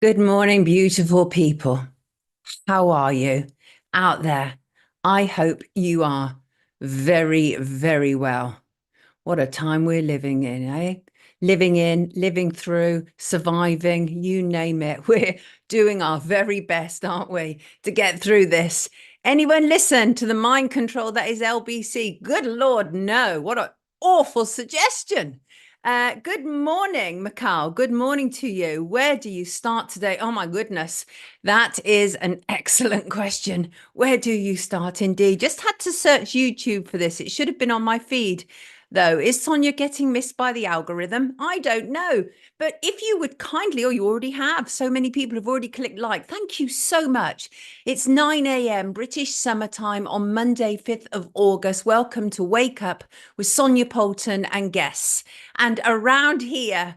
Good morning, beautiful people. How are you out there? I hope you are very, very well. What a time we're living in, eh? Living through, surviving, you name it. We're doing our very best, aren't we, to get through this? Anyone listen to the mind control that is LBC? Good Lord, no. What an awful suggestion. Good morning, Mikhail. Good morning to you. Where do you start today? Oh, my goodness. That is an excellent question. Where do you start indeed? Just had to search YouTube for this. It should have been on my feed, though. Is Sonia getting missed by the algorithm? I don't know. But if you would kindly, or you already have, so many people have already clicked like. Thank you so much. It's 9 a.m. British summertime on Monday, 5th of August. Welcome to Wake Up with Sonia Poulton and guests. And around here,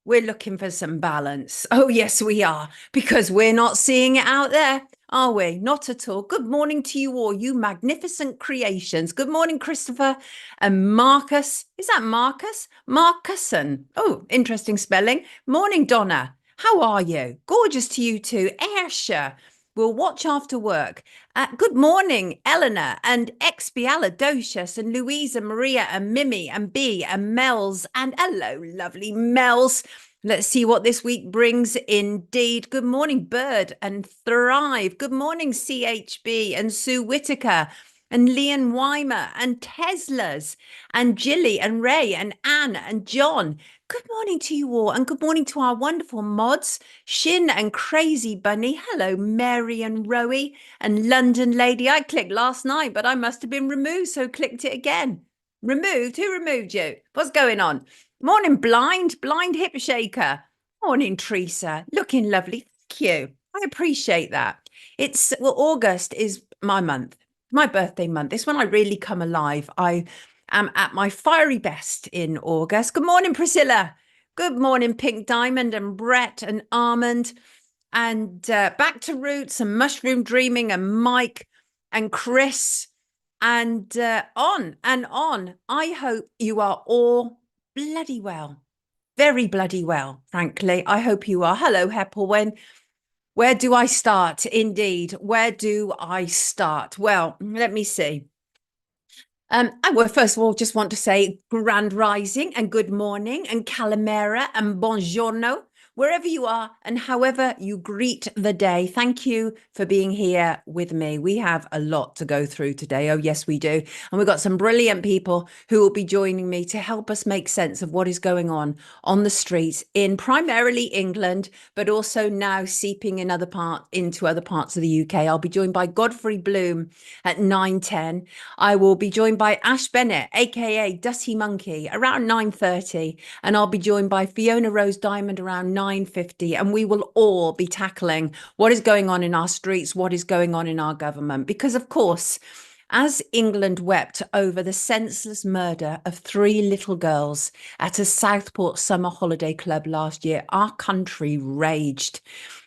we're looking for some balance. Oh, yes, we are, because we're not seeing it out there, are we? Not at all. Good morning to you all, you magnificent creations. Good morning, Christopher and Marcus. Is that Marcus? Marcuson. Oh, interesting spelling. Morning, Donna. How are you? Gorgeous to you too. Aisha. We'll watch after work. Good morning, Eleanor and Expialadocious and Louisa, Maria and Mimi and B and Mels. And hello, lovely Mels. Let's see what this week brings indeed. Good morning, Bird and Thrive. Good morning, CHB and Sue Whitaker and Leon Weimer and Teslas and Jilly and Ray and Anne and John. Good morning to you all, and good morning to our wonderful mods, Shin and Crazy Bunny. Hello, Mary and Rowie and London Lady. I clicked last night, but I must have been removed, so clicked it again. Removed? Who removed you? What's going on? Morning, Blind Hip Shaker. Morning, Teresa. Looking lovely. Thank you. I appreciate that. Well, August is my month, my birthday month. It's when I really come alive. I am at my fiery best in August. Good morning, Priscilla. Good morning, Pink Diamond and Brett and Armand. And back to Roots and Mushroom Dreaming and Mike and Chris and on and on. I hope you are all bloody well. Very bloody well, frankly. I hope you are. Hello, Heppelwen. Where do I start? Indeed. Where do I start? Well, let me see. I will first of all just want to say grand rising and good morning and calamera and buongiorno, wherever you are and however you greet the day. Thank you for being here with me. We have a lot to go through today. Oh, yes, we do. And we've got some brilliant people who will be joining me to help us make sense of what is going on the streets in primarily England, but also now seeping into other parts of the UK. I'll be joined by Godfrey Bloom at 9:10. I will be joined by Ash Bennett, aka Dutty Monkey, around 9:30, and I'll be joined by Fiona Rose Diamond around 9:50, and we will all be tackling what is going on in our streets, what is going on in our government, because of course, as England wept over the senseless murder of 3 little girls at a Southport summer holiday club last year, our country raged.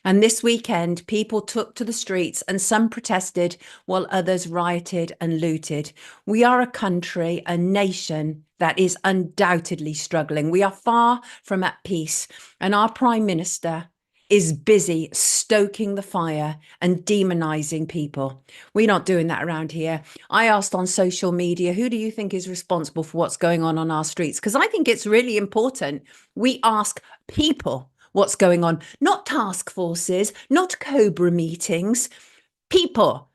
And this weekend, people took to the streets and some protested while others rioted and looted. We are a country, a nation that is undoubtedly struggling. We are far from at peace, and our Prime Minister is busy stoking the fire and demonizing people. We're not doing that around here. I asked on social media, who do you think is responsible for what's going on our streets? Because I think it's really important we ask people what's going on, not task forces, not COBRA meetings, people.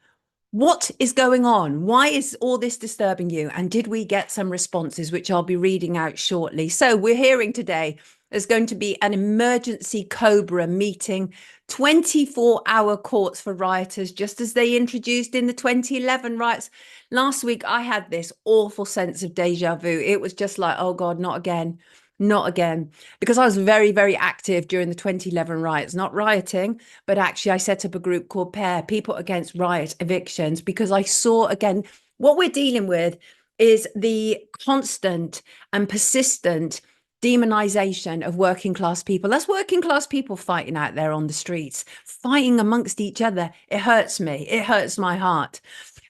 What is going on? Why is all this disturbing you? And did we get some responses, which I'll be reading out shortly? So we're hearing today there's going to be an emergency COBRA meeting, 24-hour courts for rioters, just as they introduced in the 2011 riots. Last week, I had this awful sense of deja vu. It was just like, oh God, not again. Not again, because I was very, very active during the 2011 riots, not rioting, but actually I set up a group called PAIR, People Against Riot Evictions, because I saw, again, what we're dealing with is the constant and persistent demonization of working class people. That's working class people fighting out there on the streets, fighting amongst each other. It hurts me. It hurts my heart.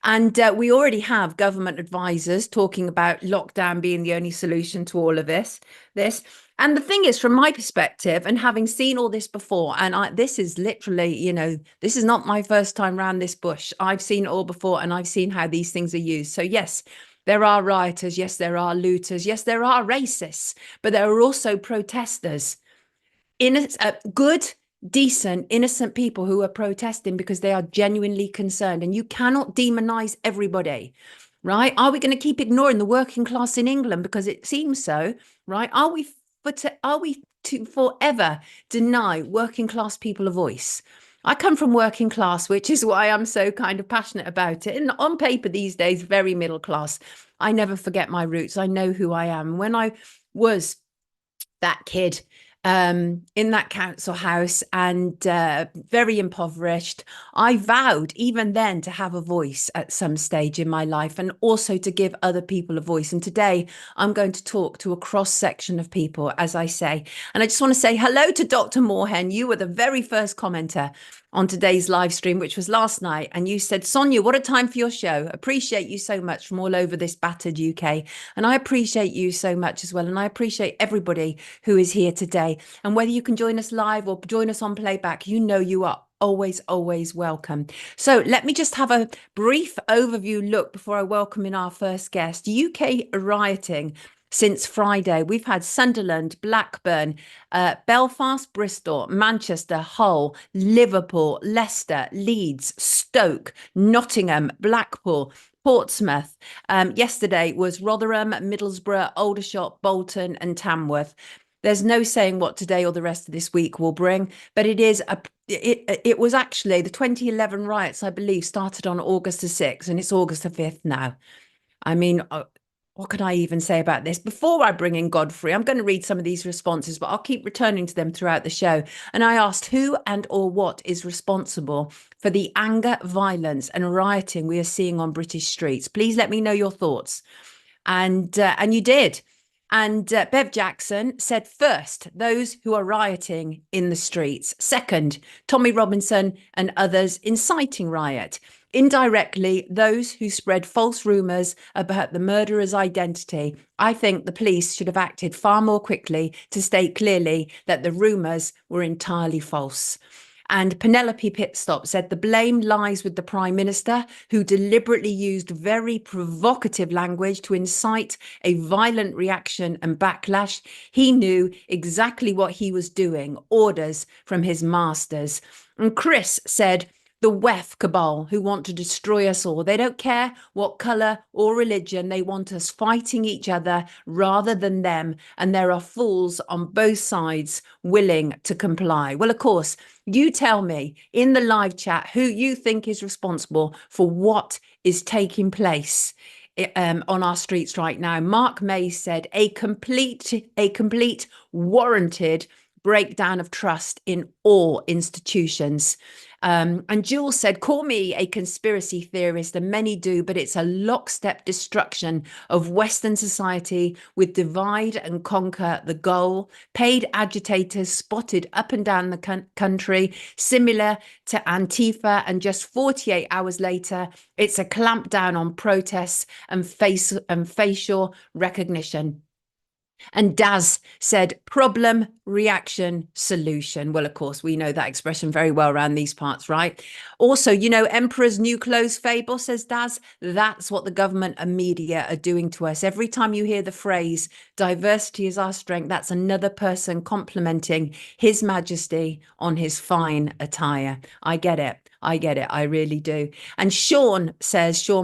And we already have government advisors talking about lockdown being the only solution to all of this. And the thing is, from my perspective, and having seen all this before, and this is literally, this is not my first time round this bush. I've seen it all before, and I've seen how these things are used. So yes, there are rioters. Yes, there are looters. Yes, there are racists, but there are also protesters, good, decent, innocent people who are protesting because they are genuinely concerned. And you cannot demonize everybody. Right? Are we going to keep ignoring the working class in England because it seems so? Right? Are we to forever deny working class people a voice? I come from working class, which is why I'm so kind of passionate about it. And on paper these days, very middle class. I never forget my roots. I know who I am. When I was that kid in that council house and very impoverished, I vowed even then to have a voice at some stage in my life and also to give other people a voice. And today I'm going to talk to a cross section of people, as I say. And I just want to say hello to Dr. Moorhen. You were the very first commenter on today's live stream, which was last night. And you said, Sonia, what a time for your show. Appreciate you so much from all over this battered UK. And I appreciate you so much as well. And I appreciate everybody who is here today. And whether you can join us live or join us on playback, you are always welcome. So let me just have a brief overview look before I welcome in our first guest. UK rioting since Friday. We've had Sunderland, Blackburn, Belfast, Bristol, Manchester, Hull, Liverpool, Leicester, Leeds, Stoke, Nottingham, Blackpool, Portsmouth. Yesterday was Rotherham, Middlesbrough, Aldershot, Bolton and Tamworth. There's no saying what today or the rest of this week will bring, but it was actually the 2011 riots, I believe, started on August the 6th, and it's August the 5th now. I mean, what can I even say about this? Before I bring in Godfrey, I'm going to read some of these responses, but I'll keep returning to them throughout the show. And I asked who and or what is responsible for the anger, violence and rioting we are seeing on British streets. Please let me know your thoughts. And you did. And Bev Jackson said, first, those who are rioting in the streets. Second, Tommy Robinson and others inciting riot. Indirectly, those who spread false rumours about the murderer's identity. I think the police should have acted far more quickly to state clearly that the rumours were entirely false. And Penelope Pitstop said the blame lies with the Prime Minister, who deliberately used very provocative language to incite a violent reaction and backlash. He knew exactly what he was doing, orders from his masters. And Chris said, the WEF cabal who want to destroy us all. They don't care what colour or religion. They want us fighting each other rather than them. And there are fools on both sides willing to comply. Well, of course, you tell me in the live chat who you think is responsible for what is taking place on our streets right now. Mark May said a complete warranted breakdown of trust in all institutions. And Jules said, call me a conspiracy theorist, and many do, but it's a lockstep destruction of Western society with divide and conquer the goal. Paid agitators spotted up and down the country, similar to Antifa, and just 48 hours later, it's a clampdown on protests and facial recognition. And Daz said, problem, reaction, solution. Well, of course, we know that expression very well around these parts, right? Also, Emperor's new clothes fable, says Daz. That's what the government and media are doing to us. Every time you hear the phrase, diversity is our strength, that's another person complimenting His Majesty on his fine attire. I get it. I really do. And Sean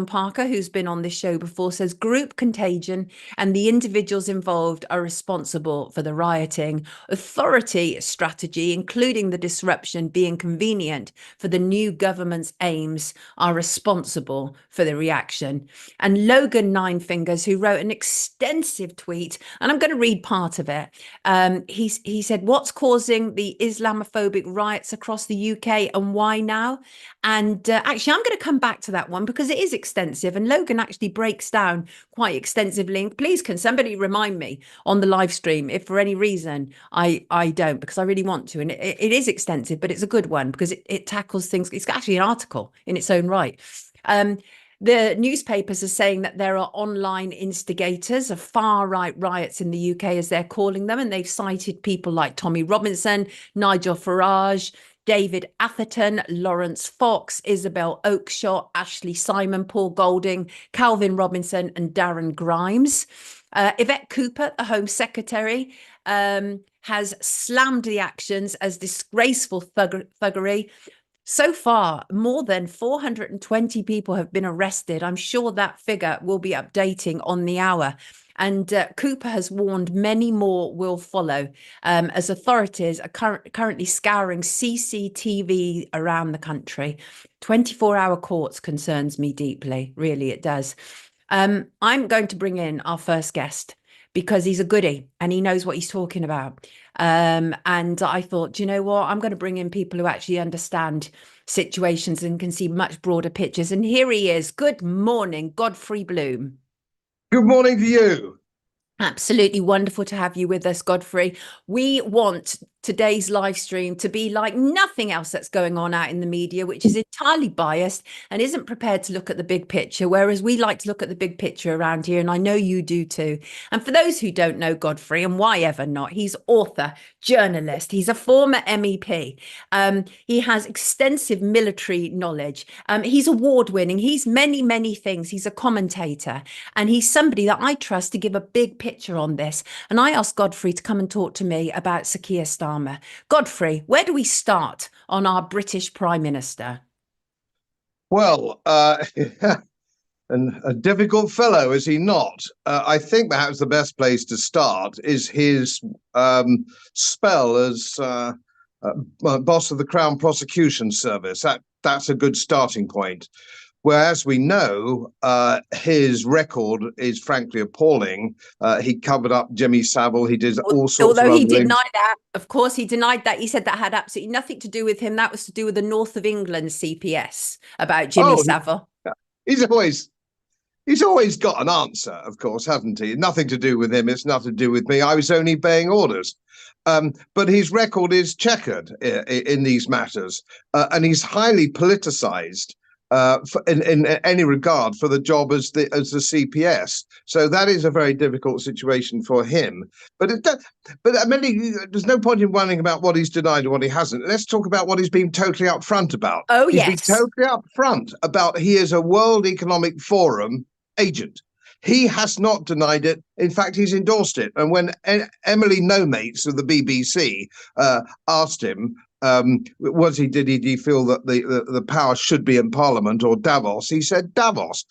Parker, who's been on this show before, says group contagion and the individuals involved are responsible for the rioting. Authority strategy, including the disruption being convenient for the new government's aims, are responsible for the reaction. And Logan Nine Fingers, who wrote an extensive tweet, and I'm going to read part of it. He said, what's causing the Islamophobic riots across the UK and why now? And actually, I'm going to come back to that one because it is extensive, and Logan actually breaks down quite extensively. Please, can somebody remind me on the live stream if for any reason I don't, because I really want to. And it is extensive, but it's a good one because it tackles things. It's actually an article in its own right. The newspapers are saying that there are online instigators of far-right riots in the UK, as they're calling them, and they've cited people like Tommy Robinson, Nigel Farage, David Atherton, Lawrence Fox, Isabel Oakeshott, Ashley Simon, Paul Golding, Calvin Robinson and Darren Grimes. Yvette Cooper, the Home Secretary, has slammed the actions as disgraceful thuggery. So far, more than 420 people have been arrested. I'm sure that figure will be updating on the hour. And Cooper has warned many more will follow, as authorities are currently scouring CCTV around the country. 24-hour courts concerns me deeply. Really, it does. I'm going to bring in our first guest because he's a goodie and he knows what he's talking about. And I thought, do you know what? I'm going to bring in people who actually understand situations and can see much broader pictures. And here he is. Good morning, Godfrey Bloom. Good morning to you. Absolutely wonderful to have you with us, Godfrey. We want today's live stream to be like nothing else that's going on out in the media, which is entirely biased and isn't prepared to look at the big picture, whereas we like to look at the big picture around here, and I know you do too. And for those who don't know Godfrey, and why ever not, he's author, journalist, he's a former MEP. He has extensive military knowledge. He's award-winning. He's many, many things. He's a commentator, and he's somebody that I trust to give a big picture on this. And I asked Godfrey to come and talk to me about Sir Keir Starmer. Godfrey, where do we start on our British Prime Minister? Well, and a difficult fellow, is he not? I think perhaps the best place to start is his spell as boss of the Crown Prosecution Service. That's a good starting point. Whereas we know his record is frankly appalling. He covered up Jimmy Savile. He did all sorts of Although he things. denied that, of course, he denied that. He said that had absolutely nothing to do with him. That was to do with the North of England CPS about Jimmy Savile. He's always got an answer, of course, hasn't he? Nothing to do with him. It's nothing to do with me. I was only obeying orders. But his record is checkered in these matters, and he's highly politicized. In any regard for the job as the CPS, so that is a very difficult situation for him. But I mean, there's no point in wondering about what he's denied or what he hasn't. Let's talk about what he's been totally upfront about. Oh, he's yes, been totally upfront about he is a World Economic Forum agent. He has not denied it. In fact, he's endorsed it. And when Emily No-Mates of the BBC asked him, did he feel that the power should be in Parliament or Davos? He said Davos.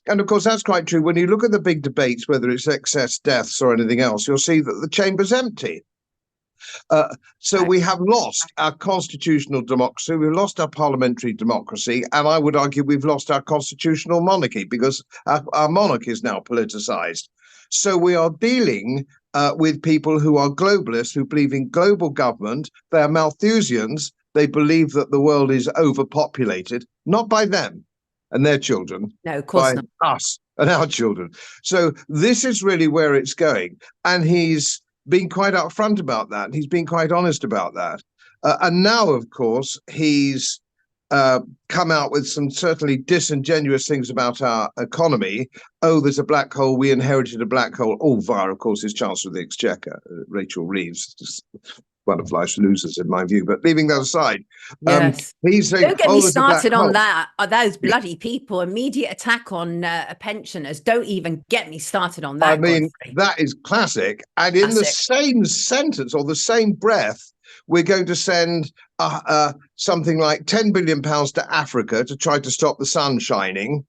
And of course, that's quite true. When you look at the big debates, whether it's excess deaths or anything else, you'll see that the chamber's empty. So we have lost our constitutional democracy, we've lost our parliamentary democracy, and I would argue we've lost our constitutional monarchy because our monarchy is now politicized. So we are dealing with people who are globalists, who believe in global government. They are Malthusians. They believe that the world is overpopulated, not by them and their children, no, of course by not. us and our children. So this is really where it's going. And he's been quite upfront about that. He's been quite honest about that. And now, of course, he's come out with some certainly disingenuous things about our economy. Oh, there's a black hole. We inherited a black hole. All via, of course, his Chancellor of the Exchequer, Rachel Reeves. Just one of life's losers, in my view. But leaving that aside, yes. He's saying, don't get me started on that. Those bloody people, immediate attack on pensioners. Don't even get me started on that. I mean, Godfrey. That is classic. And in the same sentence or the same breath, we're going to send something like £10 billion to Africa to try to stop the sun shining.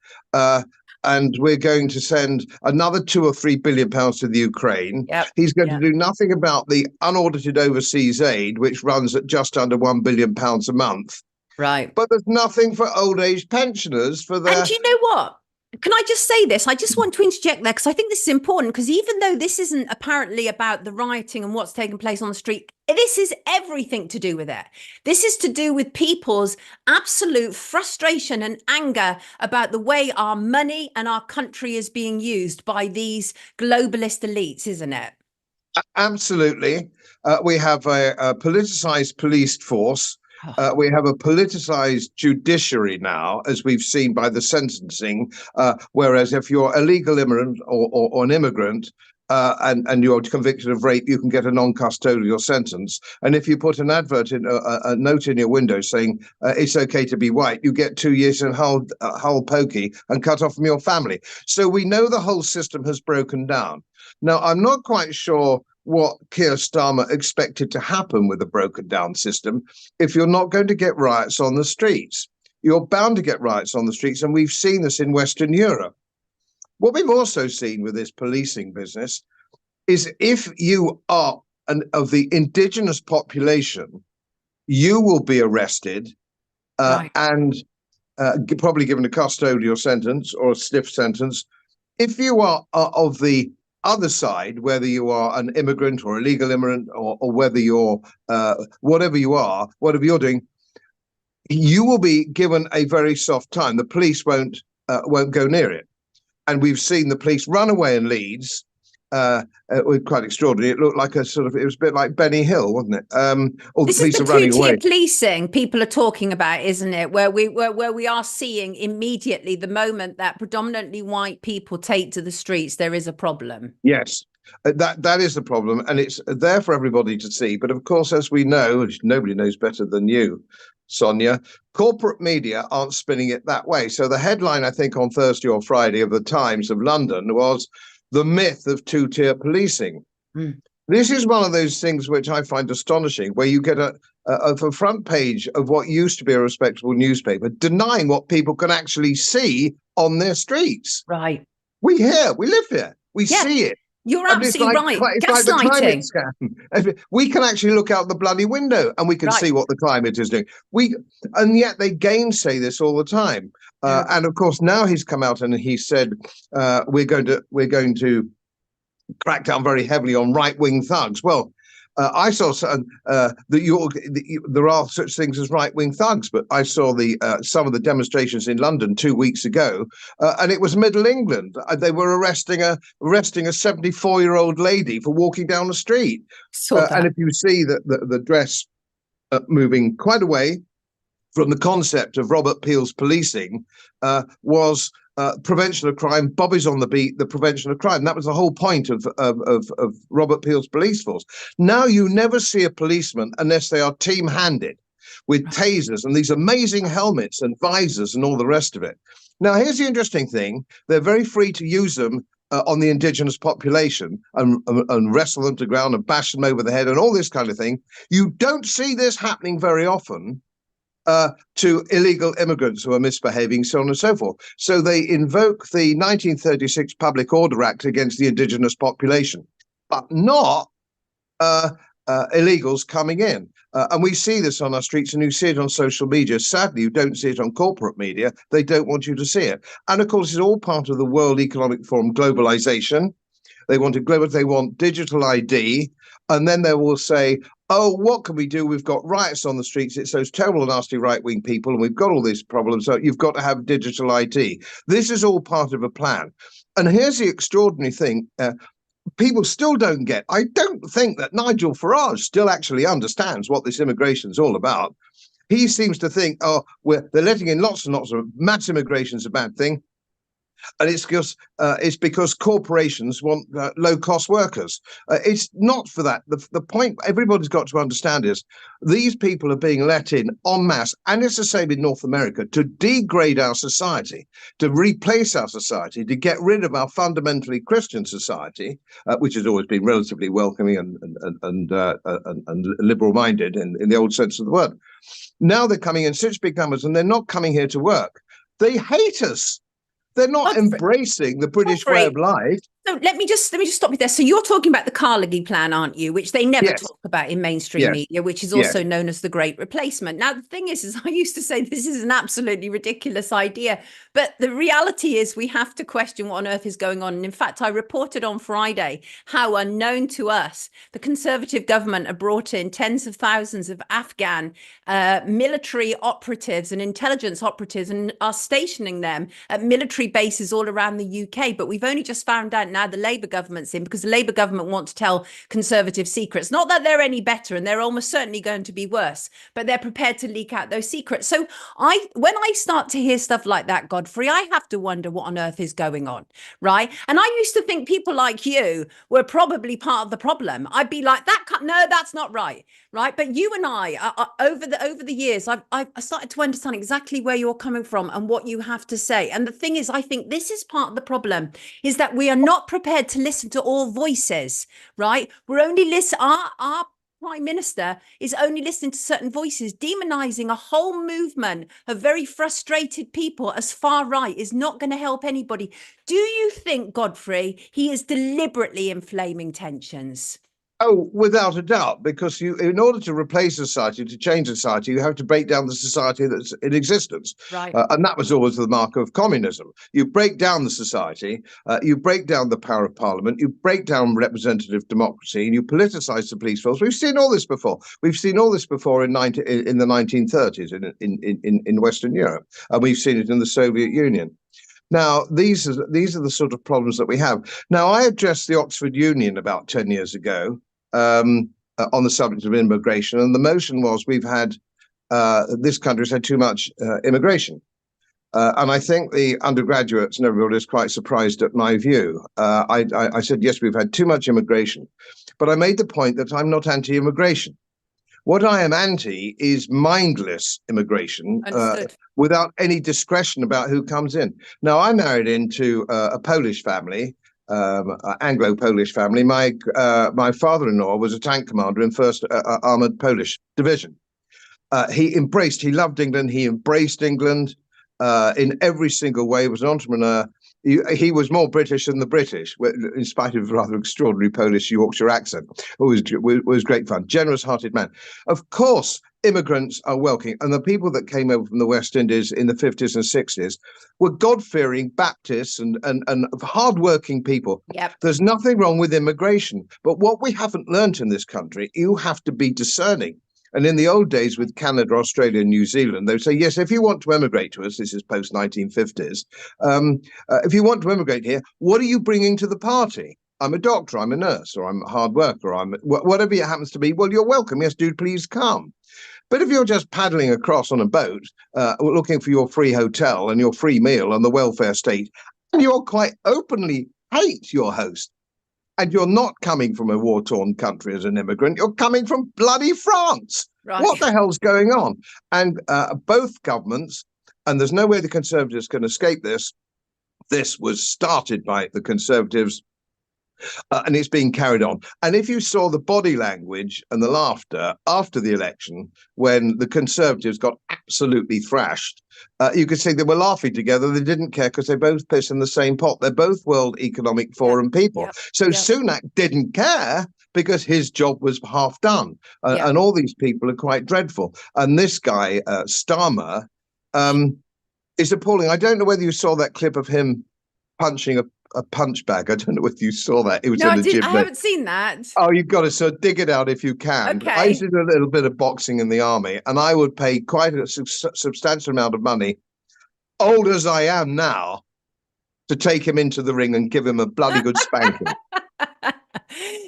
And we're going to send another £2 or £3 billion to the Ukraine. Yep. He's going to do nothing about the unaudited overseas aid, which runs at just under £1 billion a month. Right. But there's nothing for old age pensioners for their... And do you know what? Can I just say this? I just want to interject there because I think this is important, because even though this isn't apparently about the rioting and what's taking place on the street, this is everything to do with it. This is to do with people's absolute frustration and anger about the way our money and our country is being used by these globalist elites, isn't it? Absolutely. We have a politicized police force We have a politicized judiciary now, as we've seen by the sentencing, whereas if you're a legal immigrant or an immigrant, and you're convicted of rape, you can get a non-custodial sentence. And if you put an advert in a note in your window saying it's okay to be white, you get 2 years in Hull pokey and cut off from your family. So we know the whole system has broken down. Now, I'm not quite sure what Keir Starmer expected to happen with a broken down system if you're not going to get riots on the streets. You're bound to get riots on the streets, and we've seen this in Western Europe. What we've also seen with this policing business is if you are of the indigenous population, you will be arrested and probably given a custodial sentence or a stiff sentence. If you are of the other side, whether you are an immigrant or a legal immigrant or whether you're whatever you're doing, you will be given a very soft time. The police won't go near it. And we've seen the police run away in Leeds. It was quite extraordinary. It looked like it was a bit like Benny Hill, wasn't it? All the police are running away. This is the two-tier policing people are talking about, isn't it? Where we are seeing immediately the moment that predominantly white people take to the streets, there is a problem. Yes, that is the problem, and it's there for everybody to see. But of course, as we know, nobody knows better than you, Sonia, corporate media aren't spinning it that way. So the headline, I think, on Thursday or Friday of the Times of London was "The Myth of Two-Tier Policing." This is one of those things which I find astonishing, where you get a front page of what used to be a respectable newspaper denying what people can actually see on their streets. Right. We live here, we see it. You're absolutely right. It's like the climate scam. We can actually look out the bloody window and we can see what the climate is doing. And yet they gainsay this all the time. And of course, now he's come out and he said we're going to crack down very heavily on right-wing thugs. Well, I saw there are such things as right-wing thugs, but I saw some of the demonstrations in London 2 weeks ago, and it was Middle England. They were arresting a 74-year-old lady for walking down the street. And if you see the dress moving quite away from the concept of Robert Peel's policing, was prevention of crime, Bobby's on the beat, the prevention of crime. That was the whole point of Robert Peel's police force. Now you never see a policeman unless they are team-handed with tasers and these amazing helmets and visors and all the rest of it. Now, here's the interesting thing. They're very free to use them on the indigenous population and wrestle them to ground and bash them over the head and all this kind of thing. You don't see this happening very often to illegal immigrants who are misbehaving, so on and so forth. So they invoke the 1936 Public Order Act against the indigenous population, but not illegals coming in. And we see this on our streets, and you see it on social media. Sadly, you don't see it on corporate media. They don't want you to see it. And of course, it's all part of the World Economic Forum globalization. They want digital ID, and then they will say, oh, what can we do? We've got riots on the streets. It's those terrible, nasty right-wing people, and we've got all these problems. So you've got to have digital ID. This is all part of a plan. And here's the extraordinary thing. People still don't get. I don't think that Nigel Farage still actually understands what this immigration is all about. He seems to think, they're letting in lots and lots of mass immigration is a bad thing. And it's because corporations want low-cost workers. It's not for that. The point everybody's got to understand is these people are being let in en masse, and it's the same in North America, to degrade our society, to replace our society, to get rid of our fundamentally Christian society, which has always been relatively welcoming and liberal-minded in the old sense of the word. Now they're coming in such big numbers, and they're not coming here to work. They hate us. They're not embracing the British way of life. So let me just stop you there. So you're talking about the Carnegie Plan, aren't you? Which they never talk about in mainstream media, which is also known as the Great Replacement. Now, the thing is I used to say this is an absolutely ridiculous idea, but the reality is we have to question what on earth is going on. And in fact, I reported on Friday how, unknown to us, the Conservative government have brought in tens of thousands of Afghan military operatives and intelligence operatives and are stationing them at military military bases all around the UK, but we've only just found out now the Labour government's in because the Labour government want to tell Conservative secrets. Not that they're any better, and they're almost certainly going to be worse, but they're prepared to leak out those secrets. So when I start to hear stuff like that, Godfrey, I have to wonder what on earth is going on, right? And I used to think people like you were probably part of the problem. I'd be like, no, that's not right, right? But you and I, over the years, I started to understand exactly where you're coming from and what you have to say. And the thing is, I think this is part of the problem, is that we are not prepared to listen to all voices, right? We're only listening, our Prime Minister is only listening to certain voices. Demonizing a whole movement of very frustrated people as far right is not going to help anybody. Do you think, Godfrey, he is deliberately inflaming tensions? Oh, without a doubt, because in order to replace society, to change society, you have to break down the society that's in existence. Right. And that was always the mark of communism. You break down the society, you break down the power of parliament, you break down representative democracy, and you politicize the police force. We've seen all this before. We've seen all this before in the 1930s in Western Europe, and we've seen it in the Soviet Union. Now, these are the sort of problems that we have. Now, I addressed the Oxford Union about 10 years ago on the subject of immigration, and the motion was this country's had too much immigration. And I think the undergraduates and everybody is quite surprised at my view. I said, yes, we've had too much immigration, but I made the point that I'm not anti-immigration. What I am anti is mindless immigration without any discretion about who comes in. Now, I married into a Polish family, Anglo-Polish family. My father-in-law was a tank commander in 1st Armoured Polish Division. He loved England. He embraced England in every single way. He was an entrepreneur. He was more British than the British, in spite of a rather extraordinary Polish Yorkshire accent. It was great fun. Generous-hearted man. Of course, immigrants are welcome. And the people that came over from the West Indies in the 50s and 60s were God-fearing Baptists and hard-working people. Yep. There's nothing wrong with immigration. But what we haven't learnt in this country, you have to be discerning. And in the old days with Canada, Australia, and New Zealand, they would say, yes, if you want to emigrate to us, this is post-1950s, if you want to emigrate here, what are you bringing to the party? I'm a doctor, I'm a nurse, or I'm a hard worker, or whatever it happens to be. Well, you're welcome. Yes, do please come. But if you're just paddling across on a boat, looking for your free hotel and your free meal and the welfare state, and you're quite openly hate your host, and you're not coming from a war-torn country as an immigrant, you're coming from bloody France. Right. What the hell's going on? And both governments, and there's no way the Conservatives can escape this, this was started by the Conservatives, and it's being carried on. And if you saw the body language and the laughter after the election, when the Conservatives got absolutely thrashed, you could see they were laughing together. They didn't care because they both piss in the same pot. They're both World Economic Forum people. So Sunak didn't care because his job was half done. And all these people are quite dreadful. And this guy, Starmer, is appalling. I don't know whether you saw that clip of him punching a punch bag. I don't know if you saw that. It was in the gym. I haven't seen that. Oh, you've got to dig it out if you can. Okay. I used to do a little bit of boxing in the army, and I would pay quite a substantial amount of money, old as I am now, to take him into the ring and give him a bloody good spanking.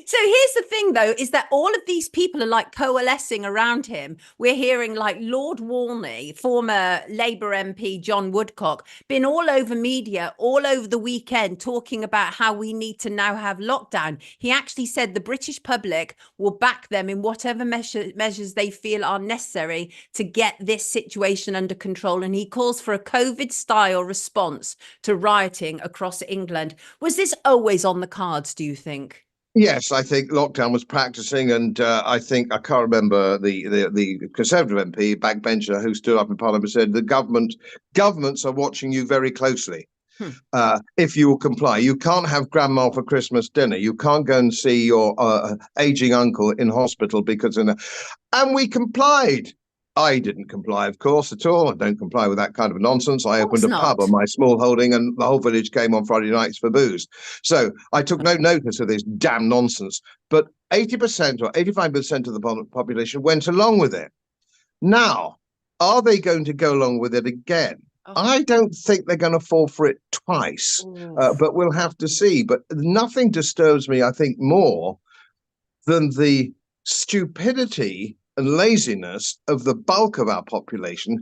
So here's the thing, though, is that all of these people are like coalescing around him. We're hearing like Lord Walney, former Labour MP John Woodcock, been all over media all over the weekend talking about how we need to now have lockdown. He actually said the British public will back them in whatever measures they feel are necessary to get this situation under control. And he calls for a COVID-style response to rioting across England. Was this always on the cards, do you think? Yes, I think lockdown was practicing, and I can't remember the Conservative MP, backbencher, who stood up in Parliament and said the governments are watching you very closely. If you will comply. You can't have grandma for Christmas dinner. You can't go and see your aging uncle in hospital and we complied. I didn't comply, of course, at all. I don't comply with that kind of nonsense. I opened a pub on my small holding and the whole village came on Friday nights for booze. So I took no notice of this damn nonsense. But 80% or 85% of the population went along with it. Now, are they going to go along with it again? I don't think they're going to fall for it twice, but we'll have to see. But nothing disturbs me, I think, more than the stupidity and laziness of the bulk of our population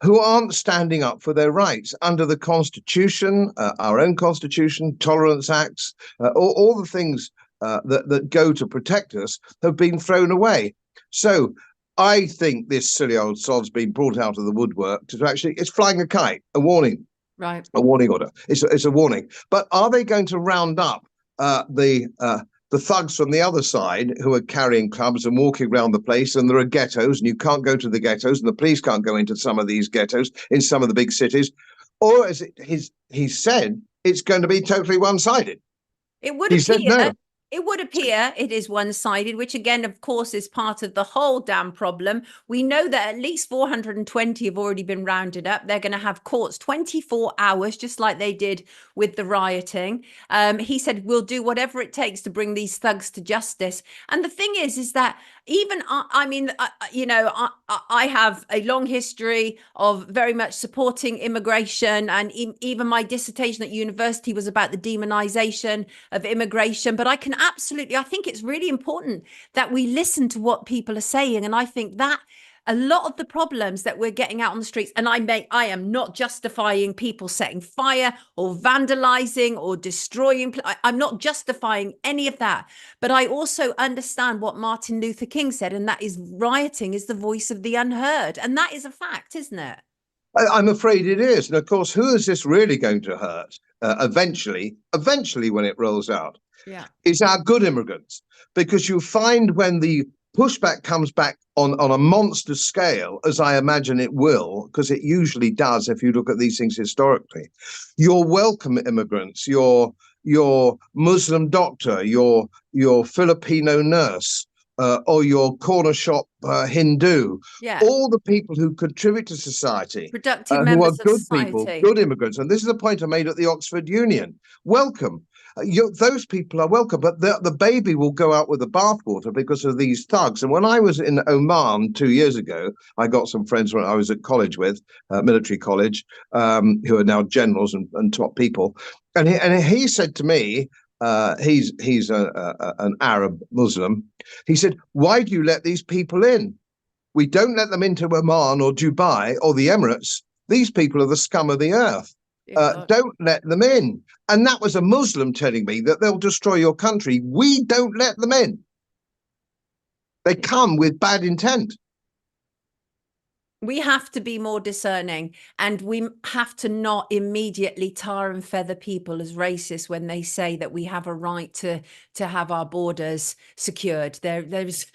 who aren't standing up for their rights under the Constitution, our own Constitution, Tolerance Acts, all the things that go to protect us have been thrown away. So I think this silly old sod's been brought out of the woodwork to actually, it's flying a kite, a warning. Right. A warning order. It's a warning. But are they going to round up the thugs from the other side who are carrying clubs and walking around the place, and there are ghettos, and you can't go to the ghettos, and the police can't go into some of these ghettos in some of the big cities? Or as he said, it's going to be totally one-sided. It would appear. No. It would appear it is one-sided, which again, of course, is part of the whole damn problem. We know that at least 420 have already been rounded up. They're going to have courts 24 hours, just like they did with the rioting. He said, we'll do whatever it takes to bring these thugs to justice. And the thing is that even, I have a long history of very much supporting immigration, and even my dissertation at university was about the demonization of immigration. But I think it's really important that we listen to what people are saying. And I think that a lot of the problems that we're getting out on the streets, and I am not justifying people setting fire or vandalizing or destroying. I'm not justifying any of that. But I also understand what Martin Luther King said, and that is rioting is the voice of the unheard. And that is a fact, isn't it? I'm afraid it is. And of course, who is this really going to hurt eventually when it rolls out? Yeah, is our good immigrants, because you find when the pushback comes back on a monster scale, as I imagine it will, because it usually does if you look at these things historically, your welcome immigrants, your Muslim doctor, your Filipino nurse, or your corner shop Hindu, all the people who contribute to society, productive who are members of good society. people, good immigrants. And this is a point I made at the Oxford Union. Welcome. Those people are welcome, but the baby will go out with the bathwater because of these thugs. And when I was in Oman 2 years ago, I got some friends when I was at college with, military college, who are now generals and top people. And he said to me, he's an Arab Muslim. He said, why do you let these people in? We don't let them into Oman or Dubai or the Emirates. These people are the scum of the earth. Don't let them in. And that was a Muslim telling me that they'll destroy your country. We don't let them in. They come with bad intent. We have to be more discerning, and we have to not immediately tar and feather people as racist when they say that we have a right to have our borders secured. There's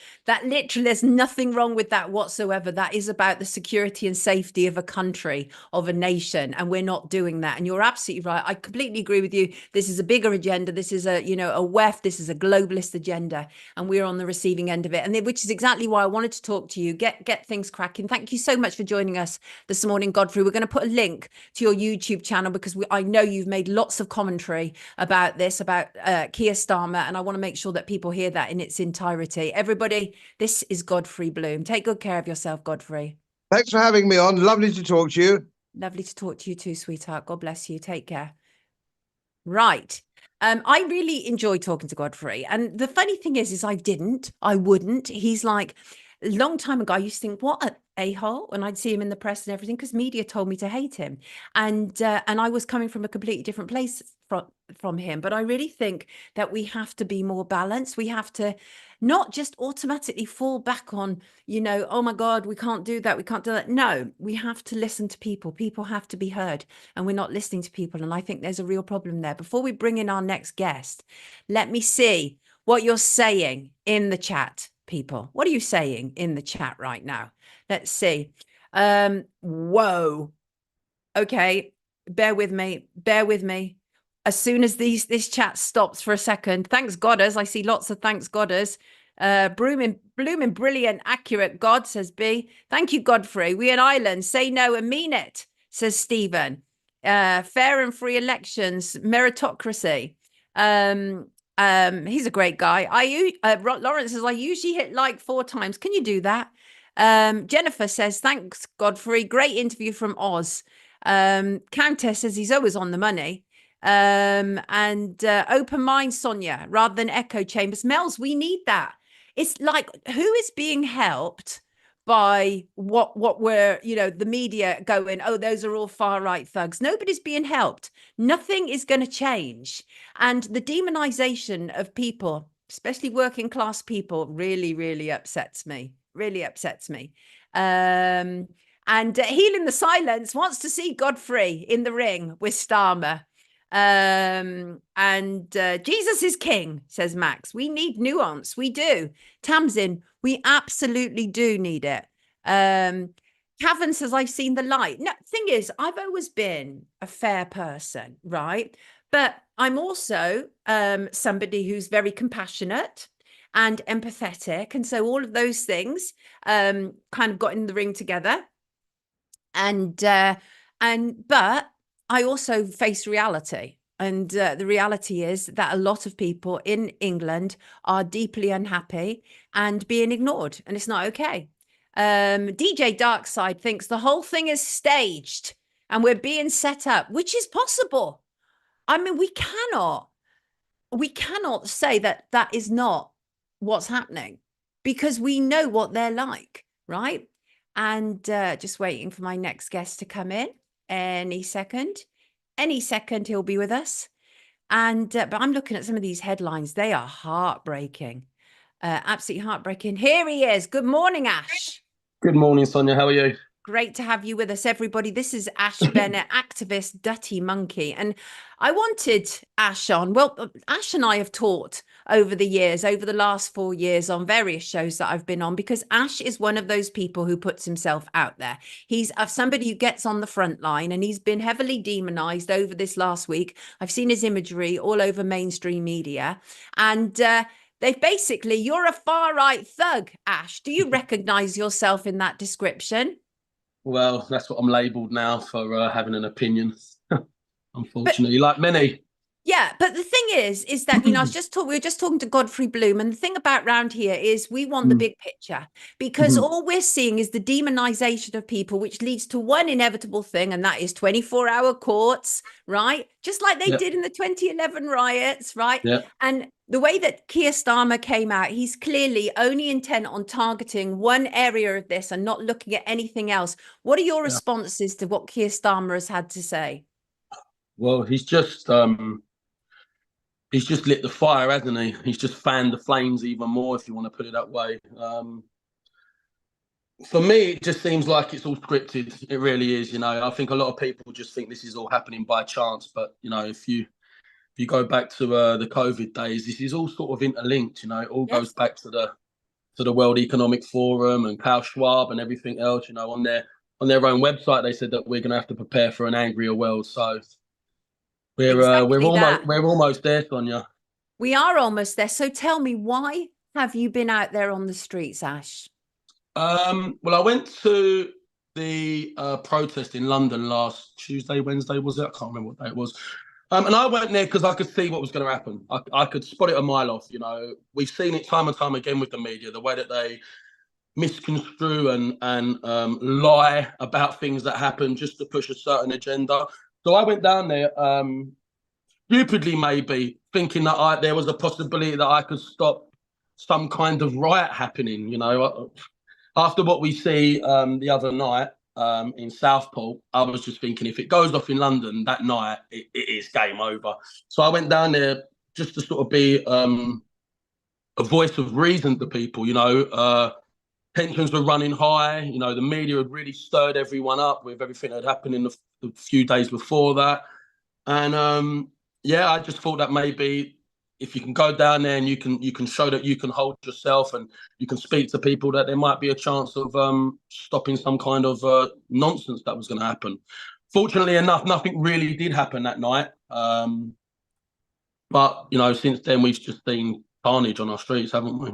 nothing wrong with that whatsoever. That is about the security and safety of a country, of a nation, and we're not doing that. And you're absolutely right. I completely agree with you. This is a bigger agenda. This is a WEF. This is a globalist agenda, and we're on the receiving end of it. And which is exactly why I wanted to talk to you. Get things cracking. Thank you so much for joining us this morning, Godfrey. We're going to put a link to your YouTube channel because I know you've made lots of commentary about this, about Keir Starmer, and I want to make sure that people hear that in its entirety. Everybody, this is Godfrey Bloom. Take good care of yourself, Godfrey. Thanks for having me on. Lovely to talk to you. Lovely to talk to you too, sweetheart. God bless you. Take care. Right. I really enjoy talking to Godfrey. And the funny thing is I wouldn't. He's like, a long time ago, I used to think, what an a-hole, and I'd see him in the press and everything because media told me to hate him. And I was coming from a completely different place from him. But I really think that we have to be more balanced. We have to not just automatically fall back on, oh my God, we can't do that. We can't do that. No, we have to listen to people. People have to be heard, and we're not listening to people. And I think there's a real problem there. Before we bring in our next guest, let me see what you're saying in the chat, people. What are you saying in the chat right now? Let's see. Whoa. Okay. Bear with me. As soon as this chat stops for a second, thanks Godders. I see lots of thanks Godders. Blooming, brilliant, accurate. God, says B. Thank you, Godfrey. We in Ireland say no and mean it, says Stephen. Fair and free elections, meritocracy. He's a great guy. Lawrence says I usually hit like 4 times. Can you do that? Jennifer says, thanks, Godfrey. Great interview from Oz. Countess says he's always on the money. And open mind, Sonia, rather than echo chambers. Mels, we need that. It's like, who is being helped by what we're, the media going, oh, those are all far right thugs. Nobody's being helped. Nothing is going to change. And the demonization of people, especially working class people, really, really upsets me. Really upsets me. And Healing the Silence wants to see Godfrey in the ring with Starmer. Jesus is king, says Max. We need nuance. We do. Tamsin, we absolutely do need it. Cavan says, I've seen the light. No, thing is, I've always been a fair person, right? But I'm also somebody who's very compassionate and empathetic. And so all of those things kind of got in the ring together. But I also face reality. And the reality is that a lot of people in England are deeply unhappy and being ignored. And it's not okay. DJ Darkside thinks the whole thing is staged and we're being set up, which is possible. I mean, we cannot say that that is not what's happening because we know what they're like, right? And just waiting for my next guest to come in any second he'll be with us. And but I'm looking at some of these headlines. They are heartbreaking, absolutely heartbreaking. Here he is. Good morning, Ash. Good morning, Sonia. How are you? Great to have you with us, everybody. This is Ash Bennett, Activist Dutty Monkey. And I wanted Ash on. Well, Ash and I have taught over the years, over the last 4 years on various shows that I've been on, because Ash is one of those people who puts himself out there. He's somebody who gets on the front line, and he's been heavily demonized over this last week. I've seen his imagery all over mainstream media. And they've basically, you're a far right thug, Ash. Do you recognize yourself in that description? Well, that's what I'm labelled now for having an opinion, unfortunately, like many. Yeah, but the thing is that, we were just talking to Godfrey Bloom, and the thing about round here is we want the big picture, because all we're seeing is the demonization of people, which leads to one inevitable thing, and that is 24-hour courts, right? Just like they did in the 2011 riots, right? Yep. And the way that Keir Starmer came out, he's clearly only intent on targeting one area of this and not looking at anything else. What are your responses to what Keir Starmer has had to say? Well, he's just lit the fire, hasn't he? He's just fanned the flames even more, if you want to put it that way. For me, it just seems like it's all scripted. It really is. I think a lot of people just think this is all happening by chance. But, if you go back to the COVID days, this is all sort of interlinked. It all goes back to the World Economic Forum and Klaus Schwab and everything else. On their own website, they said that we're going to have to prepare for an angrier world. So we're almost there, Sonia. We are almost there. So tell me, why have you been out there on the streets, Ash? Well, I went to the protest in London last Tuesday, Wednesday, was it? I can't remember what day it was. And I went there because I could see what was going to happen. I could spot it a mile off. We've seen it time and time again with the media, the way that they misconstrue and lie about things that happen just to push a certain agenda. So I went down there, stupidly maybe, thinking that there was a possibility that I could stop some kind of riot happening. After what we see the other night in Southport, I was just thinking, if it goes off in London that night, it is game over. So I went down there just to sort of be a voice of reason to people. Tensions were running high. The media had really stirred everyone up with everything that had happened in the few days before that. And I just thought that maybe if you can go down there and you can show that you can hold yourself and you can speak to people, that there might be a chance of stopping some kind of nonsense that was going to happen. Fortunately enough, nothing really did happen that night. But since then we've just seen carnage on our streets, haven't we?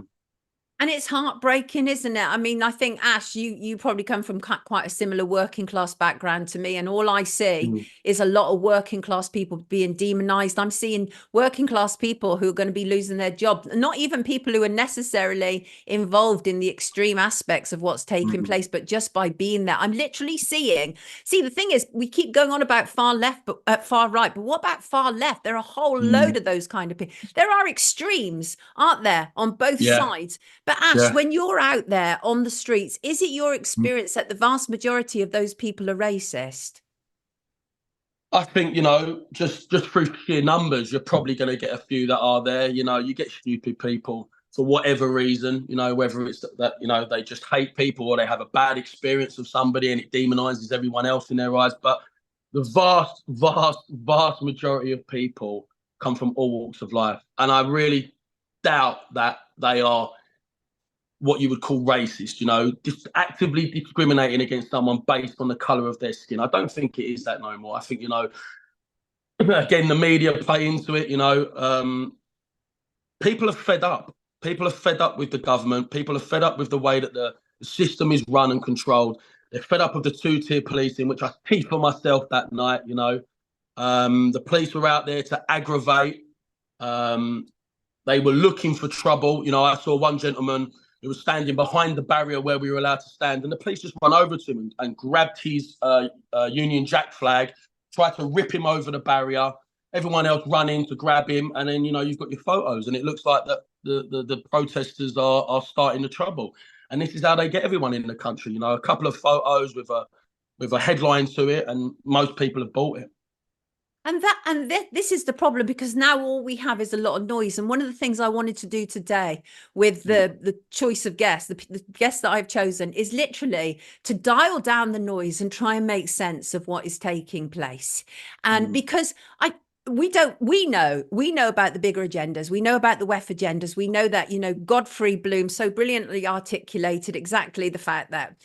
And it's heartbreaking, isn't it? I mean, I think, Ash, you probably come from quite a similar working class background to me. And all I see is a lot of working class people being demonized. I'm seeing working class people who are going to be losing their job, not even people who are necessarily involved in the extreme aspects of what's taking place, but just by being there. I'm literally seeing, see, the thing is, we keep going on about far left, but far right. But what about far left? There are a whole load of those kind of people. There are extremes, aren't there, on both sides? But Ash, when you're out there on the streets, is it your experience that the vast majority of those people are racist? I think, you know, just through sheer numbers, you're probably going to get a few that are there. You know, you get stupid people for whatever reason, you know, whether it's that, you know, they just hate people or they have a bad experience of somebody and it demonizes everyone else in their eyes. But the vast majority of people come from all walks of life. And I really doubt that they are what you would call racist, you know, just actively discriminating against someone based on the colour of their skin. I don't think it is that no more. I think, you know, again, the media play into it, you know, people are fed up. People are fed up with the government. People are fed up with the way that the system is run and controlled. They're fed up with the two-tier policing, which I see for myself that night, you know. The police were out there to aggravate. They were looking for trouble. You know, I saw one gentleman who was standing behind the barrier where we were allowed to stand, and the police just ran over to him and grabbed his Union Jack flag, tried to rip him over the barrier. Everyone else running to grab him, and then, you know, you've got your photos, and it looks like that the protesters are starting the trouble. And this is how they get everyone in the country. You know, a couple of photos with a headline to it, and most people have bought it. And this is the problem, because now all we have is a lot of noise. And one of the things I wanted to do today with the choice of guests, the guests that I've chosen, is literally to dial down the noise and try and make sense of what is taking place. And because we know about the bigger agendas. We know about the WEF agendas. We know that, you know, Godfrey Bloom so brilliantly articulated exactly the fact that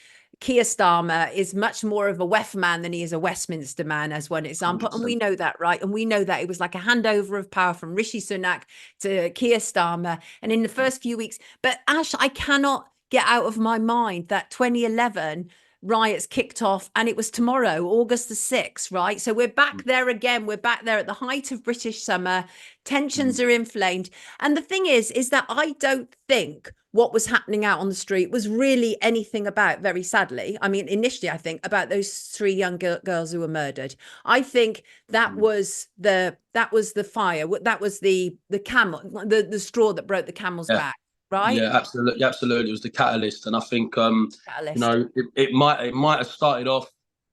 Keir Starmer is much more of a WEF man than he is a Westminster man, as one example. 100%. And we know that, right? And we know that it was like a handover of power from Rishi Sunak to Keir Starmer. And in the first few weeks, but Ash, I cannot get out of my mind that 2011 riots kicked off, and it was tomorrow, August the 6th, right? So we're back there again. We're back there at the height of British summer. Tensions are inflamed. And the thing is that I don't think what was happening out on the street was really anything about, very sadly, I mean, initially, I think about those 3 young girls who were murdered. I think that was the fire. That was the camel, the straw that broke the camel's back. Right? Yeah, absolutely. It was the catalyst. And I think, you know, it might have started off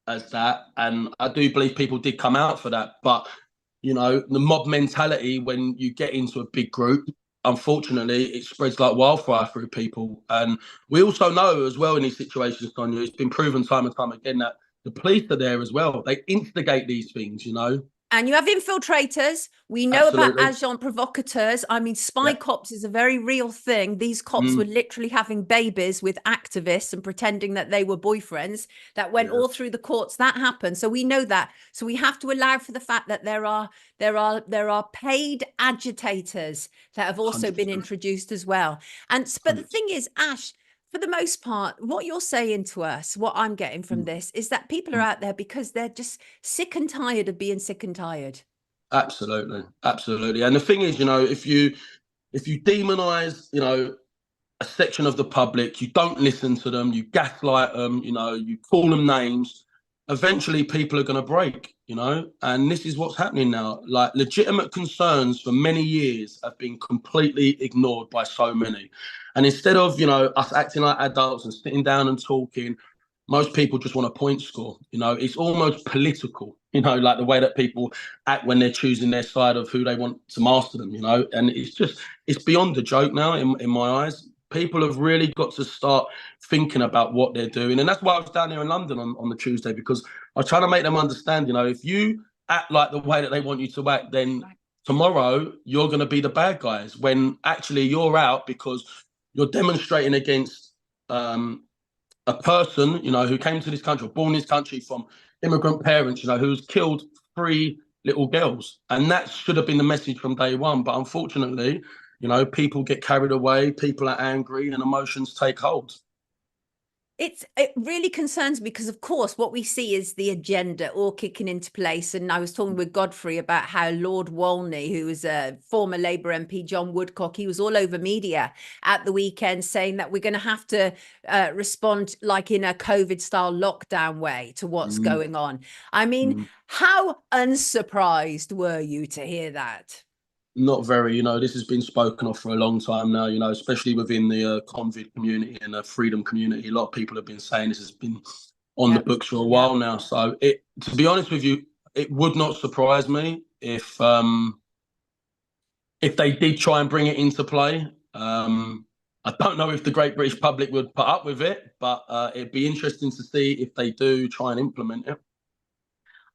as that. And I do believe people did come out for that. But, you know, the mob mentality, when you get into a big group, unfortunately, it spreads like wildfire through people. And we also know as well in these situations, Sonia, it's been proven time and time again that the police are there as well. They instigate these things, you know. And you have infiltrators. We know about agent provocateurs. I mean, spy cops is a very real thing. These cops were literally having babies with activists and pretending that they were boyfriends. That went all through the courts. That happened. So we know that. So we have to allow for the fact that there are paid agitators that have also 100%. Been introduced as well. And but 100%. The thing is, Ash, for the most part, what you're saying to us, what I'm getting from this, is that people are out there because they're just sick and tired of being sick and tired. Absolutely. And the thing is, you know, if you demonize, you know, a section of the public, you don't listen to them, you gaslight them, you know, you call them names, eventually people are going to break, you know. And this is what's happening now. Like, legitimate concerns for many years have been completely ignored by so many. And instead of, you know, us acting like adults and sitting down and talking, most people just want a point score. You know, it's almost political, you know, like the way that people act when they're choosing their side of who they want to master them, you know. And it's beyond a joke now in my eyes. People have really got to start thinking about what they're doing. And that's why I was down here in London on the Tuesday, because I was trying to make them understand, you know, if you act like the way that they want you to act, then tomorrow you're going to be the bad guys, when actually you're out because you're demonstrating against a person, you know, who came to this country, born in this country from immigrant parents, you know, who's killed 3 little girls. And that should have been the message from day one. But unfortunately, You know, people get carried away, people are angry, and emotions take hold. It really concerns me because, of course, what we see is the agenda all kicking into place. And I was talking with Godfrey about how Lord Walney, who was a former Labour MP, John Woodcock, he was all over media at the weekend saying that we're going to have to respond like in a COVID-style lockdown way to what's going on. I mean, how unsurprised were you to hear that? Not very, you know, this has been spoken of for a long time now, you know, especially within the convict community and the freedom community. A lot of people have been saying this has been on the books for a while now. So to be honest with you, it would not surprise me if they did try and bring it into play. I don't know if the great British public would put up with it, but it'd be interesting to see if they do try and implement it.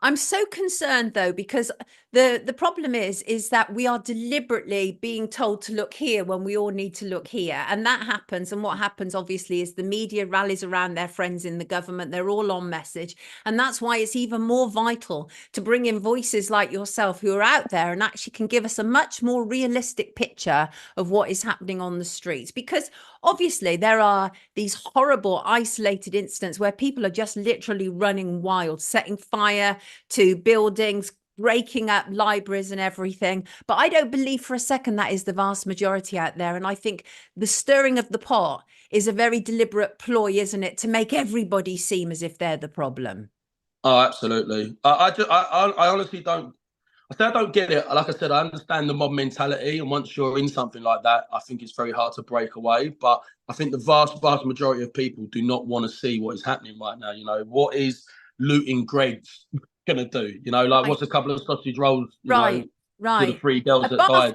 I'm so concerned, though, because the problem is that we are deliberately being told to look here when we all need to look here. And that happens. And what happens, obviously, is the media rallies around their friends in the government. They're all on message. And that's why it's even more vital to bring in voices like yourself who are out there and actually can give us a much more realistic picture of what is happening on the streets. Because obviously there are these horrible isolated incidents where people are just literally running wild, setting fire to buildings, breaking up libraries and everything. But I don't believe for a second that is the vast majority out there. And I think the stirring of the pot is a very deliberate ploy, isn't it, to make everybody seem as if they're the problem. Oh, absolutely. I honestly don't. I don't get it. Like I said, I understand the mob mentality, and once you're in something like that, I think it's very hard to break away. But I think the vast majority of people do not want to see what is happening right now. You know, what is looting Greggs gonna do? You know, like what's a couple of sausage rolls? You know, to the 3 girls that died.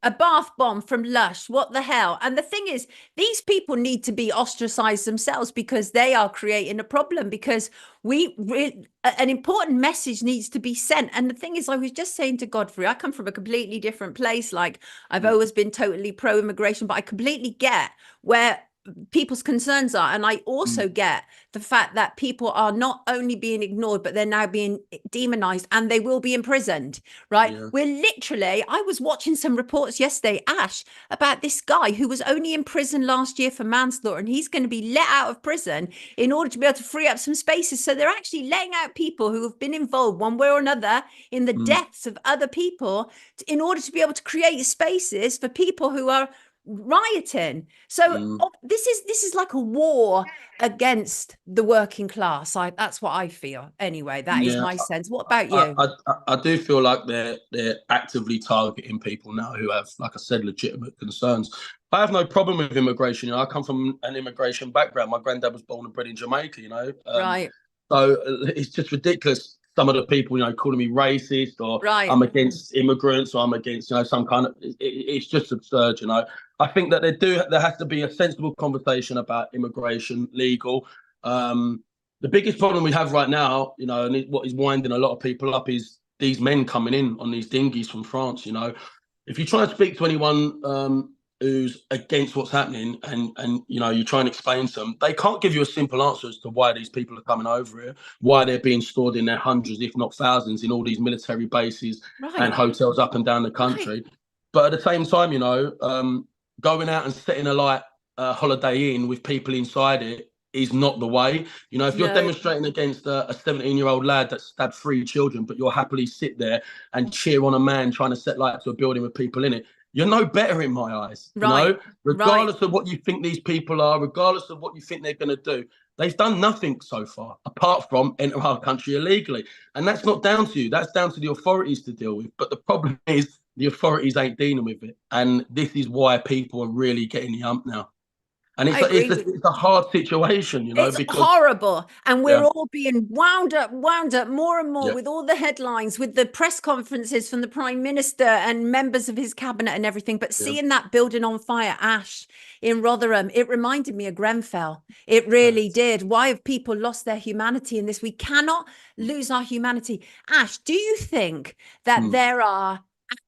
A bath bomb from Lush. What the hell? And the thing is, these people need to be ostracized themselves because they are creating a problem, because an important message needs to be sent. And the thing is, I was just saying to Godfrey, I come from a completely different place. Like, I've always been totally pro-immigration, but I completely get where people's concerns are. And I also get the fact that people are not only being ignored, but they're now being demonized and they will be imprisoned, right? We're literally, I was watching some reports yesterday, Ash, about this guy who was only in prison last year for manslaughter, and he's going to be let out of prison in order to be able to free up some spaces. So they're actually letting out people who have been involved one way or another in the deaths of other people in order to be able to create spaces for people who are rioting. So this is like a war against the working class. That's what I feel anyway. That is my sense. What about you? I do feel like they're actively targeting people now who have, like I said, legitimate concerns. I have no problem with immigration. You know, I come from an immigration background. My granddad was born and bred in Jamaica, you know. Right. So it's just ridiculous. Some of the people, you know, calling me racist, or I'm against immigrants, or I'm against, you know, some kind of, it's just absurd, you know. I think that there has to be a sensible conversation about immigration, legal. The biggest problem we have right now, you know, and what is winding a lot of people up is these men coming in on these dinghies from France, you know. If you try and speak to anyone who's against what's happening and you know, you try and explain to them, they can't give you a simple answer as to why these people are coming over here, why they're being stored in their hundreds, if not thousands, in all these military bases and hotels up and down the country. But at the same time, you know, going out and setting a Holiday Inn with people inside it is not the way. You know, if you're demonstrating against a 17-year-old lad that stabbed 3 children, but you'll happily sit there and cheer on a man trying to set light to a building with people in it, you're no better in my eyes. You know, regardless of what you think these people are, regardless of what you think they're going to do, they've done nothing so far apart from enter our country illegally. And that's not down to you. That's down to the authorities to deal with. But the problem is the authorities ain't dealing with it. And this is why people are really getting the hump now. And it's a hard situation, you know, it's because horrible. And we're all being wound up more and more with all the headlines, with the press conferences from the Prime Minister and members of his cabinet and everything. But seeing that building on fire, Ash, in Rotherham, it reminded me of Grenfell. It really did. Why have people lost their humanity in this? We cannot lose our humanity. Ash, do you think that there are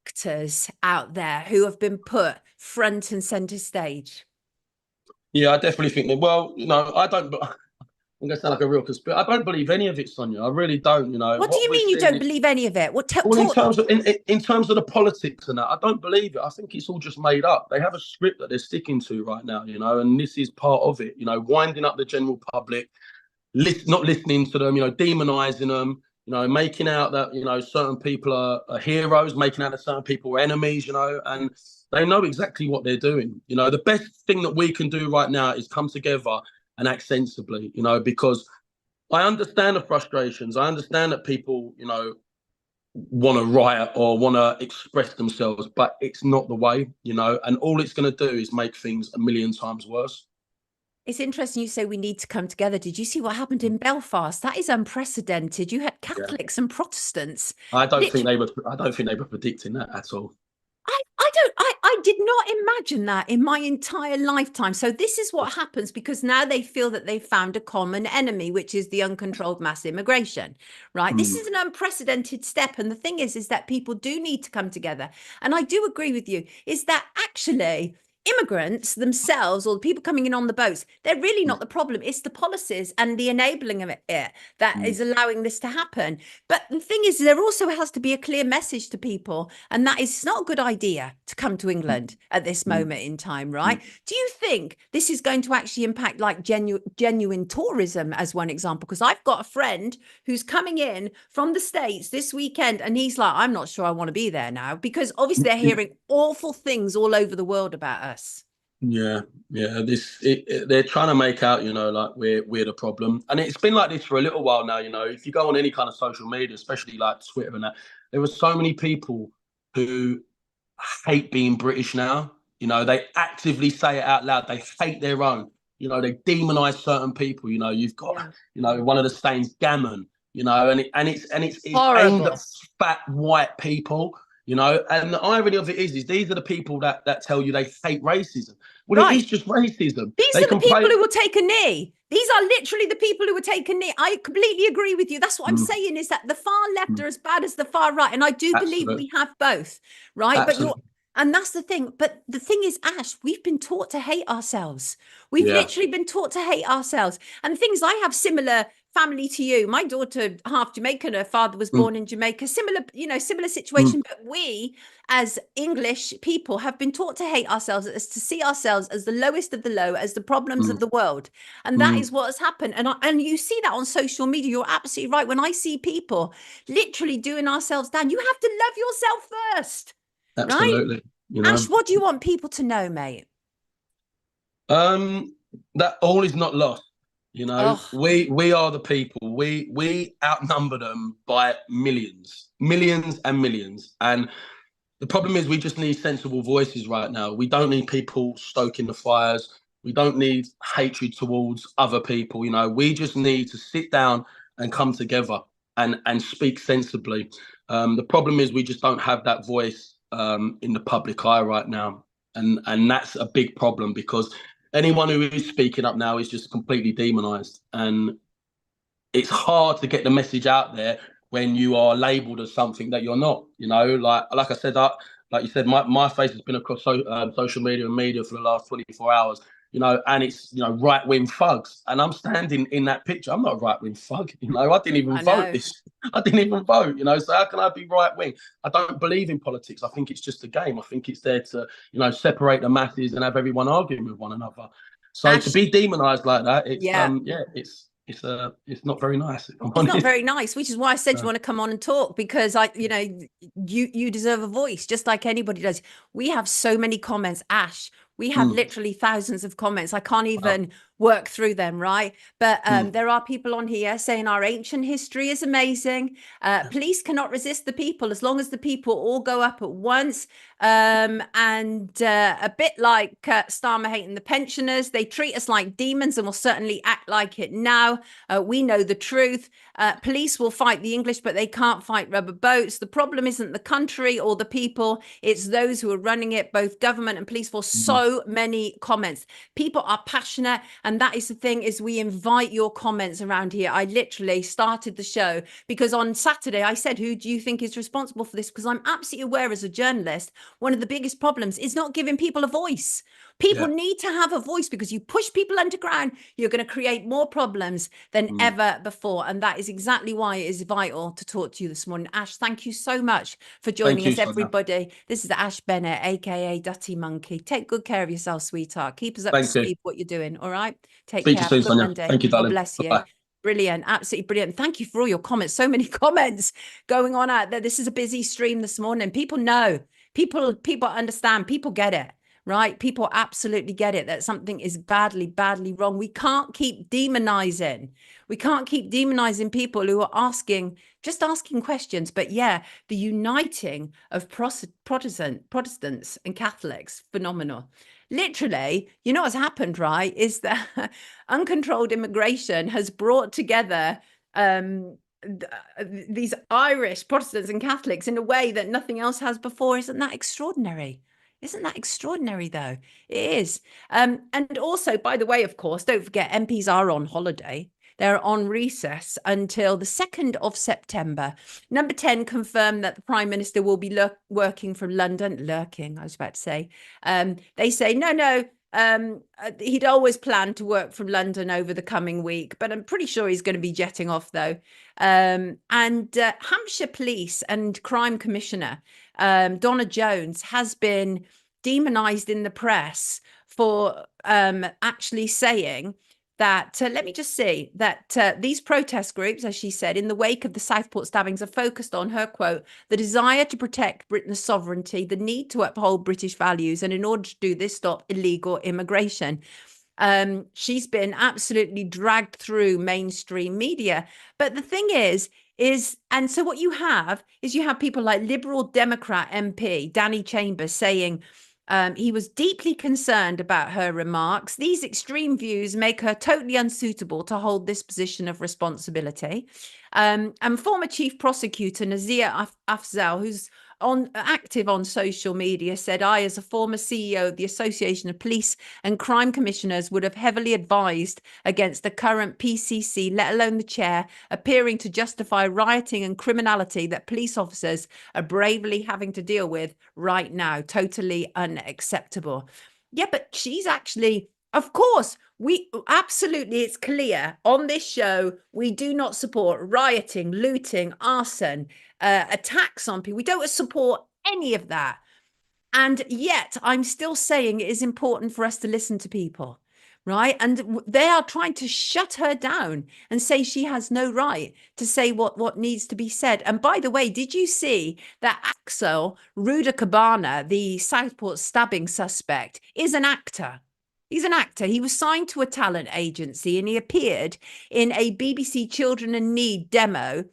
actors out there who have been put front and center stage? Yeah, I definitely think that. Well, you know, I'm going to sound like a real conspiracy. I don't believe any of it, Sonia. I really don't. You know, What do you mean you don't believe any of it? What well, in terms of the politics and that, I don't believe it. I think it's all just made up. They have a script that they're sticking to right now, you know, and this is part of it. You know, winding up the general public, not listening to them, you know, demonizing them, you know, making out that, you know, certain people are heroes, making out that certain people are enemies, you know, and they know exactly what they're doing. You know, the best thing that we can do right now is come together and act sensibly, you know, because I understand the frustrations. I understand that people, you know, want to riot or want to express themselves, but it's not the way, you know, and all it's going to do is make things a million times worse. It's interesting you say we need to come together. Did you see what happened in Belfast? That is unprecedented. You had Catholics and Protestants. I don't think they were predicting that at all. I did not imagine that in my entire lifetime. So this is what happens because now they feel that they've found a common enemy, which is the uncontrolled mass immigration, right? This is an unprecedented step. And the thing is that people do need to come together. And I do agree with you, is that actually immigrants themselves or the people coming in on the boats, they're really not the problem. It's the policies and the enabling of it that is allowing this to happen. But the thing is, there also has to be a clear message to people, and that is, it's not a good idea to come to England at this moment in time, right? Do you think this is going to actually impact like genuine tourism as one example? Because I've got a friend who's coming in from the States this weekend, and he's like, I'm not sure I want to be there now, because obviously they're hearing awful things all over the world about us. Yeah. They're trying to make out, you know, like we're the problem, and it's been like this for a little while now. You know, if you go on any kind of social media, especially like Twitter and that, there are so many people who hate being British now. You know, they actively say it out loud. They hate their own. You know, they demonize certain people. You know, you've got, you know, one of the stains, gammon. You know, and it's aimed at fat white people. You know, and the irony of it is these are the people that tell you they hate racism. Well, it is just racism. These are the people who will take a knee. These are literally the people who will take a knee. I completely agree with you. That's what I'm saying, is that the far left are as bad as the far right. And I do believe we have both, right? But and that's the thing. But the thing is, Ash, we've been taught to hate ourselves. We've literally been taught to hate ourselves. And the thing is, I have similar family to you. My daughter, half Jamaican, her father was born in Jamaica. Similar situation. But we, as English people, have been taught to hate ourselves, as to see ourselves as the lowest of the low, as the problems of the world. And that is what has happened. And you see that on social media. You're absolutely right. When I see people literally doing ourselves down, you have to love yourself first. Absolutely. Right? You know? Ash, what do you want people to know, mate? That all is not lost. You know, we are the people. We outnumber them by millions and millions. And the problem is we just need sensible voices right now. We don't need people stoking the fires. We don't need hatred towards other people. You know, we just need to sit down and come together and speak sensibly. The problem is we just don't have that voice in the public eye right now. And that's a big problem, because anyone who is speaking up now is just completely demonized. And it's hard to get the message out there when you are labeled as something that you're not. You know, like I said, like you said, my face has been across social media and media for the last 24 hours. You know, and it's, you know, right-wing thugs. And I'm standing in that picture. I'm not a right-wing thug. You know, I didn't even vote this. I didn't even vote, you know, so how can I be right-wing? I don't believe in politics. I think it's just a game. I think it's there to, you know, separate the masses and have everyone arguing with one another. So to be demonized like that, it's it's not very nice. It's not very nice, which is why I said you want to come on and talk, because you deserve a voice just like anybody does. We have so many comments, Ash. We have literally thousands of comments. I can't even work through them, right? But there are people on here saying our ancient history is amazing. Police cannot resist the people as long as the people all go up at once. And a bit like Starmer hating the pensioners, they treat us like demons and will certainly act like it now. We know the truth. Police will fight the English, but they can't fight rubber boats. The problem isn't the country or the people. It's those who are running it, both government and police force. So many comments. People are passionate, and And that is the thing, is we invite your comments around here. I literally started the show because on Saturday I said, who do you think is responsible for this? Because I'm absolutely aware as a journalist, one of the biggest problems is not giving people a voice. People need to have a voice, because you push people underground, you're going to create more problems than ever before. And that is exactly why it is vital to talk to you this morning. Ash, thank you so much for joining us, everybody. This is Ash Bennett, aka Dutty Monkey. Take good care of yourself, sweetheart. Keep us up to speed with what you're doing. All right. Take care. Speak to you soon, Good Sonia. Monday. Thank you, God darling. bless you. Bye-bye. Brilliant. Absolutely brilliant. Thank you for all your comments. So many comments going on out there. This is a busy stream this morning. People know. People understand. People get it. Right? People absolutely get it that something is badly wrong. We can't keep demonizing. We can't keep demonizing people who are just asking questions. But yeah, the uniting of Protestants and Catholics, phenomenal. Literally, you know what's happened, right? Is that uncontrolled immigration has brought together these Irish Protestants and Catholics in a way that nothing else has before. Isn't that extraordinary? Isn't that extraordinary, though? It is. And also, by the way, of course, don't forget, MPs are on holiday. They're on recess until the 2nd of September. Number 10 confirmed that the Prime Minister will be working from London. Lurking, I was about to say. They say, no, he'd always planned to work from London over the coming week, but I'm pretty sure he's going to be jetting off, though. And Hampshire Police and Crime Commissioner Donna Jones has been demonized in the press for actually saying that, let me just say that these protest groups, as she said, in the wake of the Southport stabbings are focused on, her quote, the desire to protect Britain's sovereignty, the need to uphold British values, and in order to do this, stop illegal immigration. She's been absolutely dragged through mainstream media. But the thing is, and so what you have people like Liberal Democrat MP Danny Chambers saying he was deeply concerned about her remarks. These extreme views make her totally unsuitable to hold this position of responsibility. And former Chief Prosecutor Nazir Afzal, who's active on social media, said, I, as a former CEO of the Association of Police and Crime Commissioners, would have heavily advised against the current PCC, let alone the chair, appearing to justify rioting and criminality that police officers are bravely having to deal with right now. Totally unacceptable. Yeah, but she's actually, of course, it's clear on this show, we do not support rioting, looting, arson, attacks on people. We don't support any of that. And yet I'm still saying it is important for us to listen to people, right? And they are trying to shut her down and say she has no right to say what needs to be said. And by the way, did you see that Axel Rudakabana, the Southport stabbing suspect, is an actor? He's an actor. He was signed to a talent agency and he appeared in a BBC Children in Need demo,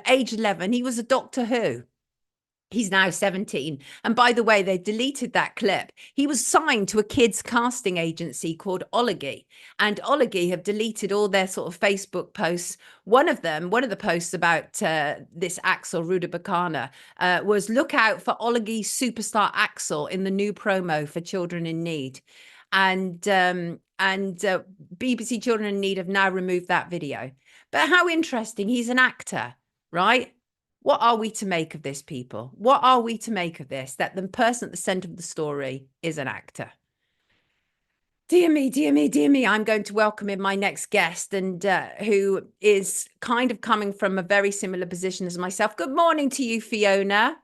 age 11. He was a Doctor Who. He's now 17. And by the way, they deleted that clip. He was signed to a kids casting agency called Ology. And Ology have deleted all their sort of Facebook posts. One of the posts about this Axel Rudabakana was, look out for Ology superstar Axel in the new promo for Children in Need. And BBC Children in Need have now removed that video. But how interesting. He's an actor, right? What are we to make of this, people? What are we to make of this? That the person at the center of the story is an actor. Dear me, dear me, dear me. I'm going to welcome in my next guest, and who is kind of coming from a very similar position as myself. Good morning to you, Fiona.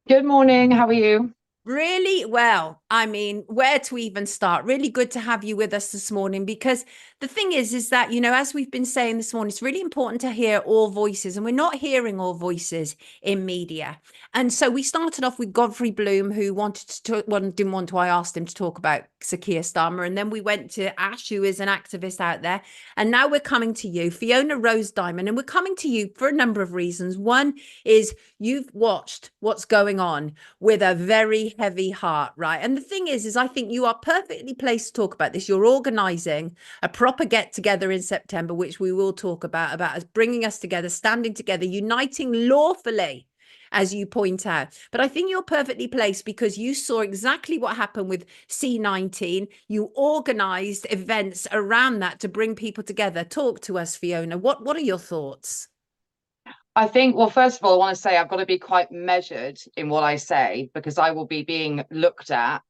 Good morning. How are you? Really well. I mean, where to even start? Really good to have you with us this morning, because the thing is that, you know, as we've been saying this morning, it's really important to hear all voices, and we're not hearing all voices in media. And so we started off with Godfrey Bloom, who didn't want to, I asked him to talk about Sir Keir Starmer. And then we went to Ash, who is an activist out there. And now we're coming to you, Fiona Rose Diamond, and we're coming to you for a number of reasons. One is you've watched what's going on with a very heavy heart, right? And the thing is I think you are perfectly placed to talk about this. You're organizing a proper get together in September, which we will talk about us bringing us together, standing together, uniting lawfully as you point out. But I think you're perfectly placed because you saw exactly what happened with C19. You organised events around that to bring people together. Talk to us, Fiona. What are your thoughts? I think, well, first of all, I want to say I've got to be quite measured in what I say because I will be being looked at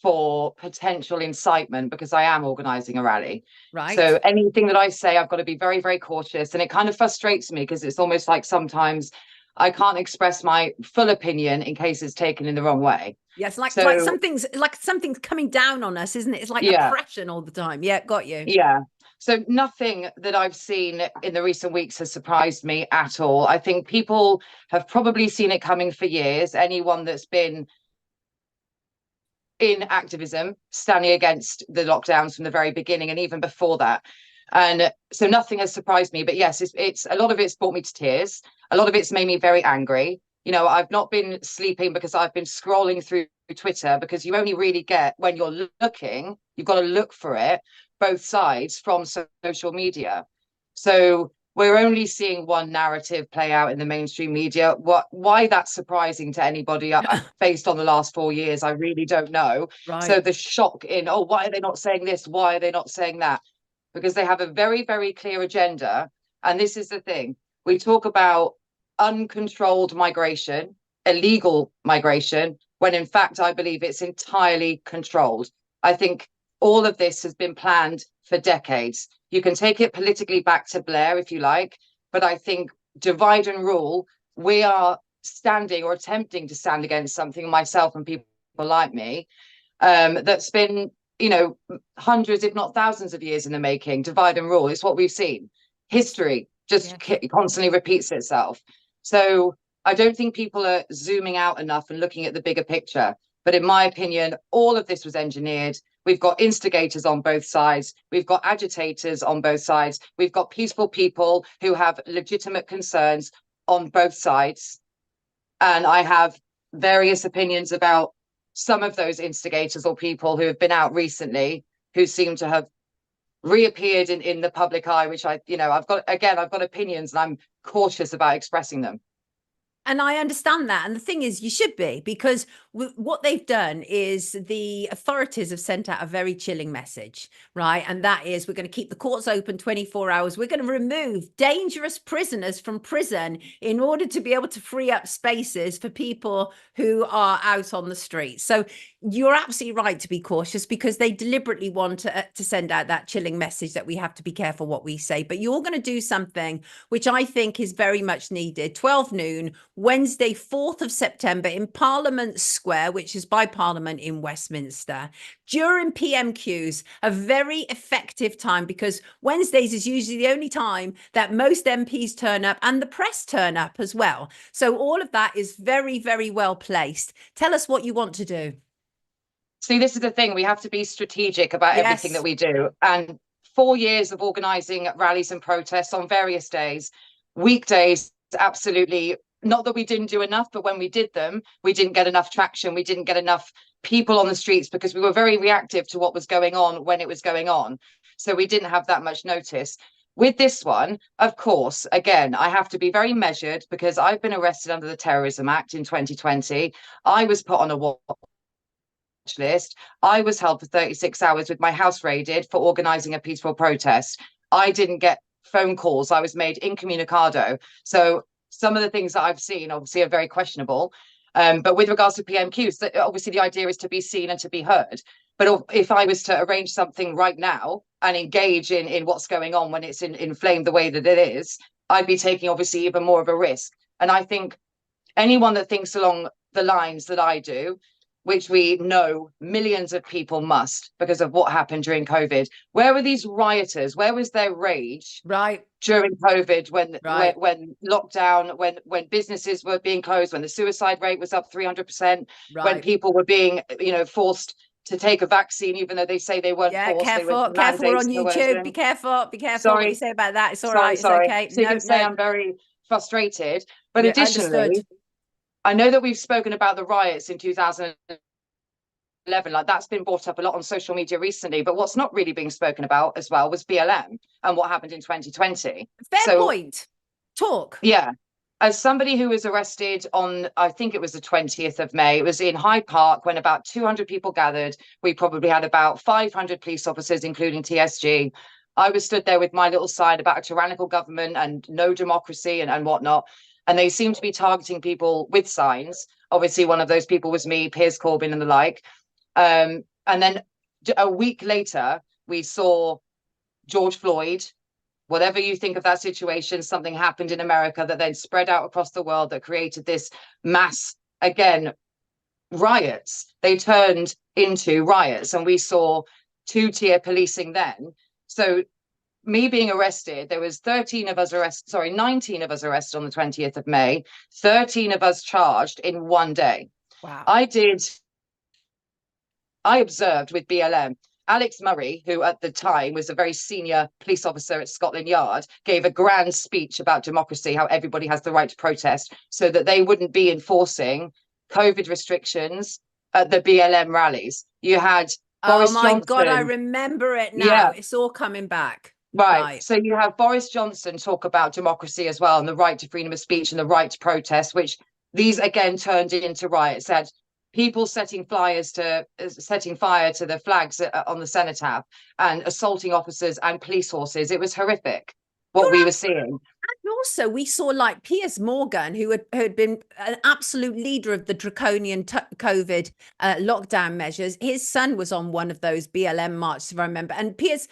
for potential incitement because I am organising a rally. Right. So anything that I say, I've got to be very, very cautious. And it kind of frustrates me because it's almost like sometimes I can't express my full opinion in case it's taken in the wrong way. Yes, like So, something's coming down on us, isn't it? It's like yeah, oppression all the time. Yeah, got you. yeah. So nothing that I've seen in the recent weeks has surprised me at all. I think people have probably seen it coming for years. Anyone that's been in activism, standing against the lockdowns from the very beginning and even before that. And so nothing has surprised me. But yes, it's a lot of it's brought me to tears. A lot of it's made me very angry. You know, I've not been sleeping because I've been scrolling through Twitter because you only really get when you're looking, you've got to look for it, both sides from social media. So we're only seeing one narrative play out in the mainstream media. Why that's surprising to anybody based on the last 4 years, I really don't know. Right. So the shock in, oh, why are they not saying this? Why are they not saying that? Because they have a very, very clear agenda. And this is the thing. We talk about uncontrolled migration, illegal migration, when in fact, I believe it's entirely controlled. I think all of this has been planned for decades. You can take it politically back to Blair if you like, but I think divide and rule, we are standing or attempting to stand against something, myself and people like me, that's been, you know, hundreds, if not thousands of years in the making. Divide and rule is what we've seen. History just constantly repeats itself. So I don't think people are zooming out enough and looking at the bigger picture. But in my opinion, all of this was engineered. We've got instigators on both sides. We've got agitators on both sides. We've got peaceful people who have legitimate concerns on both sides. And I have various opinions about some of those instigators or people who have been out recently who seem to have reappeared in the public eye, which I've got opinions and I'm cautious about expressing them. And I understand that. And the thing is, you should be, because what they've done is the authorities have sent out a very chilling message, right? And that is, we're going to keep the courts open 24 hours. We're going to remove dangerous prisoners from prison in order to be able to free up spaces for people who are out on the streets. So you're absolutely right to be cautious, because they deliberately want to send out that chilling message that we have to be careful what we say. But you're going to do something which I think is very much needed. 12 noon, Wednesday, 4th of September in Parliament Square, which is by Parliament in Westminster, during PMQs, a very effective time, because Wednesdays is usually the only time that most MPs turn up and the press turn up as well. So all of that is very, very well placed. Tell us what you want to do. See, this is the thing. We have to be strategic about everything that we do. And 4 years of organising rallies and protests on various days, weekdays, absolutely. Not that we didn't do enough, but when we did them, we didn't get enough traction. We didn't get enough people on the streets because we were very reactive to what was going on when it was going on. So we didn't have that much notice. With this one, of course, again, I have to be very measured because I've been arrested under the Terrorism Act in 2020. I was put on a watch list. I was held for 36 hours with my house raided for organising a peaceful protest. I didn't get phone calls. I was made incommunicado. So some of the things that I've seen obviously are very questionable. But with regards to PMQs, obviously the idea is to be seen and to be heard. But if I was to arrange something right now and engage in what's going on when it's inflamed the way that it is, I'd be taking obviously even more of a risk. And I think anyone that thinks along the lines that I do, which we know millions of people must because of what happened during COVID. Where were these rioters? Where was their rage during COVID when lockdown, when businesses were being closed, when the suicide rate was up 300%, when people were being, forced to take a vaccine, even though they say they weren't forced. Careful, we're on YouTube. Be careful Sorry. what you say about that. It's all right. Sorry. It's okay. So you can say I'm very frustrated. But additionally, understood. I know that we've spoken about the riots in 2011, like that's been brought up a lot on social media recently, but what's not really being spoken about as well was BLM and what happened in 2020. Fair point. Talk. Yeah. as somebody who was arrested on, I think it was the 20th of May, it was in Hyde Park when about 200 people gathered. We probably had about 500 police officers, including TSG. I was stood there with my little sign about a tyrannical government and no democracy and whatnot. And they seemed to be targeting people with signs. Obviously, one of those people was me, Piers Corbyn and the like. And then a week later, we saw George Floyd. Whatever you think of that situation, something happened in America that then spread out across the world that created this mass, again, riots. They turned into riots, and we saw two-tier policing then. So me being arrested, there was 19 of us arrested on the 20th of May, 13 of us charged in one day. Wow. I observed with BLM. Alex Murray, who at the time was a very senior police officer at Scotland Yard, gave a grand speech about democracy, how everybody has the right to protest, so that they wouldn't be enforcing COVID restrictions at the BLM rallies. You had Boris my Johnson. God, I remember it now. Yeah. It's all coming back. Right. So you have Boris Johnson talk about democracy as well, and the right to freedom of speech and the right to protest, which these again turned into riots. Had people setting fire to the flags on the cenotaph and assaulting officers and police horses. It was horrific what we were seeing. And also we saw like Piers Morgan, who had been an absolute leader of the draconian COVID lockdown measures. His son was on one of those BLM marches, if I remember. And Piers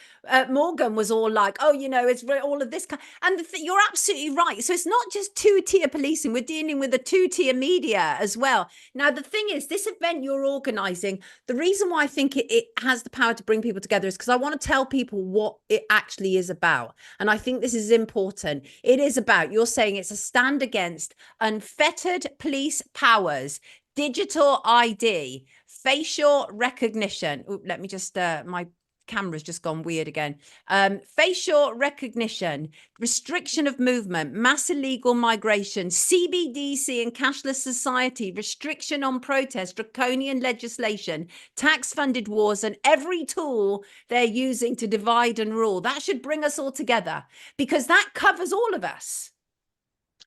Morgan was all like, oh, you know, it's all of this. And you're absolutely right. So it's not just two-tier policing. We're dealing with a two-tier media as well. Now, the thing is, this event you're organising, the reason why I think it has the power to bring people together is because I want to tell people what it actually is about. And I think this is important. It is about, you're saying it's a stand against unfettered police powers, digital ID, facial recognition. Ooh, let me just, my camera's just gone weird again. Facial recognition, restriction of movement, mass illegal migration, CBDC and cashless society, restriction on protest, draconian legislation, tax-funded wars, and every tool they're using to divide and rule. That should bring us all together, because that covers all of us.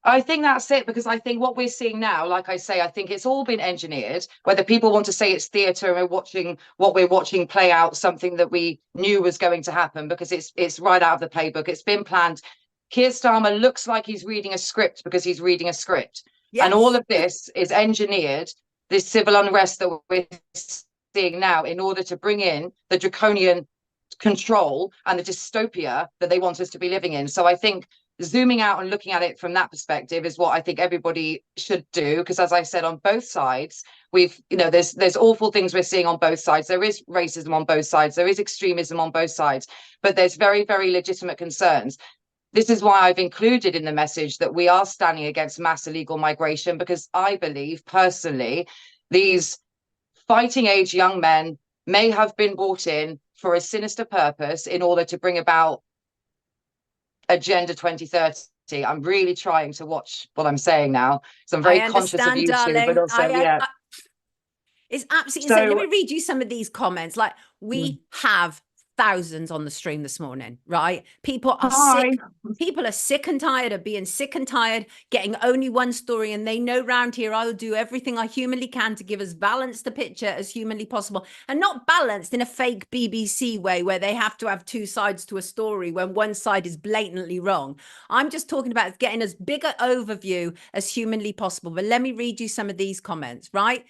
I think that's it, because I think what we're seeing now, like I say, I think it's all been engineered, whether people want to say it's theatre and we're watching play out something that we knew was going to happen, because it's right out of the playbook. It's been planned. Keir Starmer looks like he's reading a script because he's reading a script. Yes. And all of this is engineered, this civil unrest that we're seeing now, in order to bring in the draconian control and the dystopia that they want us to be living in. So I think zooming out and looking at it from that perspective is what I think everybody should do, because as I said, on both sides, there's awful things we're seeing on both sides. There is racism on both sides, there is extremism on both sides, but there's very, very legitimate concerns. This is why I've included in the message that we are standing against mass illegal migration, because I believe personally these fighting age young men may have been brought in for a sinister purpose in order to bring about Agenda 2030. I'm really trying to watch what I'm saying now, so I'm very conscious of YouTube, darling. But also, it's absolutely insane. Let me read you some of these comments. Like, we have thousands on the stream this morning, right? People are sick. People are sick and tired of being sick and tired, getting only one story, and they know round here I will do everything I humanly can to give as balanced a picture as humanly possible, and not balanced in a fake BBC way where they have to have two sides to a story when one side is blatantly wrong. I'm just talking about getting as big an overview as humanly possible. But let me read you some of these comments, right?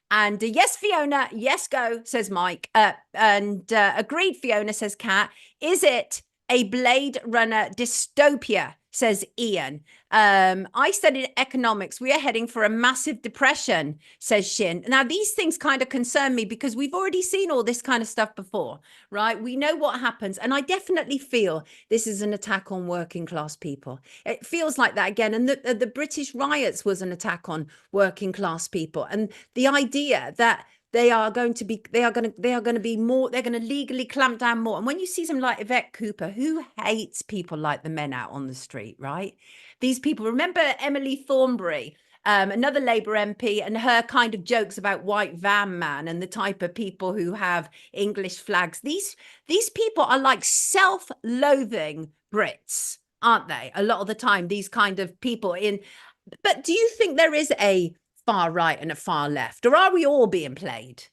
And yes, Fiona, yes, go, says Mike. Agreed, Fiona, says Kat. Is it a Blade Runner dystopia, says Ian. I studied economics. We are heading for a massive depression, says Shin. Now, these things kind of concern me because we've already seen all this kind of stuff before, right? We know what happens. And I definitely feel this is an attack on working class people. It feels like that again. And the British riots was an attack on working class people. And the idea that they are going to be more, they're going to legally clamp down more. And when you see something like Yvette Cooper, who hates people like the men out on the street, right? These people, remember Emily Thornberry, another Labour MP, and her kind of jokes about white van man and the type of people who have English flags. These people are like self-loathing Brits. aren't they? A lot of the time, these kind of people in. But do you think there is a far right and a far left, or are we all being played?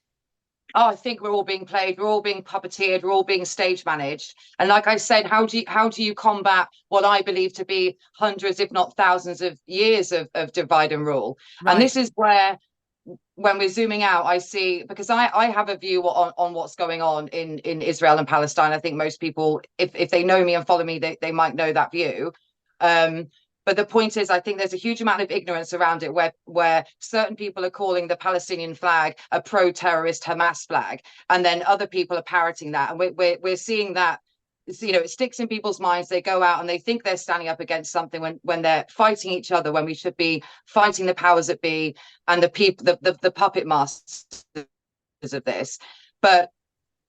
Oh, I think we're all being played. We're all being puppeteered. We're all being stage managed. And like I said, how do you combat what I believe to be hundreds, if not thousands, of years of divide and rule? Right. And this is where, when we're zooming out, I see, because I have a view on what's going on in Israel and Palestine. I think most people, if they know me and follow me, they might know that view. But the point is, I think there's a huge amount of ignorance around it, where certain people are calling the Palestinian flag a pro-terrorist Hamas flag, and then other people are parroting that. And we're seeing that, you know, it sticks in people's minds. They go out and they think they're standing up against something when they're fighting each other, when we should be fighting the powers that be and the people, the puppet masters of this. But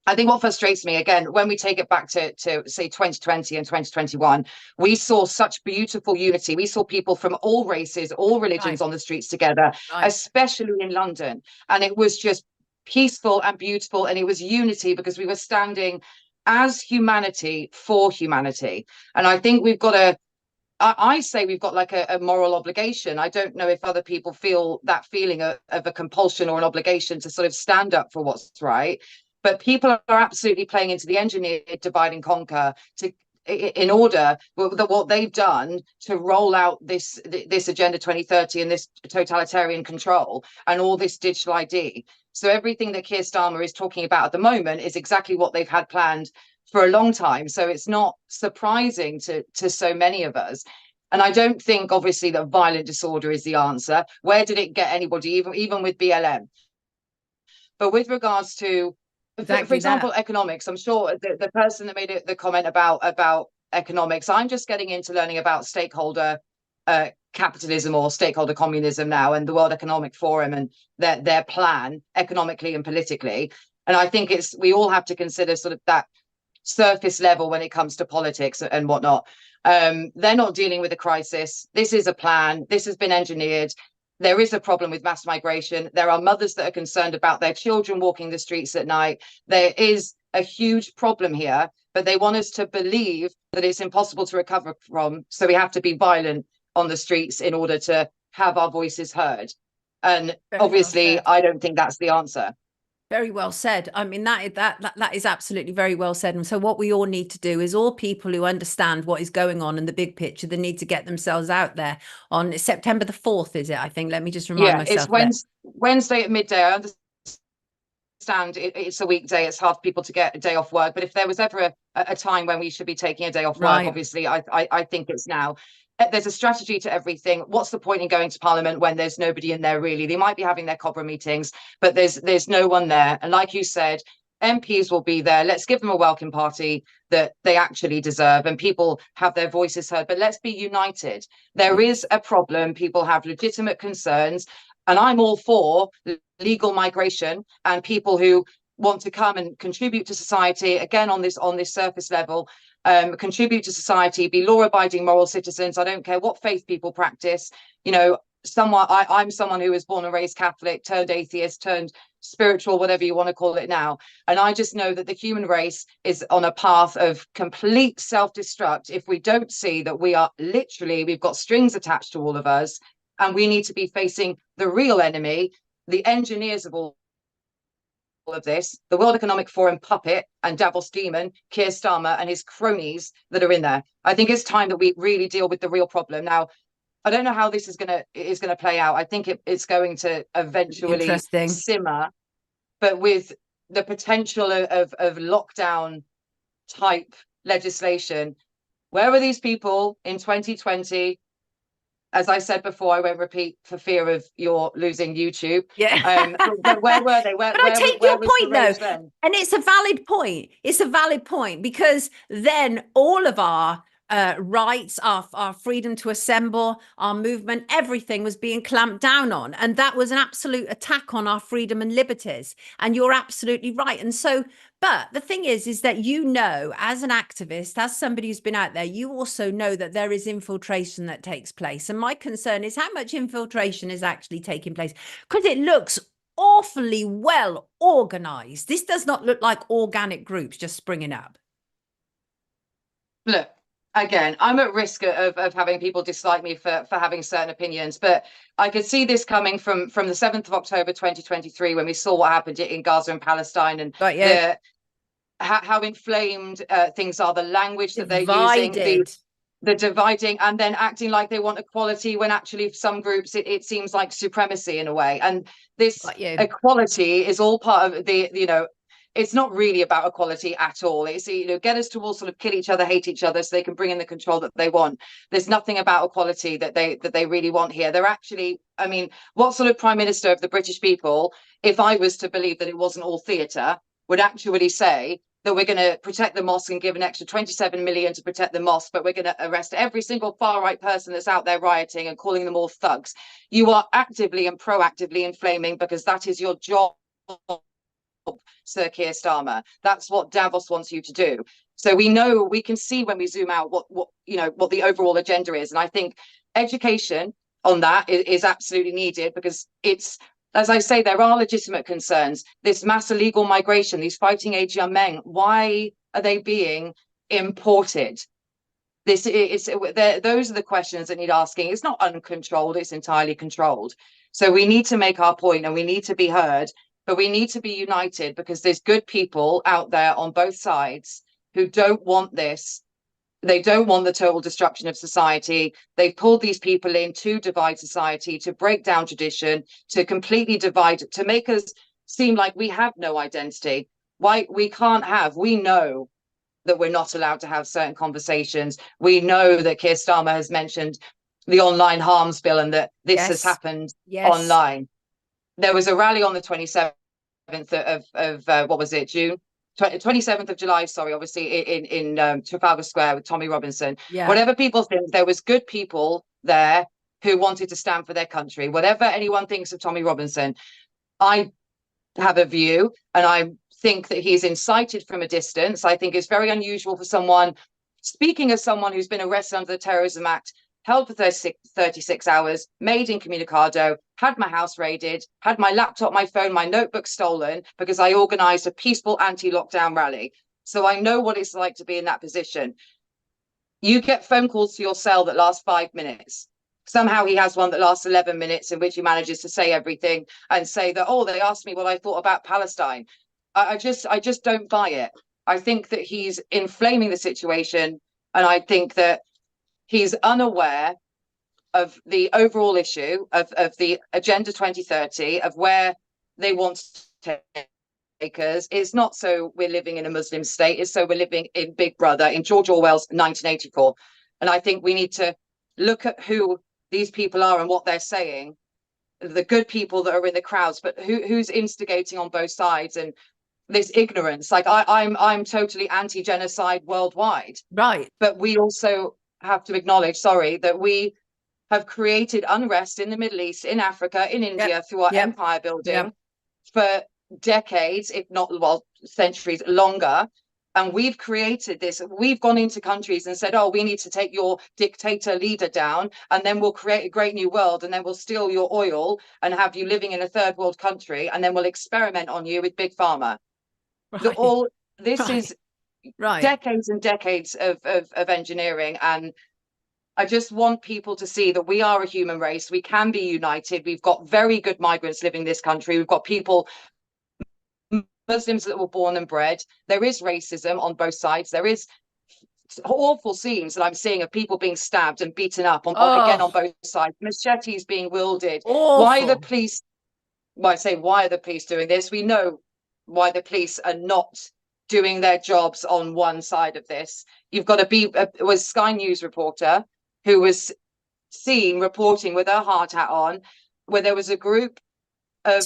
I think what frustrates me, again, when we take it back to say 2020 and 2021, we saw such beautiful unity. We saw people from all races, all religions on the streets together, especially in London. And it was just peaceful and beautiful. And it was unity because we were standing as humanity for humanity. And I think we've got I say we've got like a moral obligation. I don't know if other people feel that feeling of a compulsion or an obligation to sort of stand up for what's right. But people are absolutely playing into the engineered divide and conquer in order that what they've done to roll out this Agenda 2030 and this totalitarian control and all this digital ID. So everything that Keir Starmer is talking about at the moment is exactly what they've had planned for a long time. So it's not surprising to so many of us. And I don't think, obviously, that violent disorder is the answer. Where did it get anybody, even with BLM? But with regards to, for example, economics, I'm sure the person that made the comment about economics, I'm just getting into learning about stakeholder capitalism or stakeholder communism now, and the World Economic Forum and their plan economically and politically. And I think we all have to consider sort of that surface level when it comes to politics and whatnot. They're not dealing with a crisis. This is a plan. This has been engineered. There is a problem with mass migration. There are mothers that are concerned about their children walking the streets at night. There is a huge problem here, but they want us to believe that it's impossible to recover from. So we have to be violent on the streets in order to have our voices heard. And obviously, I don't think that's the answer. Very well said. I mean, that is absolutely very well said. And so what we all need to do is, all people who understand what is going on in the big picture, they need to get themselves out there on September the 4th, is it? I think. Let me just remind myself. Yeah, it's Wednesday at midday. I understand it's a weekday. It's hard for people to get a day off work. But if there was ever a time when we should be taking a day off work, obviously, I think it's now. There's a strategy to everything. What's the point in going to Parliament when there's nobody in there, really? They might be having their COBRA meetings, but there's no one there. And like you said, MPs will be there. Let's give them a welcome party that they actually deserve, and people have their voices heard. But let's be united. There is a problem. People have legitimate concerns, and I'm all for legal migration and people who want to come and contribute to society, again, on this surface level. Contribute to society, be law-abiding moral citizens. I don't care what faith people practice. You know, I'm someone who was born and raised Catholic, turned atheist, turned spiritual, whatever you want to call it now. And I just know that the human race is on a path of complete self-destruct if we don't see that we've got strings attached to all of us, and we need to be facing the real enemy, the engineers of all of this, the World Economic Forum puppet and Davos demon, Keir Starmer, and his cronies that are in there. I think it's time that we really deal with the real problem. Now, I don't know how this is gonna play out. I think it's going to eventually simmer, but with the potential of lockdown type legislation, where were these people in 2020? As I said before, I won't repeat for fear of your losing YouTube. Yeah. Where were they? But I take your point, though. Then? And it's a valid point. It's a valid point, because then all of our rights, our freedom to assemble, our movement, everything was being clamped down on. And that was an absolute attack on our freedom and liberties. And you're absolutely right. And so, but the thing is that, you know, as an activist, as somebody who's been out there, you also know that there is infiltration that takes place. And my concern is how much infiltration is actually taking place, because it looks awfully well organized. This does not look like organic groups just springing up. Look, again, I'm at risk of having people dislike me for having certain opinions, but I could see this coming from the 7th of October 2023, when we saw what happened in Gaza and Palestine, and how inflamed things are, the language that they're using, the dividing, and then acting like they want equality when actually for some groups it seems like supremacy in a way. And this equality is all part of the, you know, it's not really about equality at all. It's, you know, get us to all sort of kill each other, hate each other, so they can bring in the control that they want. There's nothing about equality that they really want here. They're actually, I mean, what sort of prime minister of the British people, if I was to believe that it wasn't all theatre, would actually say that we're going to protect the mosque and give an extra 27 million to protect the mosque, but we're going to arrest every single far-right person that's out there rioting and calling them all thugs? You are actively and proactively inflaming, because that is your job, Sir Keir Starmer. That's what Davos wants you to do. So we know, we can see when we zoom out what you know, what the overall agenda is. And I think education on that is absolutely needed, because it's, as I say, there are legitimate concerns. This mass illegal migration, these fighting age young men, why are they being imported? Those are the questions that need asking. It's not uncontrolled, it's entirely controlled. So we need to make our point and we need to be heard, but we need to be united, because there's good people out there on both sides who don't want this. They don't want the total destruction of society. They've pulled these people in to divide society, to break down tradition, to completely divide, to make us seem like we have no identity. Why we can't have, we know that we're not allowed to have certain conversations. We know that Keir Starmer has mentioned the online harms bill and that this has happened online. There was a rally on the 27th of what was it, June? 27th of July, sorry, obviously in Trafalgar Square with Tommy Robinson. Whatever people think, there was good people there who wanted to stand for their country. Whatever anyone thinks of Tommy Robinson, I have a view, and I think that he's incited from a distance. I think it's very unusual for someone, speaking as someone who's been arrested under the Terrorism Act, held for 36 hours, made incommunicado, had my house raided, had my laptop, my phone, my notebook stolen, because I organised a peaceful anti-lockdown rally. So I know what it's like to be in that position. You get phone calls to your cell that last 5 minutes. Somehow he has one that lasts 11 minutes, in which he manages to say everything and say that, oh, they asked me what I thought about Palestine. I just don't buy it. I think that he's inflaming the situation, and I think that he's unaware of the overall issue of the Agenda 2030, of where they want to take us. It's not so we're living in a Muslim state, it's so we're living in Big Brother, in George Orwell's 1984. And I think we need to look at who these people are and what they're saying, the good people that are in the crowds, but who's instigating on both sides, and this ignorance. Like I'm totally anti-genocide worldwide. Right. But we also have to acknowledge, that we have created unrest in the Middle East, in Africa, in India, through our empire building for decades, if not, well, centuries longer. And we've created this. We've gone into countries and said, oh, we need to take your dictator leader down, and then we'll create a great new world, and then we'll steal your oil and have you living in a third world country, and then we'll experiment on you with Big Pharma. Right. This is decades and decades of engineering. And I just want people to see that we are a human race. We can be united. We've got very good migrants living in this country. We've got people, Muslims that were born and bred. There is racism on both sides. There is awful scenes that I'm seeing of people being stabbed and beaten up on both sides. Machetes being wielded. Awful. Why are the police? Well, I say, why are the police doing this? We know why the police are not doing their jobs on one side of this. You've got was Sky News reporter who was seen reporting with her hard hat on, where there was a group of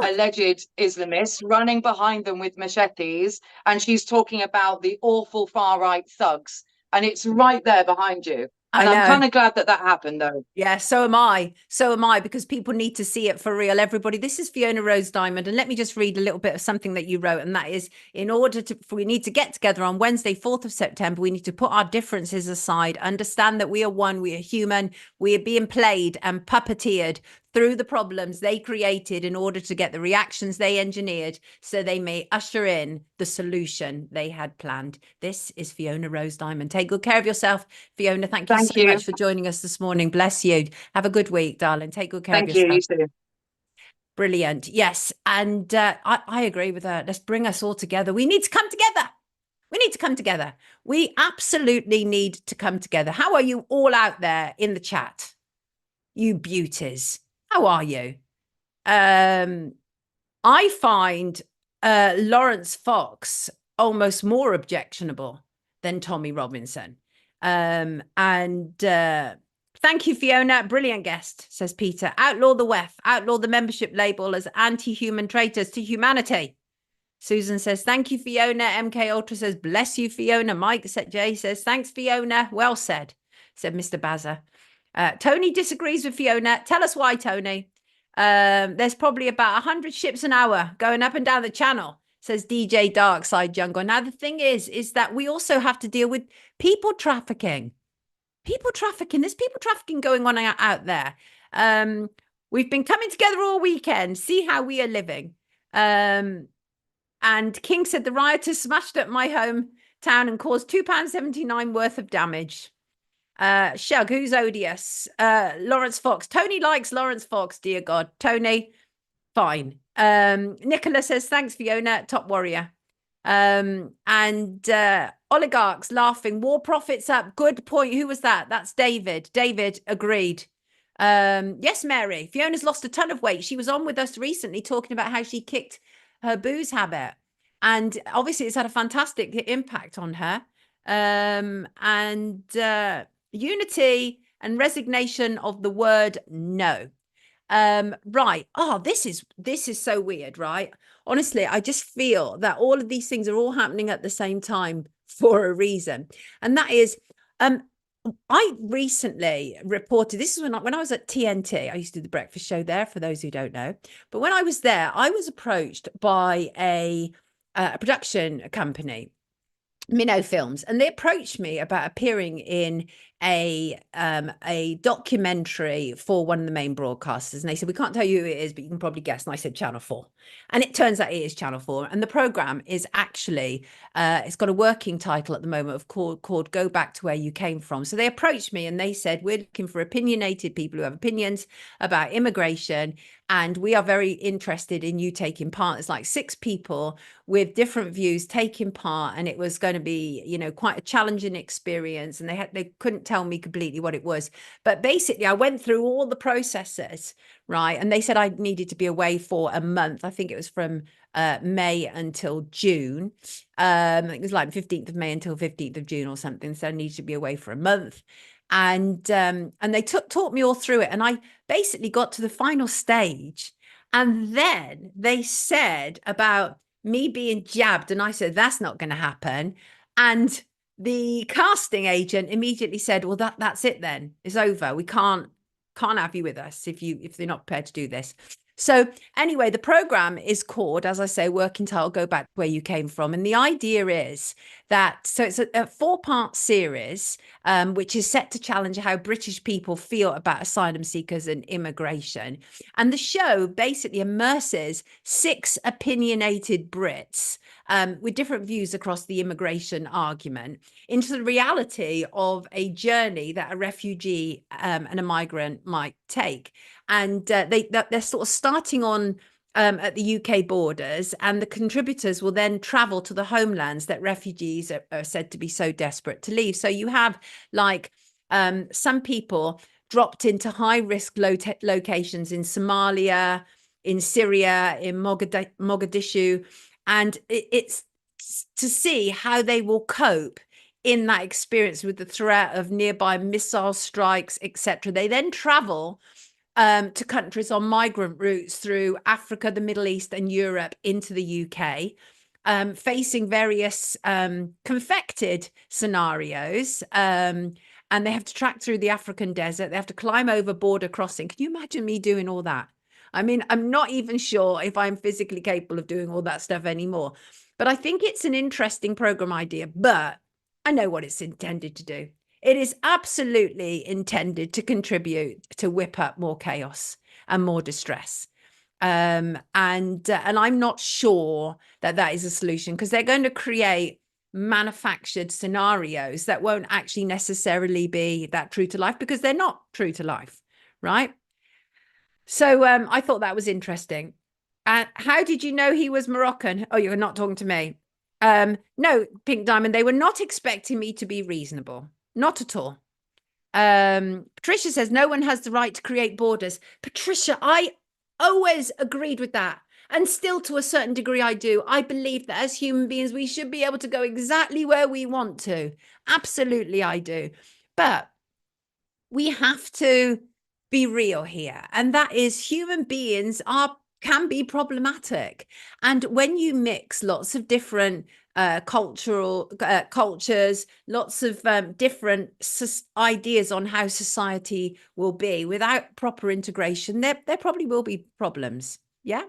alleged Islamists running behind them with machetes, and she's talking about the awful far-right thugs, and it's right there behind you. And I'm kind of glad that happened, though. Yeah, so am I. So am I, because people need to see it for real. Everybody, this is Fiona Rose Diamond. And let me just read a little bit of something that you wrote. And that is, we need to get together on Wednesday, 4th of September. We need to put our differences aside, understand that we are one, we are human, we are being played and puppeteered through the problems they created in order to get the reactions they engineered so they may usher in the solution they had planned. This is Fiona Rose Diamond. Take good care of yourself, Fiona. Thank you so much for joining us this morning. Bless you. Have a good week, darling. Take good care of yourself. Thank you, you too. Brilliant. Yes. And I agree with her. Let's bring us all together. We need to come together. We need to come together. We absolutely need to come together. How are you all out there in the chat? You beauties. How are you? I find Lawrence Fox almost more objectionable than Tommy Robinson. Thank you, Fiona. Brilliant guest, says Peter. Outlaw the WEF. Outlaw the membership label as anti-human traitors to humanity. Susan says, thank you, Fiona. MK Ultra says, bless you, Fiona. Mike J says, thanks, Fiona. Well said, said Mr. Bazza. Tony disagrees with Fiona. Tell us why, Tony. There's probably about 100 ships an hour going up and down the channel, says DJ Darkside Jungle. Now, the thing is that we also have to deal with people trafficking. People trafficking. There's people trafficking going on out there. We've been coming together all weekend. See how we are living. And King said the rioters smashed up my hometown and caused £2.79 worth of damage. Shug, who's odious? Lawrence Fox. Tony likes Lawrence Fox, dear God. Tony, fine. Nicola says, thanks, Fiona, top warrior. Oligarchs laughing, war profits up. Good point. Who was that? That's David. David agreed. Yes, Mary. Fiona's lost a ton of weight. She was on with us recently talking about how she kicked her booze habit. And obviously it's had a fantastic impact on her. Unity and resignation of the word no. Right. Oh, this is so weird, right? Honestly, I just feel that all of these things are all happening at the same time for a reason. And that is, I recently reported, this is when I was at TNT, I used to do the breakfast show there, for those who don't know. But when I was there, I was approached by a production company, Minnow Films, and they approached me about appearing in a documentary for one of the main broadcasters, and they said, we can't tell you who it is, but you can probably guess. And I said Channel 4, and it turns out it is Channel 4, and the program is actually it's got a working title at the moment called Go Back to Where You Came From. So they approached me and they said, we're looking for opinionated people who have opinions about immigration, and we are very interested in you taking part. It's like 6 people with different views taking part, and it was going to be, you know, quite a challenging experience, and they couldn't tell me completely what it was. But basically I went through all the processes, right? And they said I needed to be away for a month. I think it was from May until June. It was like 15th of May until 15th of June or something. So I needed to be away for a month. And they taught me all through it. And I basically got to the final stage. And then they said about me being jabbed. And I said, that's not going to happen. And the casting agent immediately said, well, that's it then. It's over. We can't have you with us if they're not prepared to do this. So anyway, the program is called, as I say, Working Title, Go Back to Where You Came From. And the idea is that, so it's a 4-part series, which is set to challenge how British people feel about asylum seekers and immigration. And the show basically immerses 6 opinionated Brits with different views across the immigration argument into the reality of a journey that a refugee and a migrant might take. And they're sort of starting on at the UK borders, and the contributors will then travel to the homelands that refugees are said to be so desperate to leave. So you have like some people dropped into high-risk locations in Somalia, in Syria, in Mogadishu, and it's to see how they will cope in that experience with the threat of nearby missile strikes, etc. They then travel to countries on migrant routes through Africa, the Middle East and Europe into the UK, facing various confected scenarios. And they have to track through the African desert. They have to climb over border crossing. Can you imagine me doing all that? I mean, I'm not even sure if I'm physically capable of doing all that stuff anymore. But I think it's an interesting program idea, but I know what it's intended to do. It is absolutely intended to contribute to whip up more chaos and more distress. And I'm not sure that that is a solution, because they're going to create manufactured scenarios that won't actually necessarily be that true to life, because they're not true to life, right? So I thought that was interesting. How did you know he was Moroccan? Oh, you're not talking to me. No, Pink Diamond, they were not expecting me to be reasonable. Not at all. Patricia says no one has the right to create borders. Patricia, I always agreed with that. And still, to a certain degree, I do. I believe that as human beings, we should be able to go exactly where we want to. Absolutely, I do. But we have to be real here. And that is, human beings can be problematic. And when you mix lots of different cultures, lots of different ideas on how society will be without proper integration, there probably will be problems. Yeah.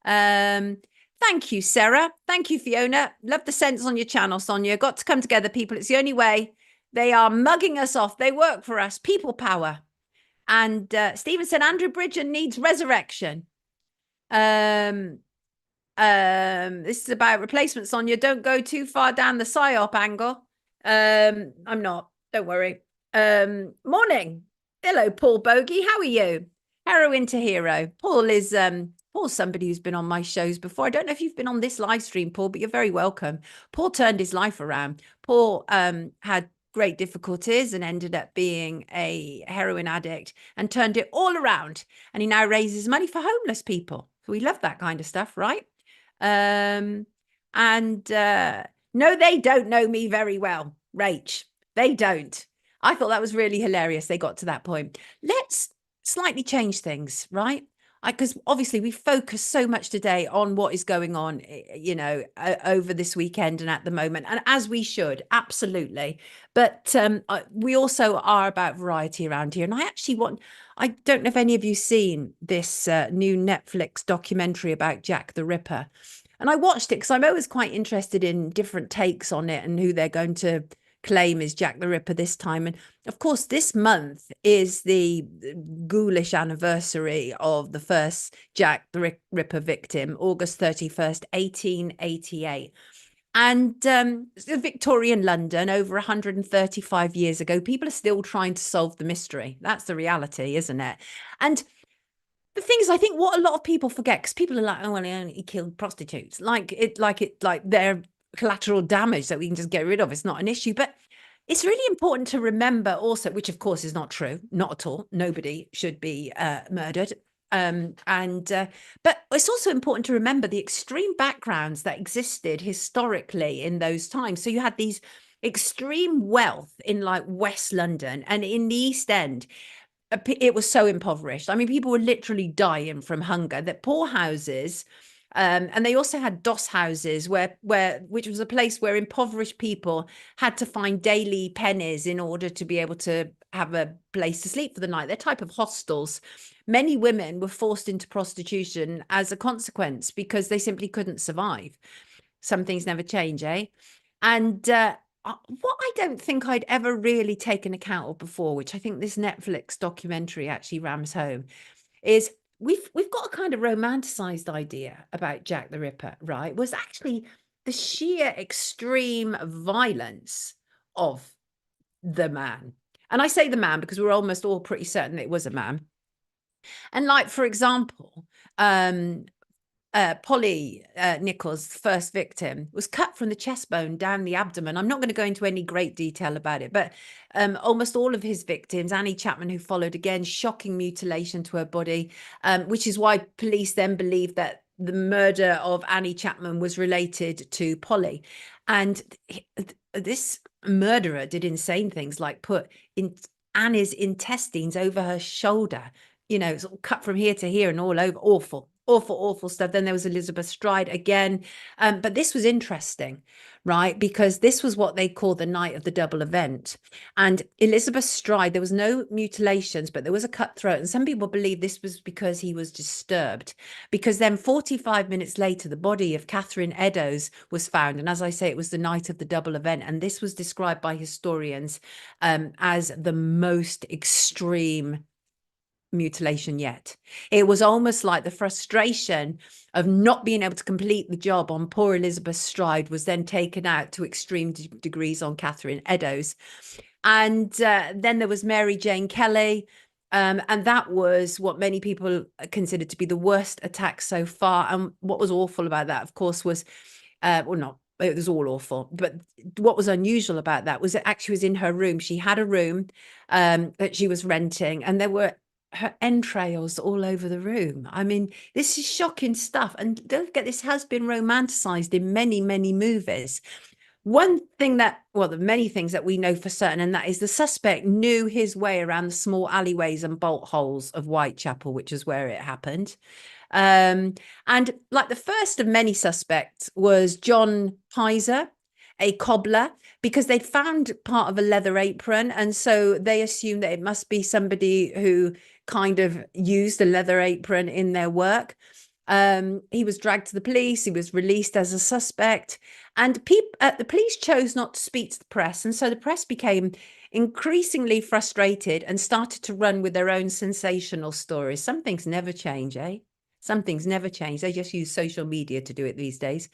Thank you, Sarah. Thank you, Fiona. Love the sense on your channel, Sonia. Got to come together, people. It's the only way. They are mugging us off. They work for us. People power. And Stephen said Andrew Bridgen needs resurrection. This is about replacement, Sonia. Don't go too far down the PSYOP angle. I'm not. Don't worry. Morning. Hello, Paul Bogey. How are you? Heroine to hero. Paul is Paul's somebody who's been on my shows before. I don't know if you've been on this live stream, Paul, but you're very welcome. Paul turned his life around. Paul had great difficulties and ended up being a heroin addict and turned it all around. And he now raises money for homeless people. So we love that kind of stuff, right? No, they don't know me very well, Rach. They don't. I thought that was really hilarious. They got to that point. Let's slightly change things, right? Because obviously we focus so much today on what is going on, you know, over this weekend and at the moment, and as we should, absolutely. But we also are about variety around here. And I don't know if any of you seen this new Netflix documentary about Jack the Ripper. And I watched it because I'm always quite interested in different takes on it and who they're going to claim is Jack the Ripper this time. And of course, this month is the ghoulish anniversary of the first Jack the Ripper victim, August 31st, 1888. And Victorian London, over 135 years ago, people are still trying to solve the mystery. That's the reality, isn't it? And the thing is, I think what a lot of people forget, because people are like, oh, well, he killed prostitutes, like they're collateral damage that we can just get rid of. It's not an issue. But it's really important to remember also, which of course is not true, not at all. Nobody should be murdered. But it's also important to remember the extreme backgrounds that existed historically in those times. So you had these extreme wealth in like West London, and in the East End, it was so impoverished. I mean, people were literally dying from hunger. That poor houses. And they also had doss houses which was a place where impoverished people had to find daily pennies in order to be able to have a place to sleep for the night. They're type of hostels. Many women were forced into prostitution as a consequence because they simply couldn't survive. Some things never change, eh? And what I don't think I'd ever really taken account of before, which I think this Netflix documentary actually rams home, is we've got a kind of romanticized idea about Jack the Ripper, right? Was actually the sheer extreme violence of the man. And I say the man because we're almost all pretty certain that it was a man. And like, for example, Polly Nichols, the first victim, was cut from the chest bone down the abdomen. I'm not going to go into any great detail about it, but almost all of his victims, Annie Chapman, who followed, again, shocking mutilation to her body, which is why police then believed that the murder of Annie Chapman was related to Polly. And this murderer did insane things like put in Annie's intestines over her shoulder, you know, sort of cut from here to here and all over. Awful, awful stuff. Then there was Elizabeth Stride again. But this was interesting, right? Because this was what they call the night of the double event. And Elizabeth Stride, there was no mutilations, but there was a cut throat. And some people believe this was because he was disturbed. Because then 45 minutes later, the body of Catherine Eddowes was found. And as I say, it was the night of the double event. And this was described by historians as the most extreme mutilation yet. It was almost like the frustration of not being able to complete the job on poor Elizabeth Stride was then taken out to extreme degrees on Catherine Eddowes. And then there was Mary Jane Kelly. And that was what many people considered to be the worst attack so far. And what was awful about that, of course, was, well, not, it was all awful. But what was unusual about that was it actually was in her room. She had a room that she was renting, and there were her entrails all over the room. I mean, this is shocking stuff. And don't forget, this has been romanticized in many, many movies. One thing that, well, the many things that we know for certain, and that is the suspect knew his way around the small alleyways and bolt holes of Whitechapel, which is where it happened. And like the first of many suspects was John Pizer, a cobbler, because they'd found part of a leather apron. And so they assumed that it must be somebody who kind of used the leather apron in their work. He was dragged to the police. He was released as a suspect. And the police chose not to speak to the press. And so the press became increasingly frustrated and started to run with their own sensational stories. Some things never change, eh? Some things never change. They just use social media to do it these days.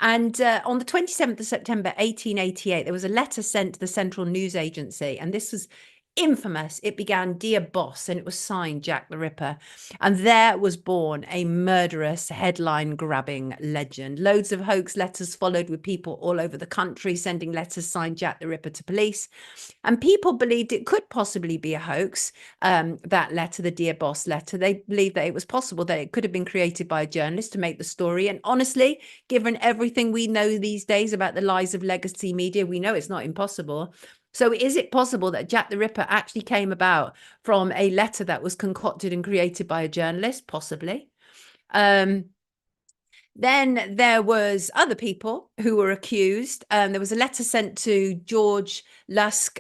And on the 27th of September, 1888, there was a letter sent to the Central News Agency. And this was infamous. It began, "Dear Boss," and it was signed Jack the Ripper. And there was born a murderous, headline-grabbing legend. Loads of hoax letters followed, with people all over the country sending letters signed Jack the Ripper to police. And people believed it could possibly be a hoax, that letter, the Dear Boss letter. They believed that it was possible that it could have been created by a journalist to make the story. And honestly, given everything we know these days about the lies of legacy media, we know it's not impossible. So is it possible that Jack the Ripper actually came about from a letter that was concocted and created by a journalist? Possibly. Then there was other people who were accused. There was a letter sent to George Lusk.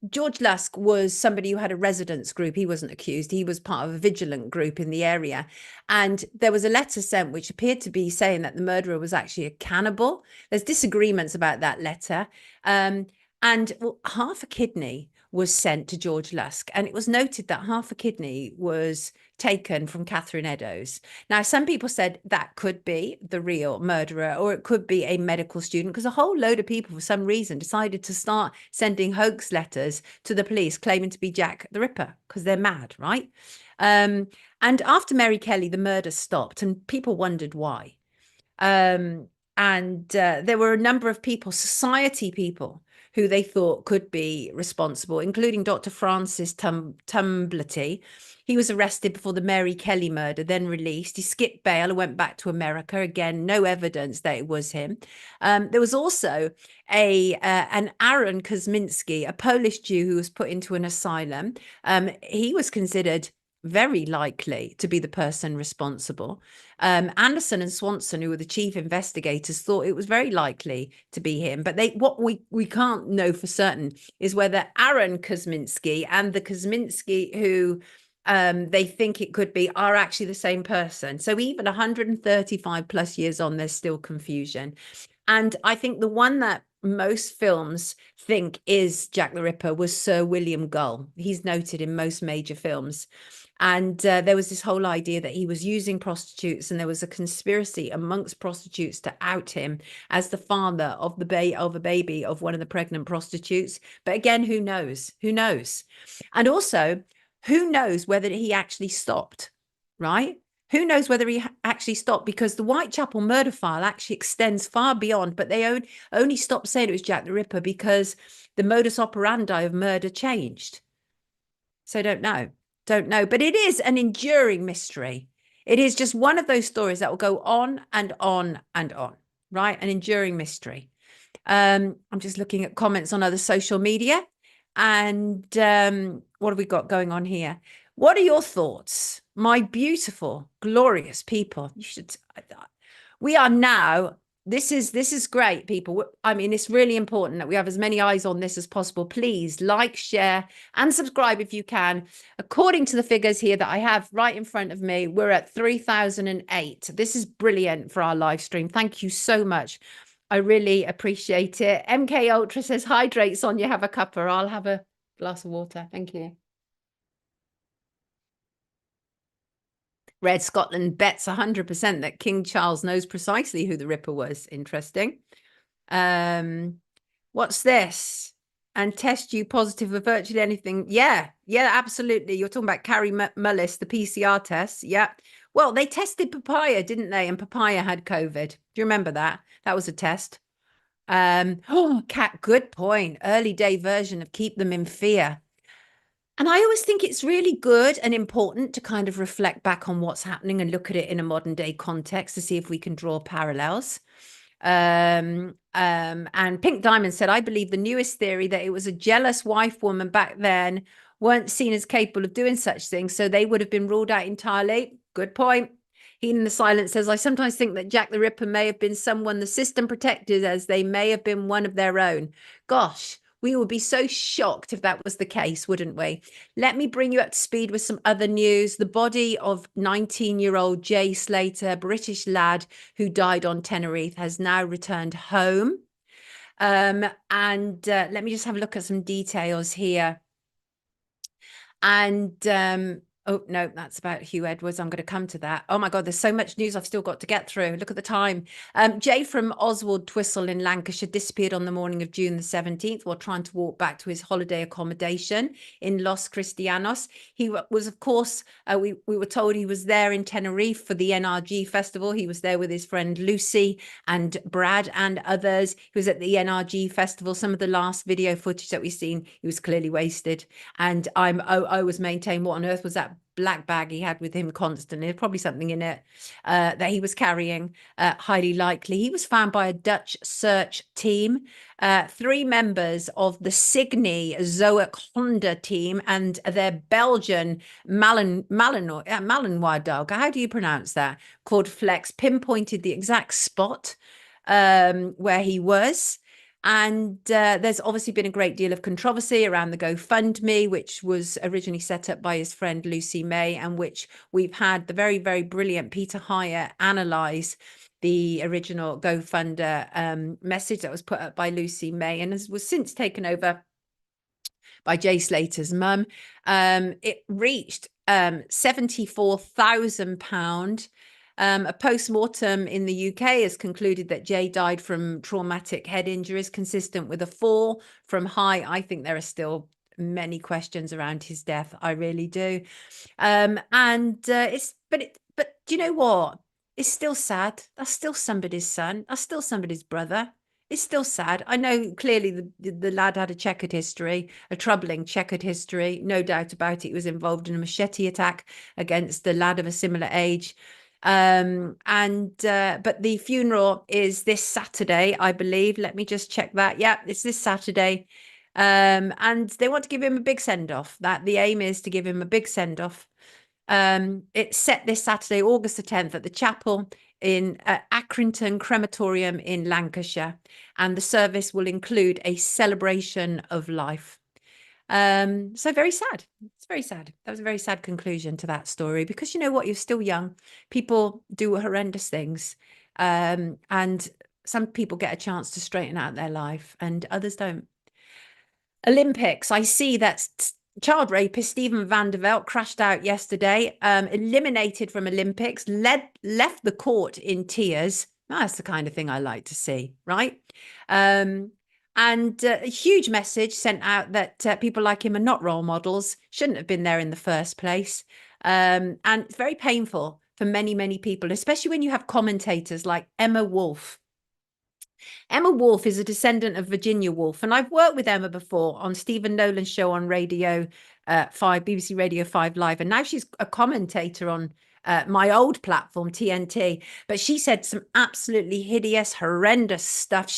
George Lusk was somebody who had a residence group. He wasn't accused. He was part of a vigilant group in the area. And there was a letter sent which appeared to be saying that the murderer was actually a cannibal. There's disagreements about that letter. And half a kidney was sent to George Lusk. And it was noted that half a kidney was taken from Catherine Eddowes. Now, some people said that could be the real murderer, or it could be a medical student, because a whole load of people, for some reason, decided to start sending hoax letters to the police claiming to be Jack the Ripper, because they're mad, right? And after Mary Kelly, the murder stopped, and people wondered why. There were a number of people, society people, who they thought could be responsible, including Dr. Francis Tumblety. He was arrested before the Mary Kelly murder, then released. He skipped bail and went back to America. Again, no evidence that it was him. There was also an Aaron Kosminski, a Polish Jew who was put into an asylum. He was considered very likely to be the person responsible. Anderson and Swanson, who were the chief investigators, thought it was very likely to be him. But what we can't know for certain is whether Aaron Kosminski and the Kosminski who they think it could be are actually the same person. So even 135 plus years on, there's still confusion. And I think the one that most films think is Jack the Ripper was Sir William Gull. He's noted in most major films. And there was this whole idea that he was using prostitutes, and there was a conspiracy amongst prostitutes to out him as the father of a baby of one of the pregnant prostitutes. But again, who knows? Who knows? And also, who knows whether he actually stopped, right? Who knows whether he actually stopped, because the Whitechapel murder file actually extends far beyond, but they only stopped saying it was Jack the Ripper because the modus operandi of murder changed. So don't know. But it is an enduring mystery. It is just one of those stories that will go on and on and on, right? An enduring mystery. I'm just looking at comments on other social media. And what have we got going on here? What are your thoughts? my beautiful, glorious people, you should, we are now, this is great, people. I mean, it's really important that we have as many eyes on this as possible. Please like, share, and subscribe if you can. According to the figures here that I have right in front of me, we're at 3,008. This is brilliant for our live stream. Thank you so much. I really appreciate it. MK Ultra says, hydrate, Sonia, have a cuppa. I'll have a glass of water. Thank you. Red Scotland bets 100% that King Charles knows precisely who the Ripper was. Interesting. What's this? And test you positive for virtually anything. Yeah, absolutely. You're talking about Carrie Mullis, the PCR tests. Yeah. Well, they tested papaya, didn't they? And papaya had COVID. Do you remember that? That was a test. Oh, Kat, good point. Early day version of keep them in fear. And I always think it's really good and important to kind of reflect back on what's happening and look at it in a modern day context to see if we can draw parallels. And Pink Diamond said, I believe the newest theory that it was a jealous wife woman back then weren't seen as capable of doing such things, so they would have been ruled out entirely. Good point. He in the silence says, I sometimes think that Jack the Ripper may have been someone the system protected, as they may have been one of their own. Gosh, we would be so shocked if that was the case, wouldn't we? Let me bring you up to speed with some other news. The body of 19-year-old Jay Slater, British lad who died on Tenerife, has now returned home. Let me just have a look at some details here. And oh, no, that's about Hugh Edwards. I'm going to come to that. Oh, my God, there's so much news I've still got to get through. Look at the time. Jay from Oswald Twistle in Lancashire disappeared on the morning of June the 17th while trying to walk back to his holiday accommodation in Los Cristianos. He was, of course, we were told he was there in Tenerife for the NRG festival. He was there with his friend Lucy and Brad and others. He was at the NRG festival. Some of the last video footage that we've seen, he was clearly wasted. And I always maintain, what on earth was that black bag he had with him constantly? There's probably something in it that he was carrying, highly likely. He was found by a Dutch search team, 3 members of the Signy Zoic Honda team and their Belgian Malinois dog, how do you pronounce that, called Flex, pinpointed the exact spot where he was. And there's obviously been a great deal of controversy around the GoFundMe, which was originally set up by his friend Lucy May, and which we've had the very, very brilliant Peter Hyer analyse the original GoFundMe message that was put up by Lucy May and was since taken over by Jay Slater's mum. It reached £74,000. A post-mortem in the UK has concluded that Jay died from traumatic head injuries consistent with a fall from height. I think there are still many questions around his death. I really do. But do you know what? It's still sad. That's still somebody's son. That's still somebody's brother. It's still sad. I know clearly the lad had a checkered history, a troubling checkered history. No doubt about it. He was involved in a machete attack against a lad of a similar age. But the funeral is this Saturday, I believe. Let me just check that. Yeah, it's this Saturday. And they want to give him a big send-off. That the aim is to give him a big send-off. It's set this Saturday, August the 10th, at the chapel in Accrington Crematorium in Lancashire. And the service will include a celebration of life. So very sad. It's very sad. That was a very sad conclusion to that story, because you know what, you're still young. People do horrendous things. And some people get a chance to straighten out their life and others don't. Olympics. I see that child rapist Stephen van der Veld crashed out yesterday, eliminated from Olympics, left the court in tears. That's the kind of thing I like to see, right? And a huge message sent out that people like him are not role models, shouldn't have been there in the first place. And it's very painful for many, many people, especially when you have commentators like Emma Wolfe. Emma Wolfe is a descendant of Virginia Woolf, and I've worked with Emma before on Stephen Nolan's show on Radio 5, BBC Radio 5 Live, and now she's a commentator on my old platform, TNT. But she said some absolutely hideous, horrendous stuff.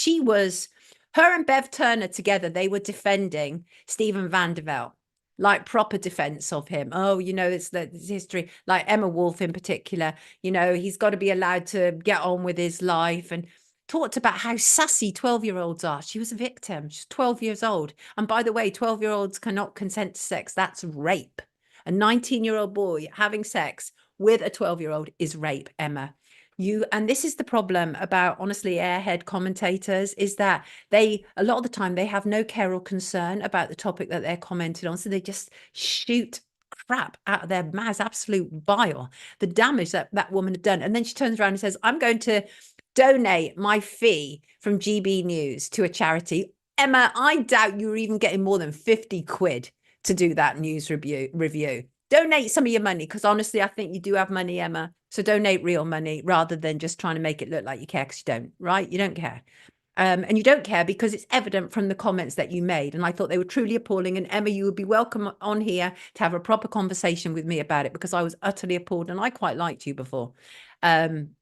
Her and Bev Turner together, they were defending Stephen van der Veld. like proper defense of him. Oh, you know, it's the history, like Emma Wolf in particular, you know, he's got to be allowed to get on with his life, and talked about how sassy 12-year-olds are. She was a victim. She's 12 years old. And by the way, 12-year-olds cannot consent to sex. That's rape. A 19-year-old boy having sex with a 12-year-old is rape, Emma. And this is the problem about, honestly, airhead commentators, is that a lot of the time, they have no care or concern about the topic that they're commented on. So they just shoot crap out of their mouths, absolute bile, the damage that that woman had done. And then she turns around and says, I'm going to donate my fee from GB News to a charity. Emma, I doubt you were even getting more than 50 quid to do that news review. Donate some of your money, because honestly, I think you do have money, Emma. So donate real money rather than just trying to make it look like you care, because you don't, right? You don't care. And you don't care because it's evident from the comments that you made. And I thought they were truly appalling. And Emma, you would be welcome on here to have a proper conversation with me about it, because I was utterly appalled and I quite liked you before. Isn't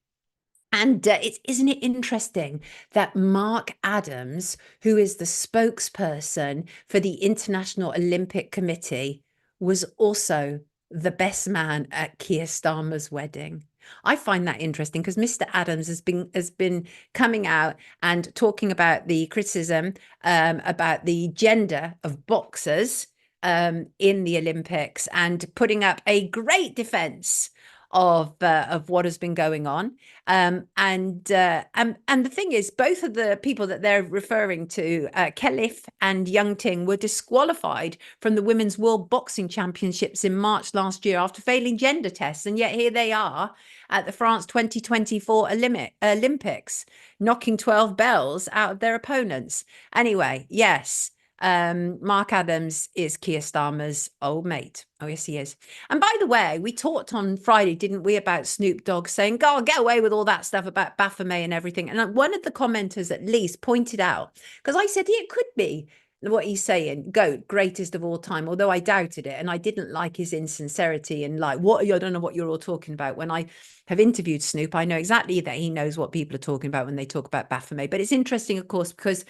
it interesting that Mark Adams, who is the spokesperson for the International Olympic Committee, was also the best man at Keir Starmer's wedding? I find that interesting because Mr. Adams has been coming out and talking about the criticism about the gender of boxers in the Olympics, and putting up a great defense of what has been going on. And the thing is, both of the people that they're referring to, Kelif and Young Ting, were disqualified from the Women's World Boxing Championships in March last year after failing gender tests. And yet here they are at the France 2024 Olympics, knocking 12 bells out of their opponents. Anyway, yes. Mark Adams is Keir Starmer's old mate. Oh, yes, he is. And by the way, we talked on Friday, didn't we, about Snoop Dogg saying, "Go get away with all that stuff about Baphomet and everything." And one of the commenters at least pointed out, because I said, yeah, it could be what he's saying, GOAT, greatest of all time, although I doubted it. And I didn't like his insincerity and like, I don't know what you're all talking about. When I have interviewed Snoop, I know exactly that he knows what people are talking about when they talk about Baphomet. But it's interesting, of course, because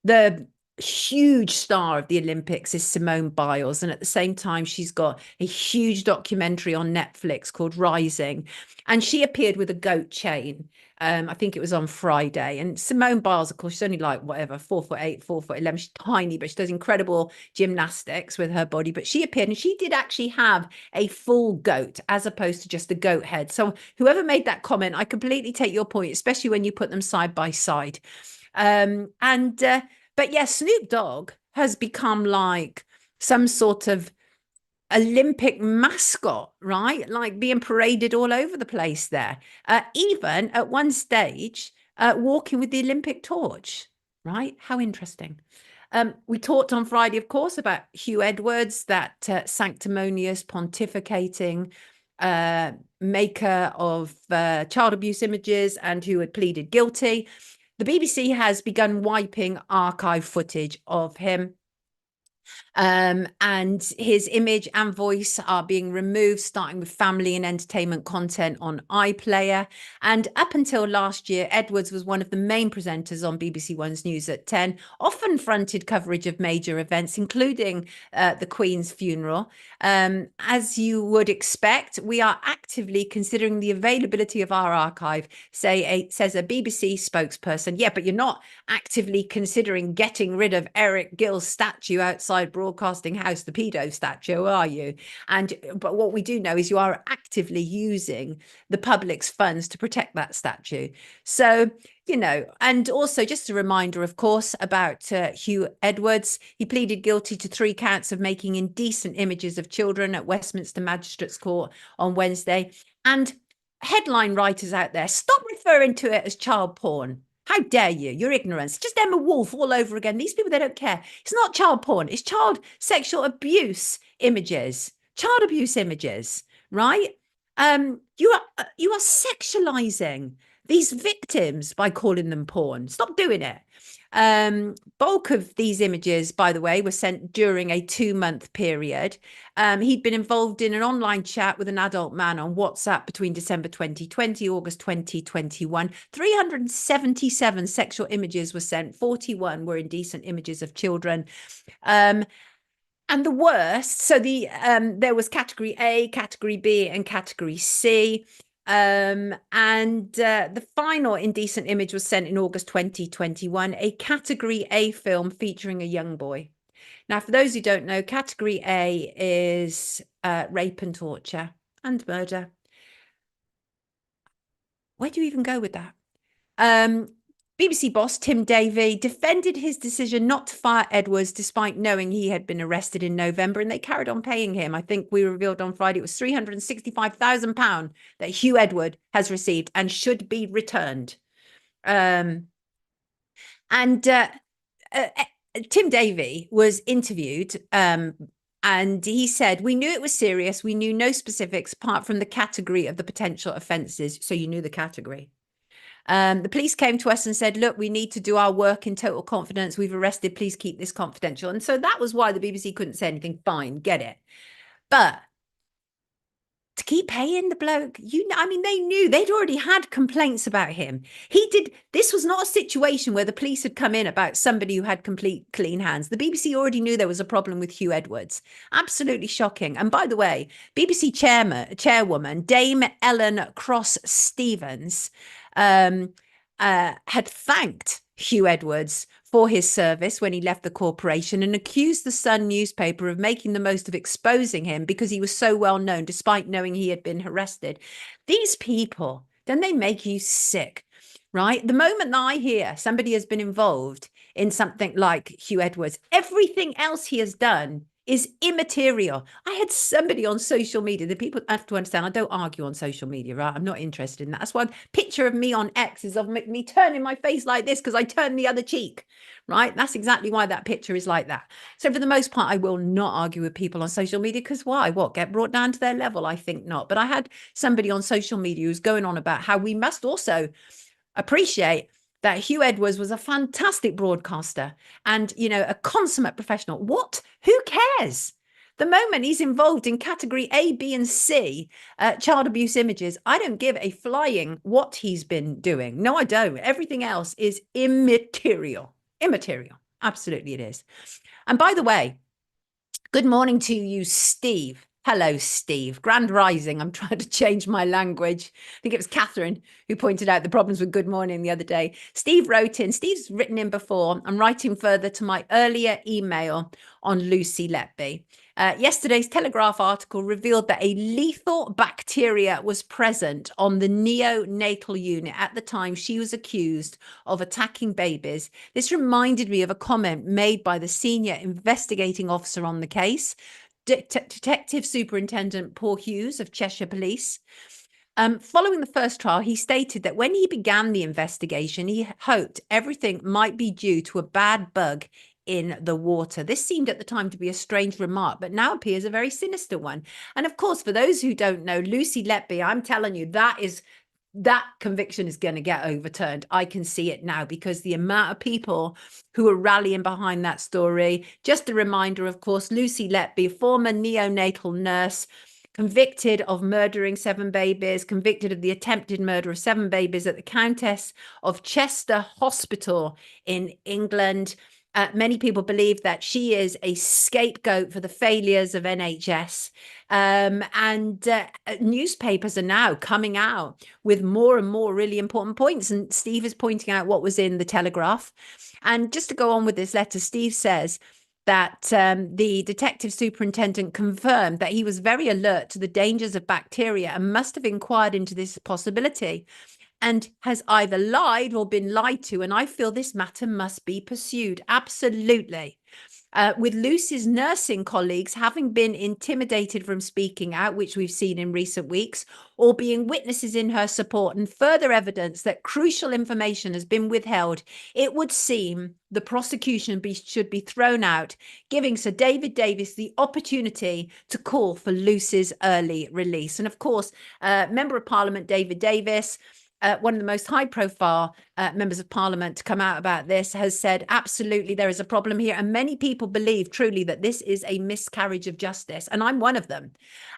the huge star of the Olympics is Simone Biles, and at the same time she's got a huge documentary on Netflix called Rising, and she appeared with a goat chain. I think it was on Friday. And Simone Biles, of course, she's only like whatever 4'8", 4'11". She's tiny, but she does incredible gymnastics with her body. But she appeared, and she did actually have a full goat as opposed to just a goat head. So whoever made that comment, I completely take your point, especially when you put them side by side. But yes, Snoop Dogg has become like some sort of Olympic mascot, right? Like being paraded all over the place there. Even at one stage, walking with the Olympic torch, right? How interesting. We talked on Friday, of course, about Hugh Edwards, that sanctimonious, pontificating maker of child abuse images, and who had pleaded guilty. The BBC has begun wiping archive footage of him. And his image and voice are being removed, starting with family and entertainment content on iPlayer. And up until last year, Edwards was one of the main presenters on BBC One's News at 10, often fronted coverage of major events, including the Queen's funeral. As you would expect, we are actively considering the availability of our archive, says a BBC spokesperson. Yeah, but you're not actively considering getting rid of Eric Gill's statue outside Broadcasting House, the pedo statue, are you? But what we do know is you are actively using the public's funds to protect that statue. So, you know, and also just a reminder, of course, about Hugh Edwards. He pleaded guilty to 3 counts of making indecent images of children at Westminster Magistrates Court on Wednesday. And headline writers out there, stop referring to it as child porn. How dare you? Your ignorance. Just Emma Wolf all over again. These people, they don't care. It's not child porn. It's child sexual abuse images. Child abuse images, right? You are sexualizing these victims by calling them porn. Stop doing it. Bulk of these images, by the way, were sent during a 2-month period. He'd been involved in an online chat with an adult man on WhatsApp between December 2020, August 2021. 377 sexual images were sent. 41 were indecent images of children. And And the worst, so there was category A, category B, and category C. The final indecent image was sent in August 2021, a category A film featuring a young boy. Now, for those who don't know, category A is rape and torture and murder. Where do you even go with that? BBC boss Tim Davie defended his decision not to fire Edwards despite knowing he had been arrested in November, and they carried on paying him. I think we revealed on Friday it was £365,000 that Hugh Edward has received and should be returned. Tim Davie was interviewed and he said, "We knew it was serious. We knew no specifics apart from the category of the potential offences." So you knew the category. The police came to us and said, "Look, we need to do our work in total confidence. We've arrested. Please keep this confidential." And so that was why the BBC couldn't say anything. Fine, get it. But to keep paying the bloke, I mean, they knew they'd already had complaints about him. This was not a situation where the police had come in about somebody who had complete clean hands. The BBC already knew there was a problem with Hugh Edwards. Absolutely shocking. And by the way, BBC chairwoman, Dame Ellen Cross-Stevens, had thanked Hugh Edwards for his service when he left the corporation and accused the Sun newspaper of making the most of exposing him because he was so well known despite knowing he had been arrested. These people, don't they make you sick, right? The moment that I hear somebody has been involved in something like Hugh Edwards, everything else he has done is immaterial. I had somebody on social media, the people have to understand, I don't argue on social media, right? I'm not interested in that. That's why a picture of me on X is of me turning my face like this because I turn the other cheek, right? That's exactly why that picture is like that. So for the most part, I will not argue with people on social media because why? What, get brought down to their level? I think not. But I had somebody on social media who's going on about how we must also appreciate that Hugh Edwards was a fantastic broadcaster and, a consummate professional. What? Who cares? The moment he's involved in category A, B, and C, child abuse images, I don't give a flying what he's been doing. No, I don't. Everything else is immaterial. Immaterial. Absolutely it is. And by the way, good morning to you, Steve. Hello, Steve. Grand rising. I'm trying to change my language. I think it was Catherine who pointed out the problems with good morning the other day. Steve wrote in. Steve's written in before. I'm writing further to my earlier email on Lucy Letby. Yesterday's Telegraph article revealed that a lethal bacteria was present on the neonatal unit at the time she was accused of attacking babies. This reminded me of a comment made by the senior investigating officer on the case, Detective Superintendent Paul Hughes of Cheshire Police. Following the first trial, he stated that when he began the investigation, he hoped everything might be due to a bad bug in the water. This seemed at the time to be a strange remark, but now appears a very sinister one. And of course, for those who don't know, Lucy Letby, I'm telling you, that conviction is going to get overturned. I can see it now because the amount of people who are rallying behind that story. Just a reminder, of course, Lucy Letby, former neonatal nurse, convicted of murdering 7 babies, convicted of the attempted murder of 7 babies at the Countess of Chester Hospital in England. Many people believe that she is a scapegoat for the failures of NHS. Newspapers are now coming out with more and more really important points. And Steve is pointing out what was in the Telegraph. And just to go on with this letter, Steve says that the detective superintendent confirmed that he was very alert to the dangers of bacteria and must have inquired into this possibility and has either lied or been lied to. And I feel this matter must be pursued. Absolutely. With Lucy's nursing colleagues having been intimidated from speaking out, which we've seen in recent weeks, or being witnesses in her support, and further evidence that crucial information has been withheld, it would seem the prosecution should be thrown out, giving Sir David Davis the opportunity to call for Lucy's early release. And of course, Member of Parliament David Davis, one of the most high-profile members of Parliament to come out about this, has said, absolutely, there is a problem here. And many people believe truly that this is a miscarriage of justice. And I'm one of them.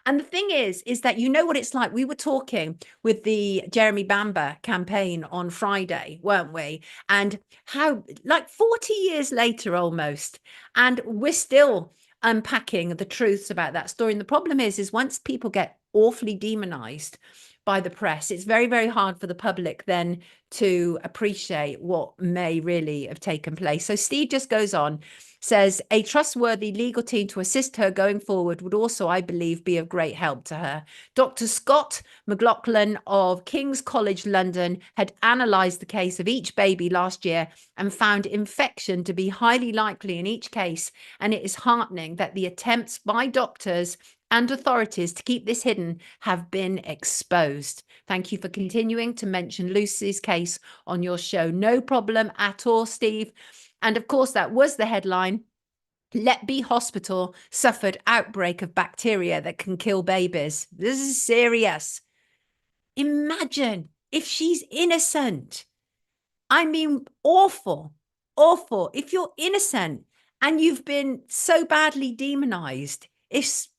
And the thing is that you know what it's like. We were talking with the Jeremy Bamber campaign on Friday, weren't we? And how, like 40 years later almost, and we're still unpacking the truths about that story. And the problem is once people get awfully demonized by the press, it's very, very hard for the public then to appreciate what may really have taken place. So Steve just goes on, says, a trustworthy legal team to assist her going forward would also, I believe, be of great help to her. Dr. Scott McLaughlin of King's College London had analysed the case of each baby last year and found infection to be highly likely in each case. And it is heartening that the attempts by doctors and authorities to keep this hidden have been exposed. Thank you for continuing to mention Lucy's case on your show. No problem at all, Steve. And of course, that was the headline. Letby Hospital suffered outbreak of bacteria that can kill babies. This is serious. Imagine if she's innocent. I mean, awful, awful. If you're innocent and you've been so badly demonized, it's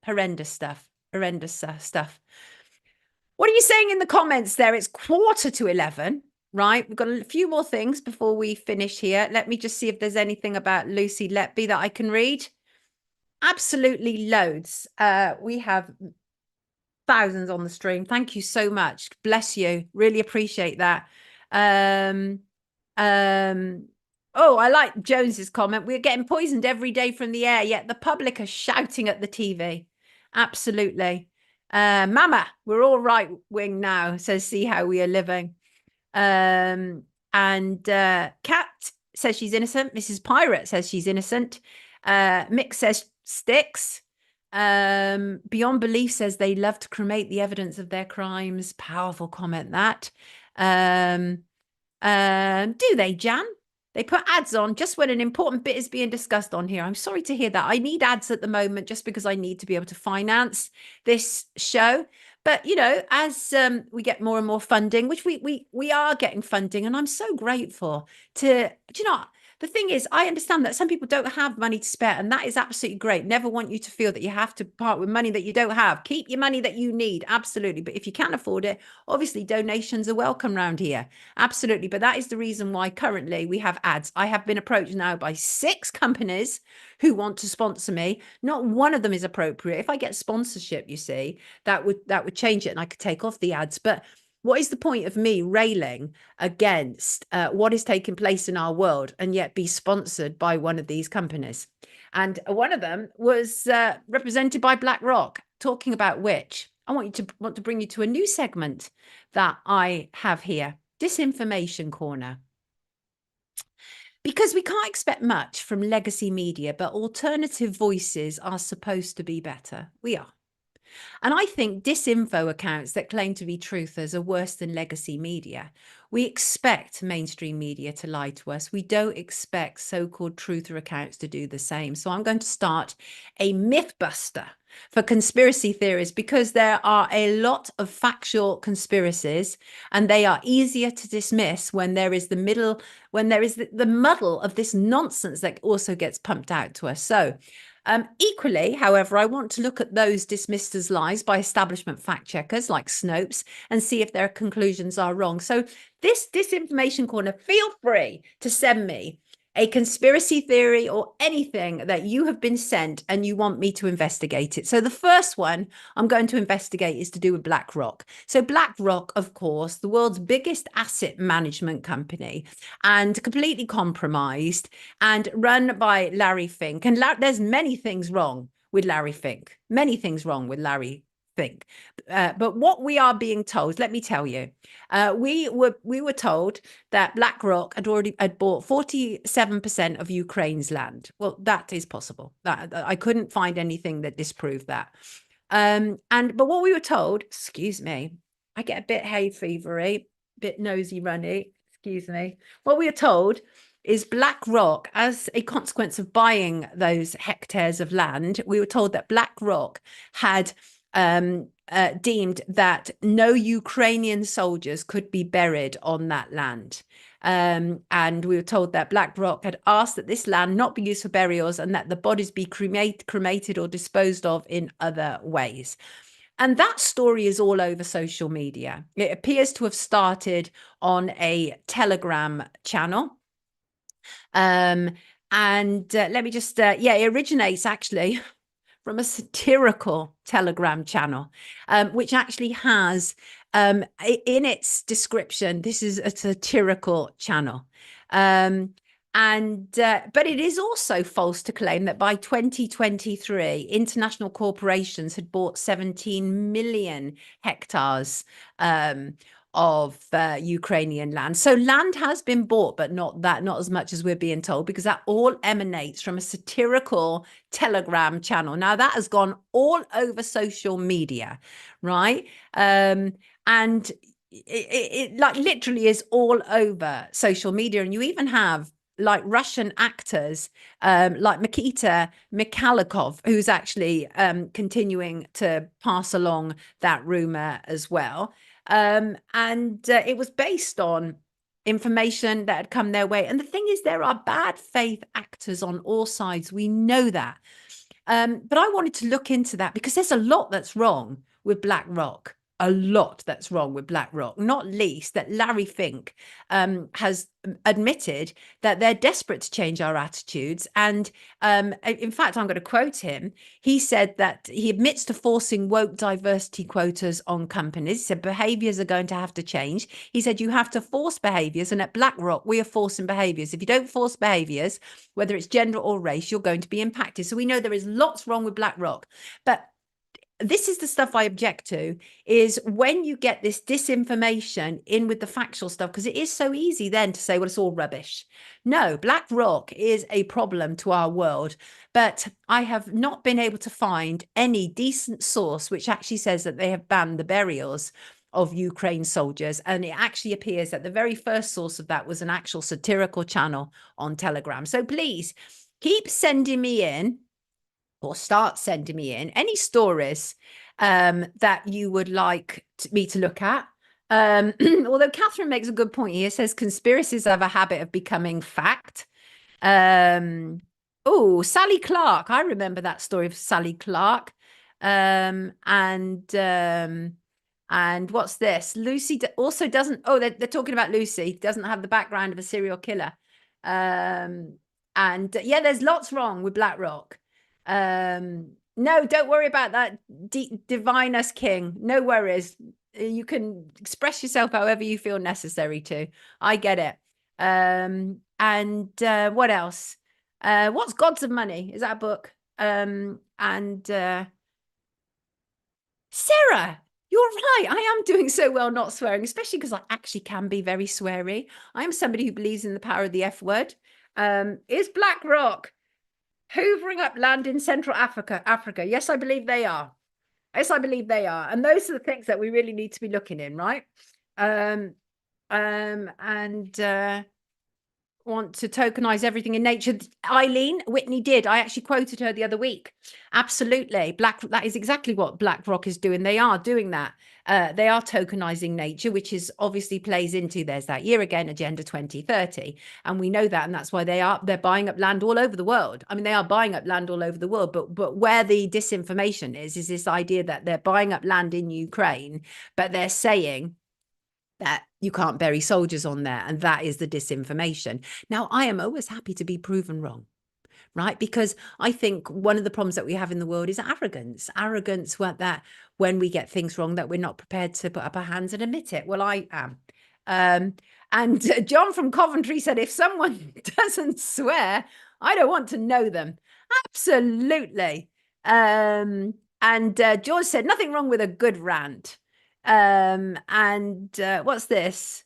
horrendous stuff, horrendous stuff. What are you saying in the comments there? It's 11:15. Right, we've got a few more things before we finish here. Let me just see if there's anything about Lucy Letby that I can read. Absolutely loads. We have thousands on the stream. Thank you so much. Bless you. Really appreciate that. Oh, I like Jones's comment. We're getting poisoned every day from the air, yet the public are shouting at the TV. Absolutely. Mama, we're all right wing now, says see how we are living. And Kat says she's innocent. Mrs. Pirate says she's innocent. Mick says sticks. Beyond Belief says they love to cremate the evidence of their crimes. Powerful comment that. Do they, Jan? They put ads on just when an important bit is being discussed on here. I'm sorry to hear that. I need ads at the moment just because I need to be able to finance this show. But, you know, as we get more and more funding, which we are getting funding, and I'm so grateful to, do you know, the thing is, I understand that some people don't have money to spare, and that is absolutely great. Never want you to feel that you have to part with money that you don't have. Keep your money that you need, absolutely. But if you can't afford it, obviously donations are welcome around here, absolutely. But that is the reason why currently we have ads. I have been approached now by 6 companies who want to sponsor me. Not one of them is appropriate. If I get sponsorship, you see, that would change it, and I could take off the ads. But what is the point of me railing against what is taking place in our world and yet be sponsored by one of these companies? And one of them was represented by BlackRock, talking about which I want to bring you to a new segment that I have here, Disinformation Corner. Because we can't expect much from legacy media, but alternative voices are supposed to be better. We are. And I think disinfo accounts that claim to be truthers are worse than legacy media. We expect mainstream media to lie to us. We don't expect so-called truther accounts to do the same. So I'm going to start a mythbuster for conspiracy theories, because there are a lot of factual conspiracies and they are easier to dismiss when there is the muddle of this nonsense that also gets pumped out to us. So equally, however, I want to look at those dismissed as lies by establishment fact checkers like Snopes and see if their conclusions are wrong. So this Disinformation Corner, feel free to send me a conspiracy theory or anything that you have been sent and you want me to investigate it. So the first one I'm going to investigate is to do with BlackRock. So BlackRock, of course, the world's biggest asset management company, and completely compromised and run by Larry Fink. And there's many things wrong with Larry Fink, many things wrong with Larry Fink. But what we are being told, let me tell you, we were told that BlackRock had bought 47% of Ukraine's land. Well, that is possible. That I couldn't find anything that disproved that. But what we were told, excuse me, I get a bit hay fevery, bit nosy runny, excuse me. What we were told is BlackRock, as a consequence of buying those hectares of land, we were told that BlackRock had deemed that no Ukrainian soldiers could be buried on that land. And we were told that BlackRock had asked that this land not be used for burials and that the bodies be cremated or disposed of in other ways. And that story is all over social media. It appears to have started on a Telegram channel. And let me just, yeah, it originates actually from a satirical Telegram channel, which actually has in its description, this is a satirical channel. But it is also false to claim that by 2023, international corporations had bought 17 million hectares of Ukrainian land. So land has been bought, but not as much as we're being told, because that all emanates from a satirical Telegram channel. Now that has gone all over social media, right? And it like literally is all over social media. And you even have like Russian actors like Nikita Mikhalkov, who's actually continuing to pass along that rumor as well. It was based on information that had come their way. And the thing is, there are bad faith actors on all sides. We know that. But I wanted to look into that because there's a lot that's wrong with BlackRock. A lot that's wrong with BlackRock, not least that Larry Fink has admitted that they're desperate to change our attitudes. And in fact, I'm going to quote him. He said that he admits to forcing woke diversity quotas on companies. He said behaviors are going to have to change. He said you have to force behaviors. And at BlackRock, we are forcing behaviors. If you don't force behaviors, whether it's gender or race, you're going to be impacted. So we know there is lots wrong with BlackRock. But this is the stuff I object to, is when you get this disinformation in with the factual stuff, because it is so easy then to say, well, it's all rubbish. No, BlackRock is a problem to our world, but I have not been able to find any decent source which actually says that they have banned the burials of Ukraine soldiers. And it actually appears that the very first source of that was an actual satirical channel on Telegram. So please keep sending me in, or start sending me in any stories that you would like me to look at. Although Catherine makes a good point here, says conspiracies have a habit of becoming fact. Oh, Sally Clark. I remember that story of Sally Clark. And what's this? Lucy also doesn't, oh, they're talking about Lucy, doesn't have the background of a serial killer. Yeah, there's lots wrong with BlackRock. No, don't worry about that. Divine us king, no worries. You can express yourself however you feel necessary to. I get it. What else? What's Gods of Money? Is that a book? Sarah, you're right. I am doing so well not swearing, especially because I actually can be very sweary. I am somebody who believes in the power of the F word. Is BlackRock hoovering up land in Central Africa? Yes, I believe they are. Yes, I believe they are. And those are the things that we really need to be looking in, right? Want to tokenize everything in nature. Eileen Whitney did. I actually quoted her the other week. Absolutely. That is exactly what BlackRock is doing. They are doing that. They are tokenizing nature, which is obviously plays into, there's that year again, Agenda 2030. And we know that, and that's why they're buying up land all over the world. I mean, they are buying up land all over the world, but where the disinformation is this idea that they're buying up land in Ukraine, but they're saying that you can't bury soldiers on there, and that is the disinformation. Now, I am always happy to be proven wrong, right? Because I think one of the problems that we have in the world is arrogance. That when we get things wrong, that we're not prepared to put up our hands and admit it. Well, I am. And John from Coventry said, if someone doesn't swear, I don't want to know them. Absolutely. And George said, nothing wrong with a good rant. What's this?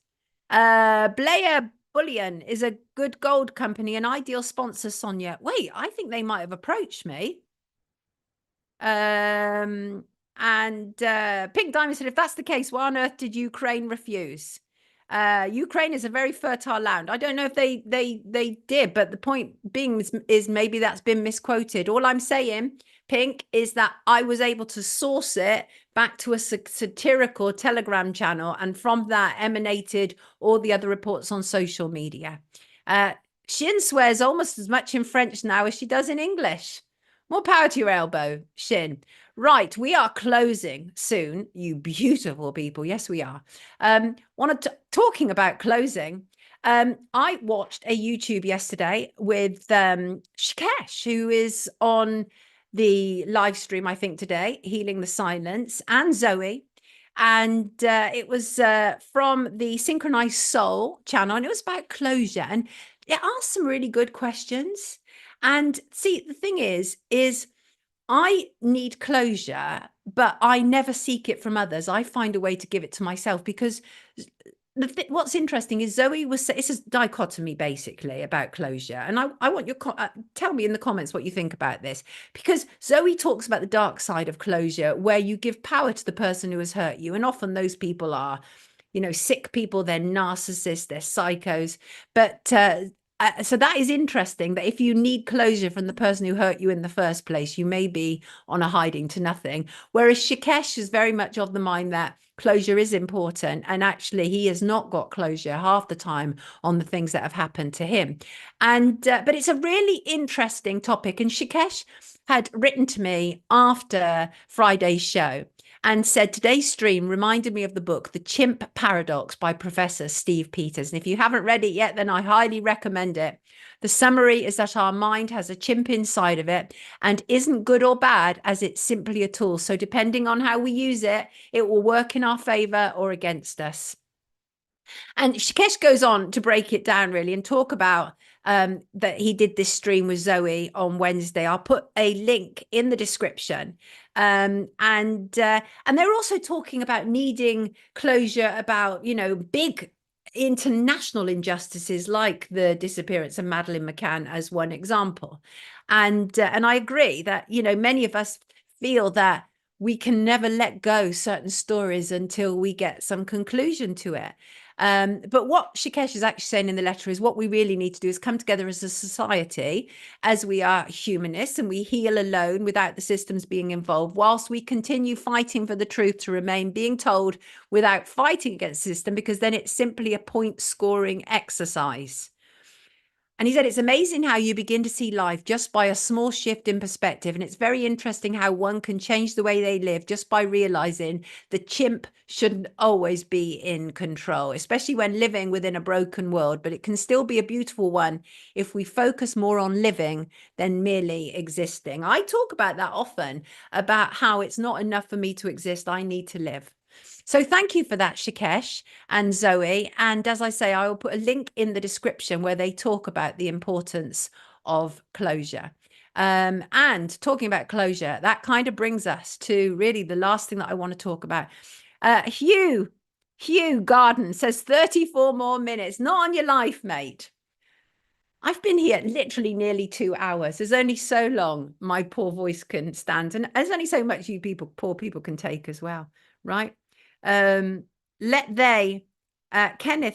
Blair Bullion is a good gold company, an ideal sponsor, Sonia. Wait, I think they might have approached me. Pink Diamond said, if that's the case, why on earth did Ukraine refuse? Ukraine is a very fertile land. I don't know if they did, but the point being is maybe that's been misquoted. All I'm saying, Pink, is that I was able to source it back to a satirical Telegram channel, and from that emanated all the other reports on social media. Shin swears almost as much in French now as she does in English. More power to your elbow, Shin. Right, we are closing soon, you beautiful people. Yes, we are. Talking about closing. I watched a YouTube yesterday with Shikesh, who is on the live stream, I think today, Healing the Silence, and Zoe. And it was from the Synchronized Soul channel, and it was about closure. And it asked some really good questions. And see, the thing is I need closure, but I never seek it from others. I find a way to give it to myself, because what's interesting is Zoe was, it's a dichotomy basically about closure. And I want your, tell me in the comments what you think about this, because Zoe talks about the dark side of closure, where you give power to the person who has hurt you. And often those people are, you know, sick people, they're narcissists, they're psychos. But so that is interesting, that if you need closure from the person who hurt you in the first place, you may be on a hiding to nothing. Whereas Shikesh is very much of the mind that closure is important. And actually, he has not got closure half the time on the things that have happened to him. And but it's a really interesting topic. And Shikesh had written to me after Friday's show and said, today's stream reminded me of the book, The Chimp Paradox by Professor Steve Peters. And if you haven't read it yet, then I highly recommend it. The summary is that our mind has a chimp inside of it and isn't good or bad, as it's simply a tool. So depending on how we use it, it will work in our favor or against us. And Shikesh goes on to break it down really and talk about that he did this stream with Zoe on Wednesday. I'll put a link in the description. And they're also talking about needing closure about, you know, big international injustices like the disappearance of Madeleine McCann as one example. And I agree that, you know, many of us feel that we can never let go certain stories until we get some conclusion to it. But what Shikesh is actually saying in the letter is what we really need to do is come together as a society, as we are humanists, and we heal alone without the systems being involved, whilst we continue fighting for the truth to remain being told without fighting against the system, because then it's simply a point scoring exercise. And he said, it's amazing how you begin to see life just by a small shift in perspective. And it's very interesting how one can change the way they live just by realizing the chimp shouldn't always be in control, especially when living within a broken world. But it can still be a beautiful one if we focus more on living than merely existing. I talk about that often, about how it's not enough for me to exist. I need to live. So thank you for that, Shikesh and Zoe. And as I say, I will put a link in the description where they talk about the importance of closure. And talking about closure, that kind of brings us to really the last thing that I want to talk about. Hugh Garden says 34 more minutes. Not on your life, mate. I've been here literally nearly 2 hours. There's only so long my poor voice can stand. And there's only so much you people, poor people, can take as well, right? Kenneth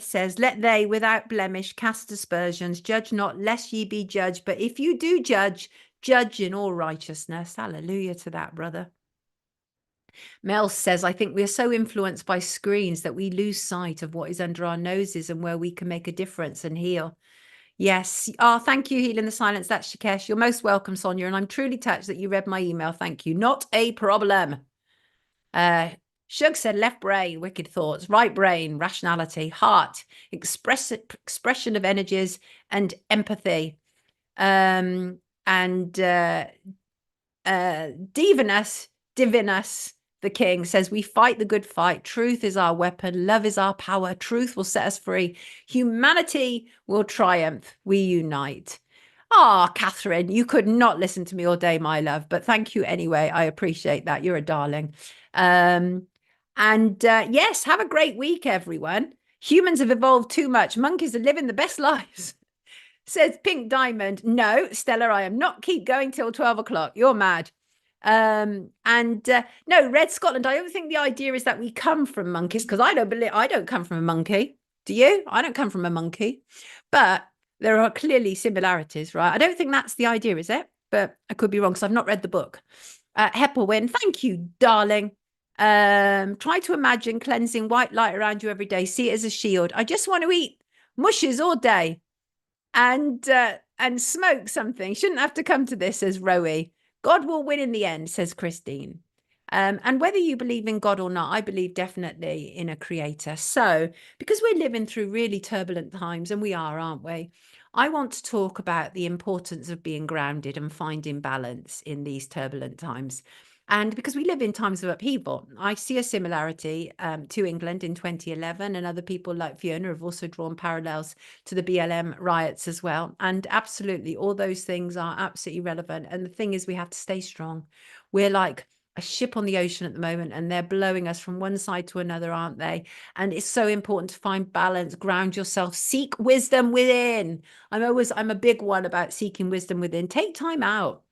says, let they without blemish cast aspersions, judge not lest ye be judged, but if you do judge, judge in all righteousness. Hallelujah to that, brother. Mel says, I think we are so influenced by screens that we lose sight of what is under our noses and where we can make a difference and heal. Yes. Oh, thank you, Healing the Silence. That's Shikesh. You're most welcome, Sonia. And I'm truly touched that you read my email. Thank you. Not a problem. Shug said left brain, wicked thoughts, right brain, rationality, heart, expression of energies and empathy. Divinus, the king, says we fight the good fight. Truth is our weapon. Love is our power. Truth will set us free. Humanity will triumph. We unite. Ah, Catherine, you could not listen to me all day, my love, but thank you anyway. I appreciate that. You're a darling. Yes, have a great week, everyone. Humans have evolved too much. Monkeys are living the best lives. Says Pink Diamond. No, Stella, I am not keep going till 12 o'clock. You're mad. No, Red Scotland. I don't think the idea is that we come from monkeys, because I don't come from a monkey. Do you? I don't come from a monkey. But there are clearly similarities, right? I don't think that's the idea, is it? But I could be wrong because I've not read the book. Heppelwin, thank you, darling. Try to imagine cleansing white light around you every day. See it as a shield. I just want to eat mushes all day and smoke something. Shouldn't have to come to this, says Rowie. God will win in the end, says Christine. And whether you believe in God or not, I believe definitely in a creator. So because we're living through really turbulent times, and we are, aren't we? I want to talk about the importance of being grounded and finding balance in these turbulent times. And because we live in times of upheaval, I see a similarity to England in 2011, and other people like Fiona have also drawn parallels to the BLM riots as well. And absolutely, all those things are absolutely relevant. And the thing is, we have to stay strong. We're like a ship on the ocean at the moment, and they're blowing us from one side to another, aren't they? And it's so important to find balance, ground yourself, seek wisdom within. I'm a big one about seeking wisdom within. Take time out.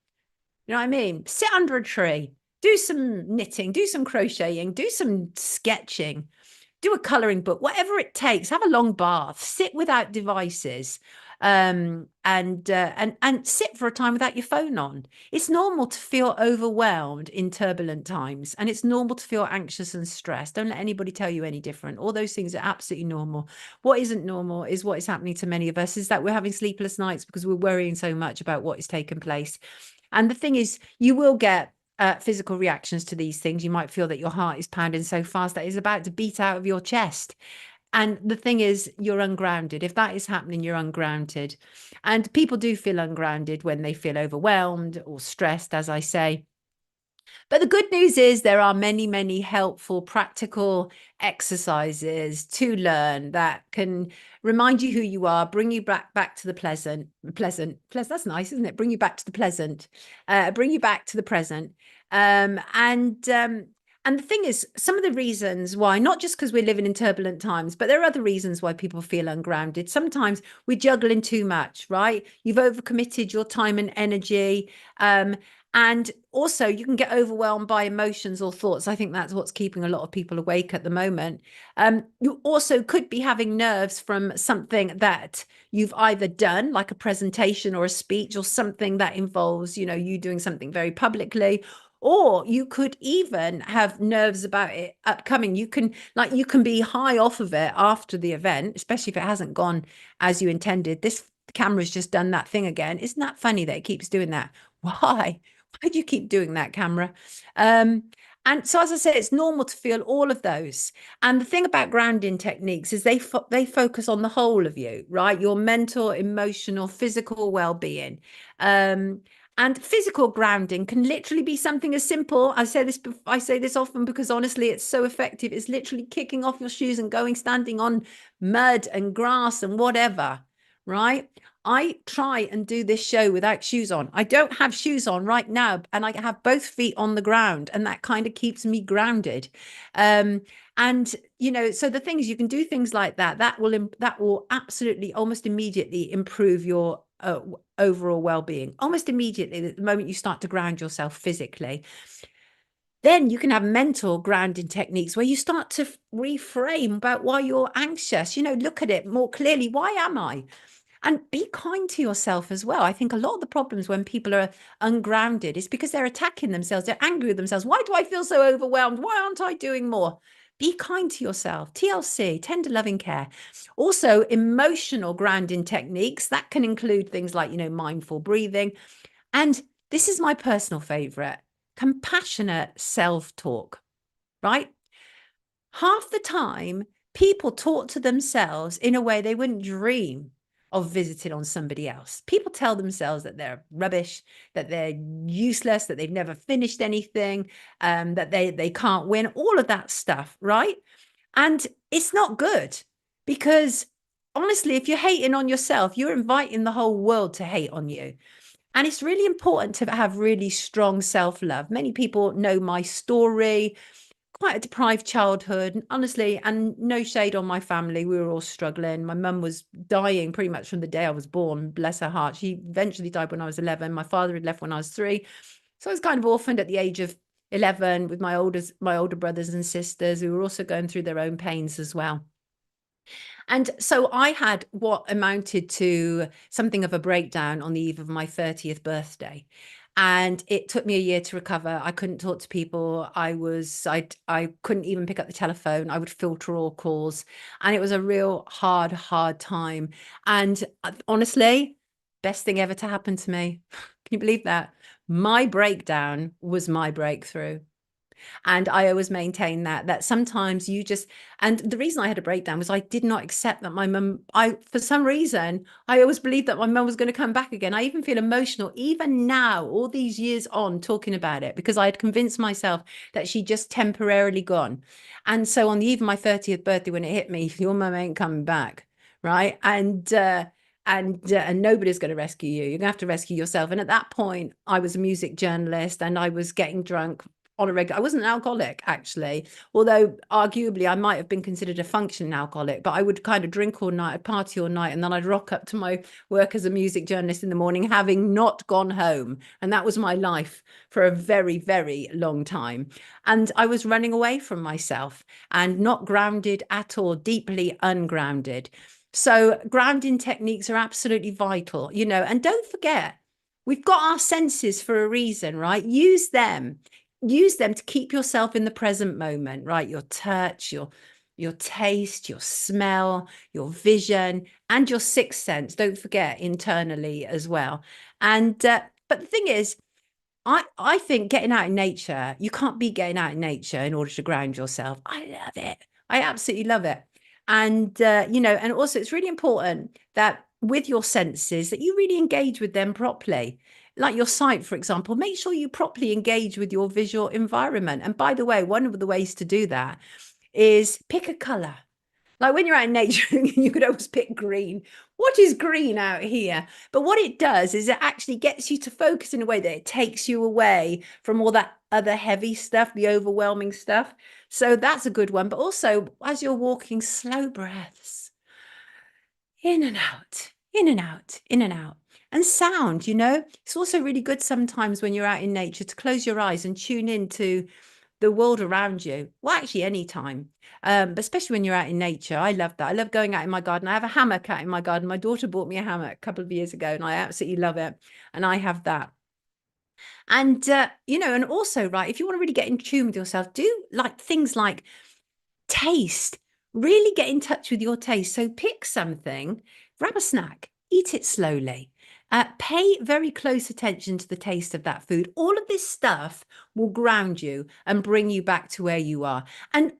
You know what I mean? Sit under a tree, do some knitting, do some crocheting, do some sketching, do a coloring book, whatever it takes. Have a long bath, sit without devices, and sit for a time without your phone on. It's normal to feel overwhelmed in turbulent times, and it's normal to feel anxious and stressed. Don't let anybody tell you any different. All those things are absolutely normal. What isn't normal is what is happening to many of us, is that we're having sleepless nights because we're worrying so much about what is taking place. And the thing is, you will get physical reactions to these things. You might feel that your heart is pounding so fast that it's about to beat out of your chest. And the thing is, you're ungrounded. If that is happening, you're ungrounded. And people do feel ungrounded when they feel overwhelmed or stressed, as I say. But the good news is there are many, many helpful, practical exercises to learn that can remind you who you are, bring you back to the pleasant. That's nice, isn't it? Bring you back to the pleasant, bring you back to the present. And the thing is, some of the reasons why, not just because we're living in turbulent times, but there are other reasons why people feel ungrounded. Sometimes we're juggling too much, right? You've overcommitted your time and energy. And also you can get overwhelmed by emotions or thoughts. I think that's what's keeping a lot of people awake at the moment. You also could be having nerves from something that you've either done, like a presentation or a speech, or something that involves, you doing something very publicly. Or you could even have nerves about it upcoming. You can be high off of it after the event, especially if it hasn't gone as you intended. This camera's just done that thing again. Isn't that funny that it keeps doing that? Why? Why do you keep doing that, camera? And so, as I said, it's normal to feel all of those. And the thing about grounding techniques is they focus on the whole of you, right? Your mental, emotional, physical well-being. And physical grounding can literally be something as simple. I say this often because honestly, it's so effective. It's literally kicking off your shoes and standing on mud and grass and whatever, right? I try and do this show without shoes on. I don't have shoes on right now, and I have both feet on the ground, and that kind of keeps me grounded. And so the thing is, you can do things like that. That will absolutely, almost immediately improve your overall well-being. Almost immediately, the moment you start to ground yourself physically. Then you can have mental grounding techniques where you start to reframe about why you're anxious. Look at it more clearly. Why am I? And be kind to yourself as well. I think a lot of the problems when people are ungrounded is because they're attacking themselves. They're angry with themselves. Why do I feel so overwhelmed? Why aren't I doing more? Be kind to yourself. TLC, tender loving care. Also, emotional grounding techniques that can include things like, mindful breathing. And this is my personal favorite, compassionate self-talk, right? Half the time, people talk to themselves in a way they wouldn't dream of visiting on somebody else. People tell themselves that they're rubbish, that they're useless, that they've never finished anything, that they can't win, all of that stuff, right? And it's not good, because honestly, if you're hating on yourself, you're inviting the whole world to hate on you. And it's really important to have really strong self-love. Many people know my story. Quite a deprived childhood, honestly, and no shade on my family. We were all struggling. My mum was dying pretty much from the day I was born, bless her heart. She eventually died when I was 11. My father had left when I was 3. So I was kind of orphaned at the age of 11 with my older brothers and sisters who were also going through their own pains as well. And so I had what amounted to something of a breakdown on the eve of my 30th birthday. And it took me a year to recover. I couldn't talk to people. I couldn't even pick up the telephone. I would filter all calls. And it was a real hard time. And honestly, best thing ever to happen to me. Can you believe that? My breakdown was my breakthrough. And I always maintain that sometimes you just, and the reason I had a breakdown was I did not accept that my mum, for some reason, I always believed that my mum was going to come back again. I even feel emotional, even now, all these years on, talking about it, because I had convinced myself that she'd just temporarily gone. And so on the eve of my 30th birthday, when it hit me, your mum ain't coming back, right? And nobody's going to rescue you. You're going to have to rescue yourself. And at that point, I was a music journalist and I was getting drunk on a regular. I wasn't an alcoholic, actually, although arguably I might have been considered a functioning alcoholic, but I would kind of drink all night, I'd party all night, and then I'd rock up to my work as a music journalist in the morning, having not gone home. And that was my life for a very, very long time. And I was running away from myself and not grounded at all, deeply ungrounded. So grounding techniques are absolutely vital, you know, and don't forget, we've got our senses for a reason, right? Use them to keep yourself in the present moment, right? Your touch, your taste, your smell, your vision, and your sixth sense. Don't forget internally as well. And, but the thing is, I think getting out in nature, you can't be getting out in nature in order to ground yourself. I love it. I absolutely love it. And, you know, and also it's really important that with your senses that you really engage with them properly. Like your sight, for example, make sure you properly engage with your visual environment. And by the way, one of the ways to do that is pick a color. Like when you're out in nature, you could always pick green. What is green out here? But what it does is it actually gets you to focus in a way that it takes you away from all that other heavy stuff, the overwhelming stuff. So that's a good one. But also, as you're walking, slow breaths. In and out, in and out, in and out. And sound, you know, it's also really good sometimes when you're out in nature to close your eyes and tune into the world around you. Well, actually, anytime, but especially when you're out in nature. I love that. I love going out in my garden. I have a hammock out in my garden. My daughter bought me a hammock a couple of years ago, and I absolutely love it. And I have that. And, you know, and also, right, if you want to really get in tune with yourself, do like things like taste. Really get in touch with your taste. So pick something, grab a snack, eat it slowly. Pay very close attention to the taste of that food. All of this stuff will ground you and bring you back to where you are. And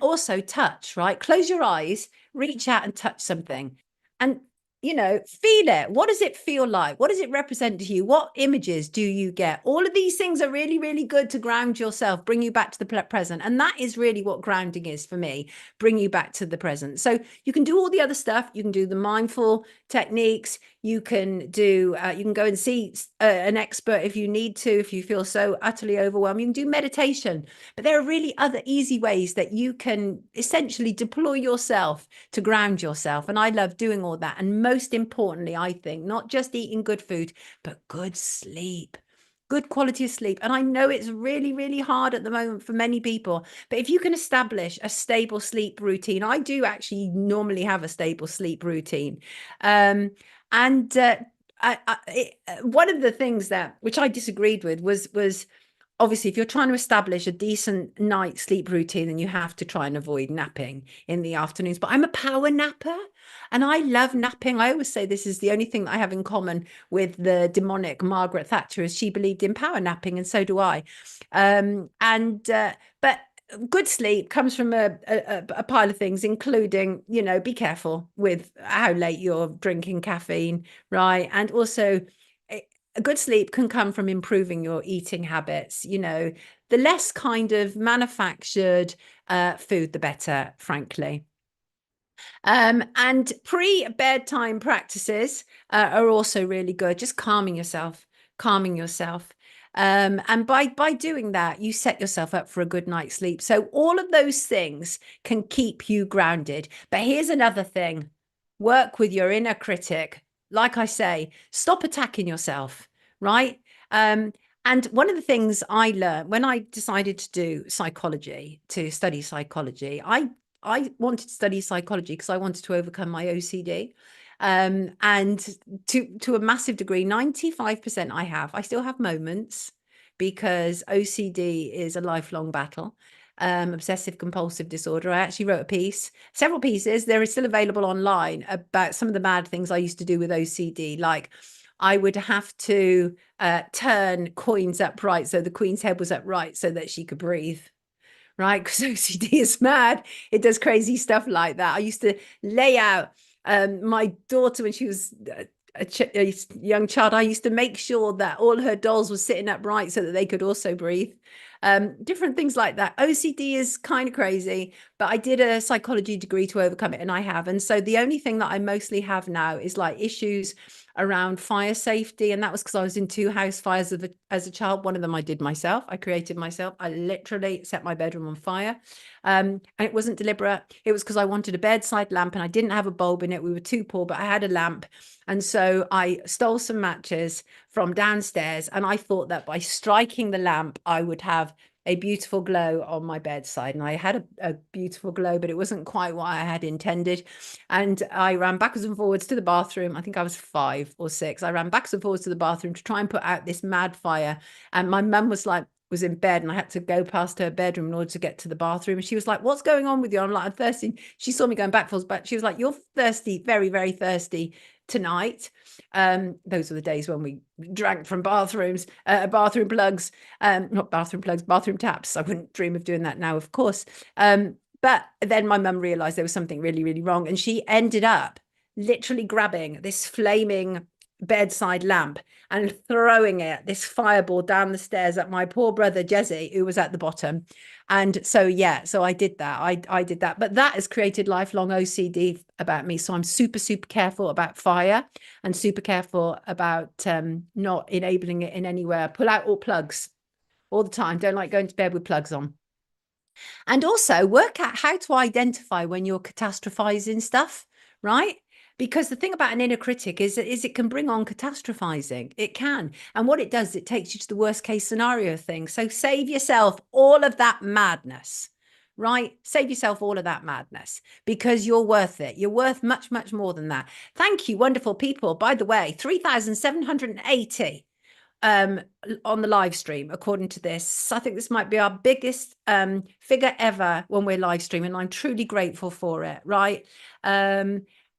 also touch, right? Close your eyes, reach out and touch something. And, you know, feel it. What does it feel like? What does it represent to you? What images do you get? All of these things are really, really good to ground yourself, bring you back to the present. And that is really what grounding is for me, bring you back to the present. So you can do all the other stuff. You can do the mindful techniques. You can do, you can go and see an expert if you need to, if you feel so utterly overwhelmed. You can do meditation, but there are really other easy ways that you can essentially deploy yourself to ground yourself. And I love doing all that. And most importantly, I think, not just eating good food, but good sleep. Good quality of sleep. And I know it's really, really hard at the moment for many people, but if you can establish a stable sleep routine, I do actually normally have a stable sleep routine. One of the things which I disagreed with was obviously, if you're trying to establish a decent night sleep routine, then you have to try and avoid napping in the afternoons. But I'm a power napper and I love napping. I always say this is the only thing that I have in common with the demonic Margaret Thatcher, is she believed in power napping, and so do I. But good sleep comes from a pile of things, including, you know, be careful with how late you're drinking caffeine, right? And also, a good sleep can come from improving your eating habits. You know, the less kind of manufactured food, the better, frankly. And pre-bedtime practices are also really good. Just calming yourself. And by doing that, you set yourself up for a good night's sleep. So all of those things can keep you grounded. But here's another thing. Work with your inner critic. Like I say, stop attacking yourself, right? And one of the things I learned when I decided to do psychology, to study psychology, I wanted to study psychology because I wanted to overcome my OCD. And to a massive degree, 95% I still have moments, because OCD is a lifelong battle. Obsessive compulsive disorder. I actually wrote several pieces. They're still available online about some of the mad things I used to do with OCD, like I would have to turn coins upright so the queen's head was upright so that she could breathe. Right, because OCD is mad. It does crazy stuff like that. I used to lay out my daughter when she was a young child. I used to make sure that all her dolls were sitting upright so that they could also breathe. Different things like that. OCD is kind of crazy, but I did a psychology degree to overcome it, and I have. And so the only thing that I mostly have now is like issues around fire safety, and that was because I was in 2 house fires as a child. One of them I did myself. I created myself. I literally set my bedroom on fire, and it wasn't deliberate. It was because I wanted a bedside lamp and I didn't have a bulb in it. We were too poor, but I had a lamp, and so I stole some matches from downstairs, and I thought that by striking the lamp I would have a beautiful glow on my bedside, and I had a beautiful glow, but it wasn't quite what I had intended. And I ran backwards and forwards to the bathroom. I think I was 5 or 6. I ran backwards and forwards to the bathroom to try and put out this mad fire, and my mum was in bed, and I had to go past her bedroom in order to get to the bathroom. And she was like, "What's going on with you?" I'm like, "I'm thirsty." She saw me going backwards, but she was like, "You're thirsty, very, very thirsty tonight." Those were the days when we drank from bathrooms, bathroom plugs, not bathroom plugs, bathroom taps. I wouldn't dream of doing that now, of course. But then my mum realized there was something really, really wrong, and she ended up literally grabbing this flaming bedside lamp and throwing it, this fireball, down the stairs at my poor brother Jesse, who was at the bottom. And so yeah, so I did that. I did that, but that has created lifelong OCD about me. So I'm super, super careful about fire, and super careful about not enabling it in anywhere. Pull out all plugs all the time. Don't like going to bed with plugs on. And also work out how to identify when you're catastrophizing stuff, right? Because the thing about an inner critic is it can bring on catastrophizing. It can. And what it does, it takes you to the worst case scenario thing. So save yourself all of that madness, right? Save yourself all of that madness, because you're worth it. You're worth much, much more than that. Thank you, wonderful people. By the way, 3,780 on the live stream, according to this. I think this might be our biggest figure ever when we're live streaming. I'm truly grateful for it, right?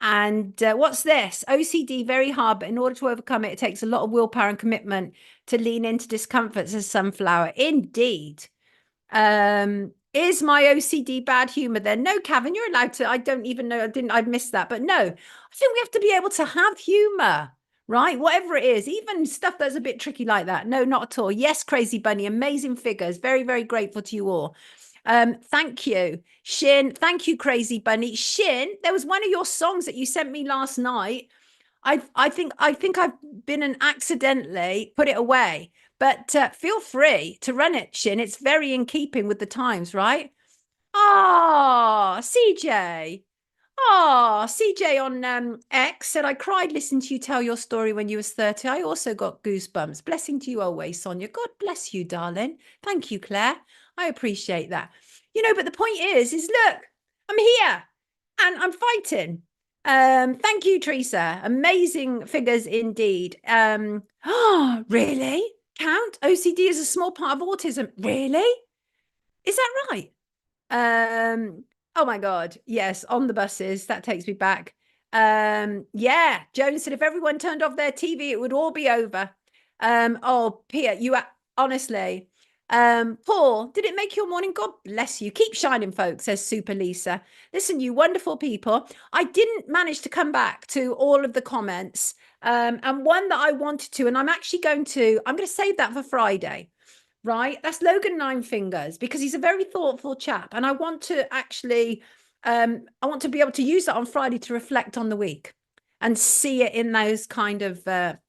And what's this? OCD, very hard, but in order to overcome it, it takes a lot of willpower and commitment to lean into discomfort, says Sunflower. Indeed. Is my OCD bad humor then? No, Kevin, you're allowed to. I don't even know. I'd missed that. But no, I think we have to be able to have humor, right? Whatever it is, even stuff that's a bit tricky like that. No, not at all. Yes, Crazy Bunny, amazing figures. Very, very grateful to you all. Thank you, Shin. Thank you, Crazy Bunny. Shin, there was one of your songs that you sent me last night. I think I've been and accidentally put it away, but feel free to run it, Shin. It's very in keeping with the times, right? Ah, CJ. Oh, CJ on X said, I cried listening to you tell your story when you was 30. I also got goosebumps. Blessing to you always, Sonia. God bless you, darling. Thank you, Claire. I appreciate that. You know, but the point is look, I'm here and I'm fighting. Thank you, Teresa. Amazing figures indeed. Oh, really? Count? OCD is a small part of autism. Really? Is that right? Oh my God. Yes, on the buses. That takes me back. Yeah, Joan said if everyone turned off their TV, it would all be over. Oh, Pia, you are honestly. Paul, did it make your morning? God bless you. Keep shining, folks, says Super Lisa. Listen, you wonderful people. I didn't manage to come back to all of the comments. And one that I wanted to, and I'm going to save that for Friday. Right, that's Logan Nine Fingers, because he's a very thoughtful chap, and I want to actually I want to be able to use that on Friday to reflect on the week and see it in those kind of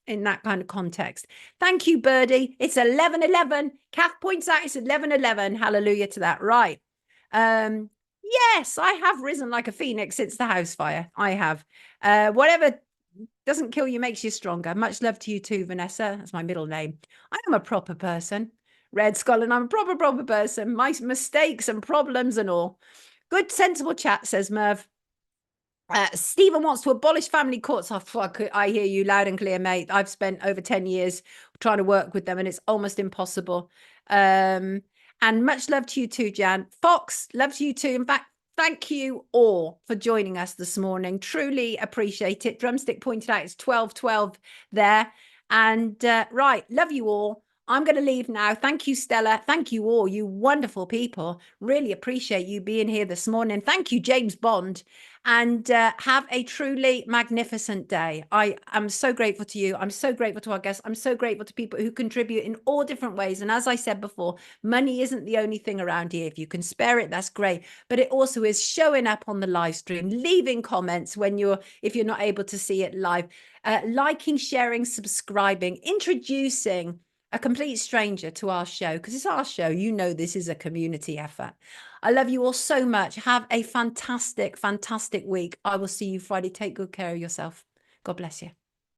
in that kind of context. Thank you, Birdie. It's 11:11. Kath points out it's 11:11. Hallelujah to that. Right. Yes, I have risen like a phoenix since the house fire. I have. Whatever doesn't kill you makes you stronger. Much love to you too, Vanessa. That's my middle name. I am a proper person. Red Skull, and I'm a proper person. My mistakes and problems and all. Good, sensible chat, says Merv. Stephen wants to abolish family courts. Oh, fuck, I hear you loud and clear, mate. I've spent over 10 years trying to work with them, and it's almost impossible. And much love to you too, Jan. Fox, love to you too. In fact, Thank you all for joining us this morning. Truly appreciate it. Drumstick pointed out it's 12:12 there. And right, love you all. I'm going to leave now. Thank you, Stella. Thank you all, you wonderful people. Really appreciate you being here this morning. Thank you, James Bond. And have a truly magnificent day. I am so grateful to you. I'm so grateful to our guests. I'm so grateful to people who contribute in all different ways. And as I said before, money isn't the only thing around here. If you can spare it, that's great. But it also is showing up on the live stream, leaving comments if you're not able to see it live, liking, sharing, subscribing, introducing a complete stranger to our show, because it's our show. You know, this is a community effort. I love you all so much. Have a fantastic, fantastic week. I will see you Friday. Take good care of yourself. God bless you.